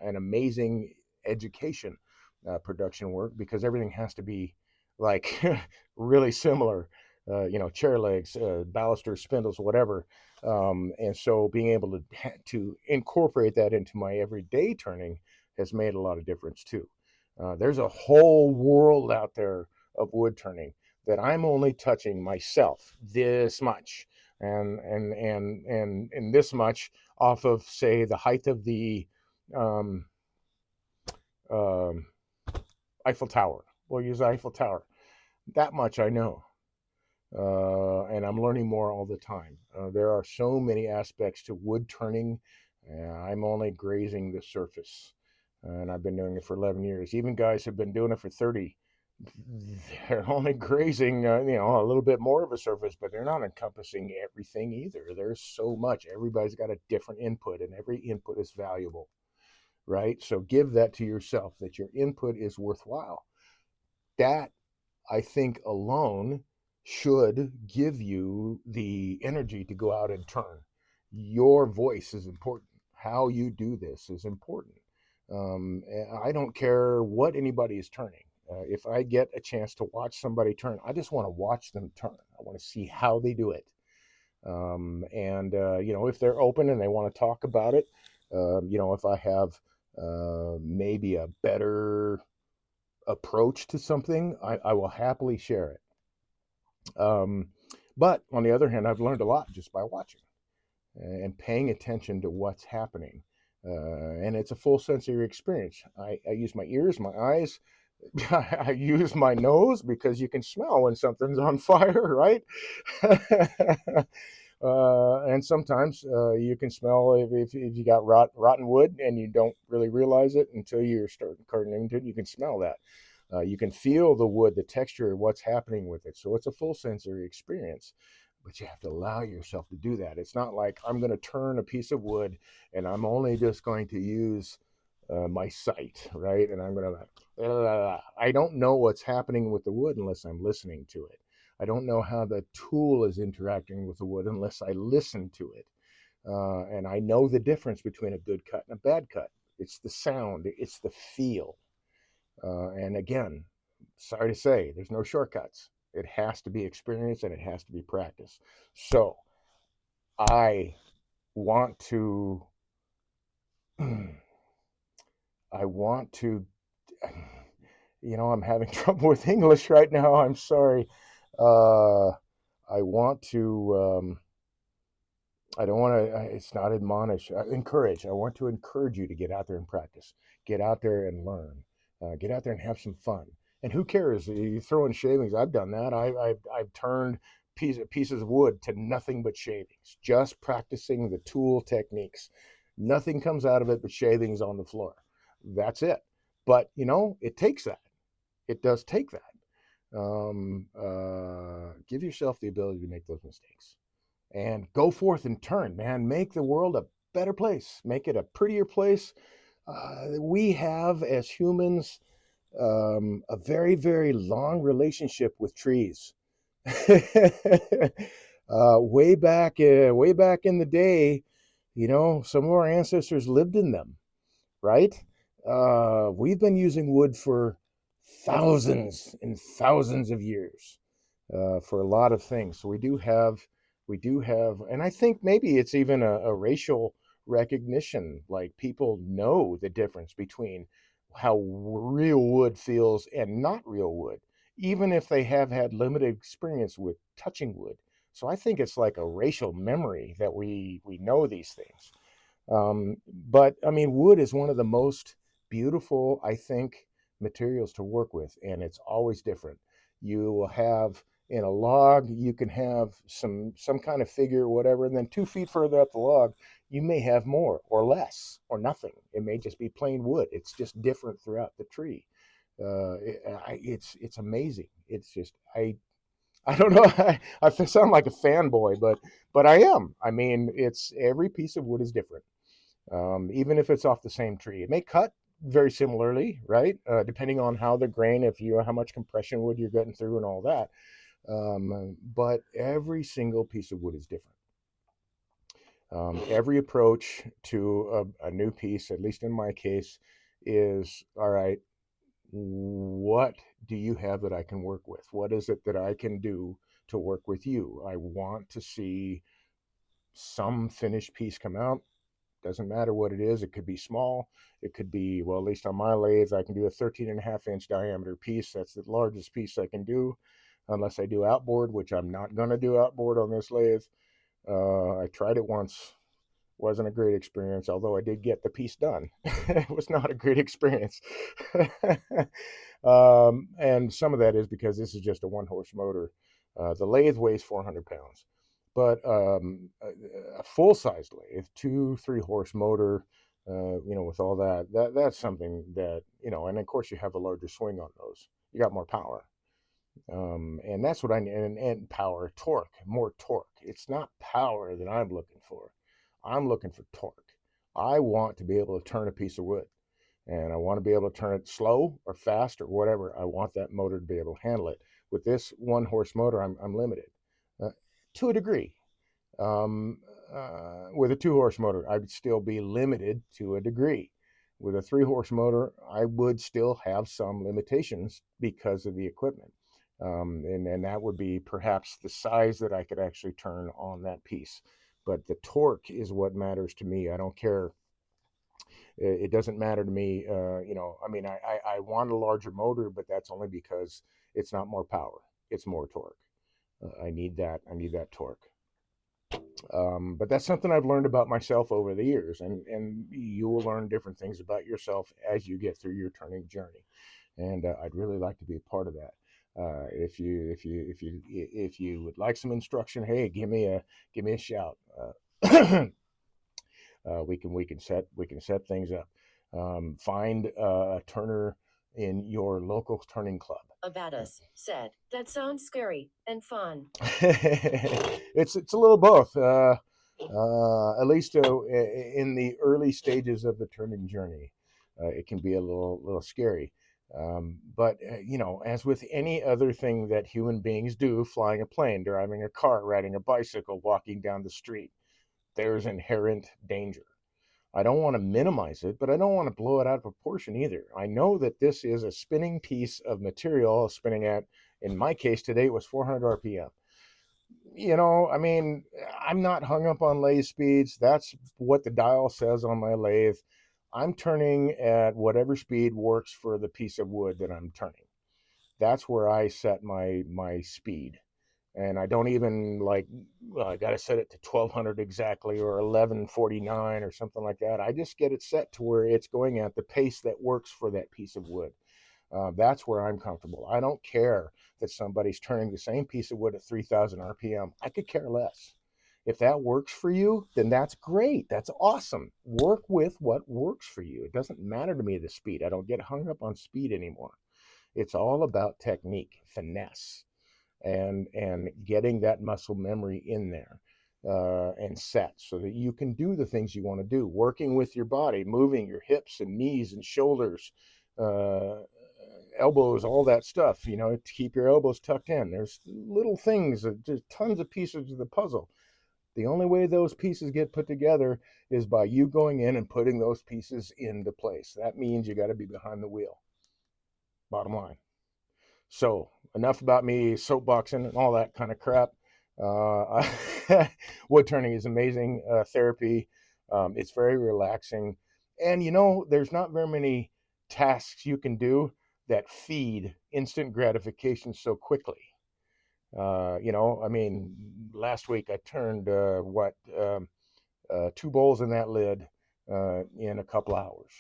an amazing education, production work, because everything has to be like really similar. Chair legs, balusters, spindles, whatever. And so being able to incorporate that into my everyday turning has made a lot of difference too. There's a whole world out there of wood turning that I'm only touching myself this much and this much off of, say, the height of the um, um, Eiffel Tower. We'll use Eiffel Tower. That much I know, and I'm learning more all the time. There are so many aspects to wood turning. I'm only grazing the surface, and I've been doing it for 11 years. Even guys have been doing it for 30. They're only grazing, a little bit more of a surface, but they're not encompassing everything either. There's so much. Everybody's got a different input, and every input is valuable, right? So give that to yourself, that your input is worthwhile. That, I think, alone should give you the energy to go out and turn. Your voice is important. How you do this is important. I don't care what anybody is turning. If I get a chance to watch somebody turn, I just want to watch them turn. I want to see how they do it. And if they're open and they want to talk about it, if I have maybe a better approach to something, I will happily share it. But on the other hand, I've learned a lot just by watching. and paying attention to what's happening. And it's a full sensory experience. I use my ears, my eyes, I use my nose because you can smell when something's on fire, right? And sometimes you can smell if you got rotten wood and you don't really realize it until you're starting carting into it. You can smell that. You can feel the wood, the texture, what's happening with it. So it's a full sensory experience, but you have to allow yourself to do that. It's not like I'm going to turn a piece of wood and I'm only just going to use my sight, right? And I'm going to, I don't know what's happening with the wood unless I'm listening to it. I don't know how the tool is interacting with the wood unless I listen to it. And I know the difference between a good cut and a bad cut. It's the sound, it's the feel. And again, sorry to say, there's no shortcuts. It has to be experience and it has to be practice. So I want to, I want to, I'm having trouble with English right now. I'm sorry. Uh, I want to, I don't want to, it's not admonish, encourage. I want to encourage you to get out there and practice, get out there and learn, get out there and have some fun. And who cares? You throw in shavings. I've done that. I've turned pieces of wood to nothing but shavings, just practicing the tool techniques. Nothing comes out of it but shavings on the floor. That's it. But, it takes that. It does take that. Give yourself the ability to make those mistakes and go forth and turn, man. Make the world a better place, make it a prettier place. We have, as humans, a very, very long relationship with trees. Way back in the day, some of our ancestors lived in them, right? We've been using wood for thousands and thousands of years for a lot of things. So we do have, and I think maybe it's even a racial recognition. Like people know the difference between how real wood feels and not real wood, even if they have had limited experience with touching wood. So I think it's like a racial memory that we know these things. But I mean, wood is one of the most beautiful, I think, materials to work with, and it's always different. You will have in a log, you can have some kind of figure, whatever, and then 2 feet further up the log, you may have more or less or nothing. It may just be plain wood. It's just different throughout the tree. It's amazing. It's just I don't know. I sound like a fanboy, but I am. I mean, it's every piece of wood is different, even if it's off the same tree. It may cut very similarly, right? Depending on how the grain, if you how much compression wood you're getting through and all that. But every single piece of wood is different. Every approach to a new piece, at least in my case, is all right. What do you have that I can work with? What is it that I can do to work with you? I want to see some finished piece come out. Doesn't matter what it is. It could be small. It could be, well, at least on my lathe, I can do a 13.5 inch diameter piece. That's the largest piece I can do, unless I do outboard, which I'm not going to do outboard on this lathe. I tried it once. Wasn't a great experience, although I did get the piece done. It was not a great experience. And some of that is because this is just a 1 horse motor. The lathe weighs 400 pounds, but a full size lathe, 2, 3 horse motor, with all that's something that, and of course you have a larger swing on those. You got more power. And that's what I need. And power, torque, more torque. It's not power that I'm looking for. I'm looking for torque. I want to be able to turn a piece of wood, and I want to be able to turn it slow or fast or whatever. I want that motor to be able to handle it. With this 1 horse motor, I'm limited uh, to a degree. With a 2 horse motor, I'd still be limited to a degree. With a 3 horse motor, I would still have some limitations because of the equipment. And that would be perhaps the size that I could actually turn on that piece. But the torque is what matters to me. I don't care. It doesn't matter to me. I mean, I want a larger motor, but that's only because it's not more power. It's more torque. I need that. I need that torque. But that's something I've learned about myself over the years, and you will learn different things about yourself as you get through your turning journey. And I'd really like to be a part of that. If you would like some instruction, hey, give me a shout. We can set things up. Find a turner in your local turning club. Abaddis said, "That sounds scary and fun." It's a little both. At least in the early stages of the turning journey, it can be a little scary. But as with any other thing that human beings do, flying a plane, driving a car, riding a bicycle, walking down the street, there's inherent danger. I don't want to minimize it, but I don't want to blow it out of proportion either. I know that this is a spinning piece of material, spinning at, in my case today, it was 400 RPM. I mean, I'm not hung up on lathe speeds. That's what the dial says on my lathe. I'm turning at whatever speed works for the piece of wood that I'm turning. That's where I set my speed. And I don't even like, well, I got to set it to 1200 exactly or 1149 or something like that. I just get it set to where it's going at the pace that works for that piece of wood. That's where I'm comfortable. I don't care that somebody's turning the same piece of wood at 3000 RPM. I could care less. If that works for you, then that's great. That's awesome. Work with what works for you. It doesn't matter to me the speed. I don't get hung up on speed anymore. It's all about technique, finesse, and getting that muscle memory in there and set so that you can do the things you want to do. Working with your body, moving your hips and knees and shoulders, uh, elbows, all that stuff, to keep your elbows tucked in. There's little things, just tons of pieces of the puzzle. The only way those pieces get put together is by you going in and putting those pieces into place. That means you got to be behind the wheel. Bottom line. So enough about me soapboxing and all that kind of crap. Uh, Wood turning is amazing therapy. It's very relaxing, and there's not very many tasks you can that feed instant gratification so quickly. I mean, last week I turned two bowls in that lid in a couple hours.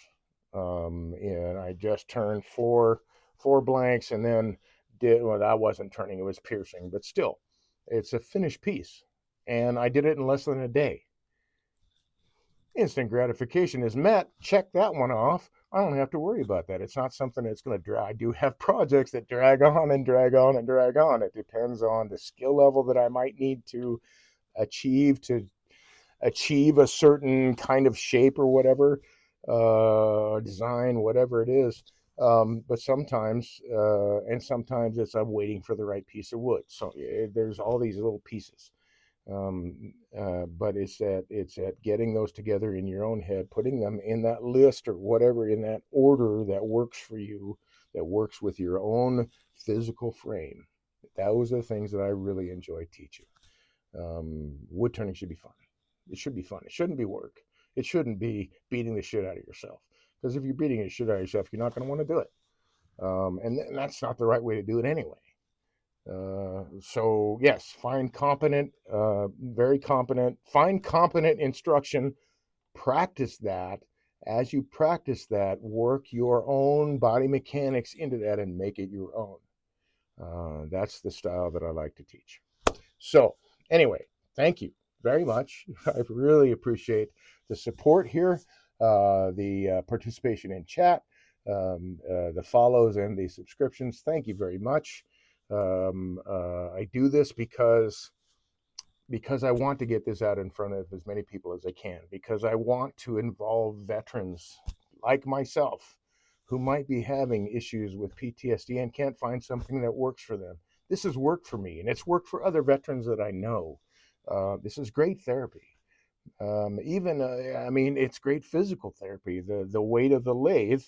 And I just turned four blanks, and then did, well, that wasn't turning, it was piercing, but still, it's a finished piece. And I did it in less than a day. Instant gratification is met. Check that one off. I don't have to worry about that. It's not something that's going to drag. I do have projects that drag on and drag on and drag on. It depends on the skill level that I might need to achieve a certain kind of shape or whatever, design, whatever it is. But sometimes it's I'm waiting for the right piece of wood. So there's all these little pieces. But it's at getting those together in your own head, putting them in that list or whatever in that order that works for you, that works with your own physical frame. Those are the things that I really enjoy teaching. Wood turning should be fun. It should be fun. It shouldn't be work. It shouldn't be beating the shit out of yourself. Because if you're beating the shit out of yourself, you're not going to want to do it. And that's not the right way to do it anyway. So yes, find competent, very competent, find competent instruction, practice that. As you practice that, work your own body mechanics into that and make it your own. That's the style that I like to teach. So anyway, thank you very much. I really appreciate the support here, the participation in chat, the follows and the subscriptions. Thank you very much. I do this because I want to get this out in front of as many people as I can, because I want to involve veterans like myself who might be having issues with PTSD and can't find something that works for them. This has worked for me, and it's worked for other veterans that I know. This is great therapy. I mean, it's great physical therapy. The weight of the lathe.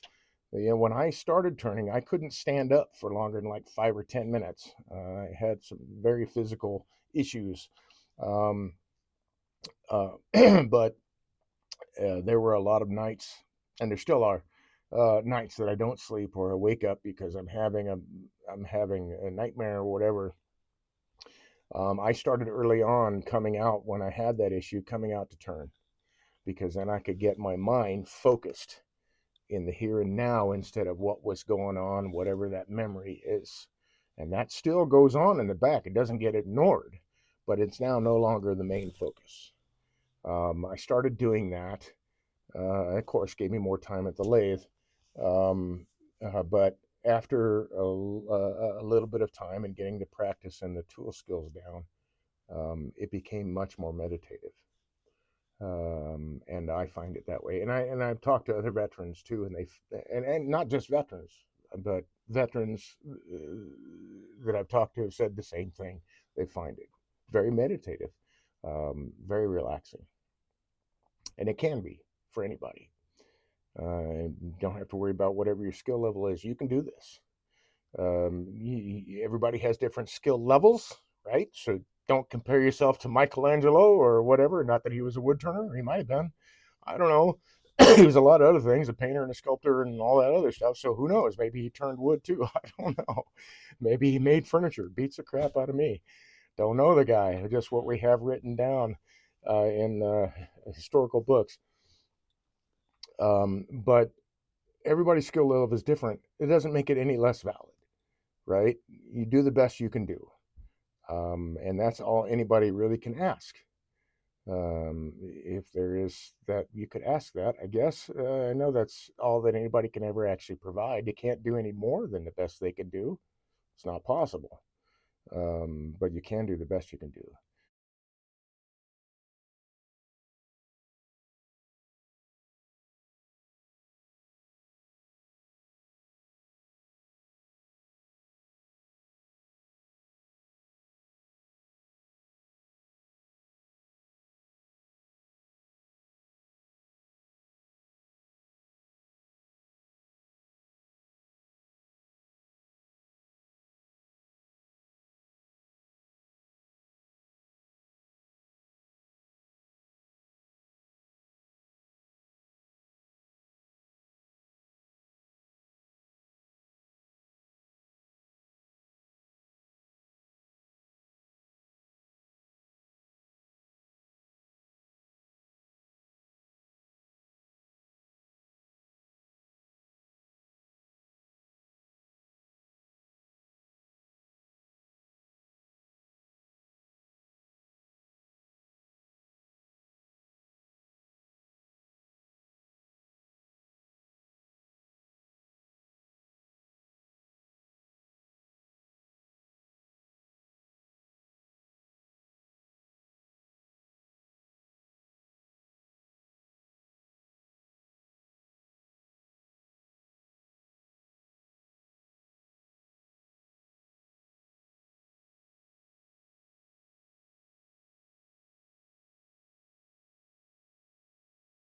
When I started turning, I couldn't stand up for longer than like 5 or 10 minutes. I had some very physical issues, um, uh, but there were a lot of nights, and there still are nights that I don't sleep or I wake up because I'm having a nightmare or whatever. I started early on coming out when I had that issue, coming out to turn, because then I could get my mind focused in the here and now instead of what was going on, whatever that memory is. And that still goes on in the back. It doesn't get ignored, but it's now no longer the main focus. I started doing that. Of course, gave me more time at the lathe. But after a little bit of time and getting the practice and the tool skills down, it became much more meditative. And I find it that way. I've talked to other veterans too, and not just veterans, but veterans that I've talked to have said the same thing. They find it very meditative, very relaxing, and it can be for anybody. You don't have to worry about whatever your skill level is. You can do this. Everybody has different skill levels, right? So don't compare yourself to Michelangelo or whatever. Not that he was a woodturner, he might have been. I don't know. He was a lot of other things, a painter and a sculptor and all that other stuff. So who knows? Maybe he turned wood too. I don't know. Maybe he made furniture. Beats the crap out of me. Don't know the guy. Just what we have written down in historical books. But everybody's skill level is different. It doesn't make it any less valid, right? You do the best you can do. And that's all anybody really can ask. If there is that, you could ask that, I guess. I know that's all that anybody can ever actually provide. You can't do any more than the best they can do. It's not possible. But you can do the best you can do.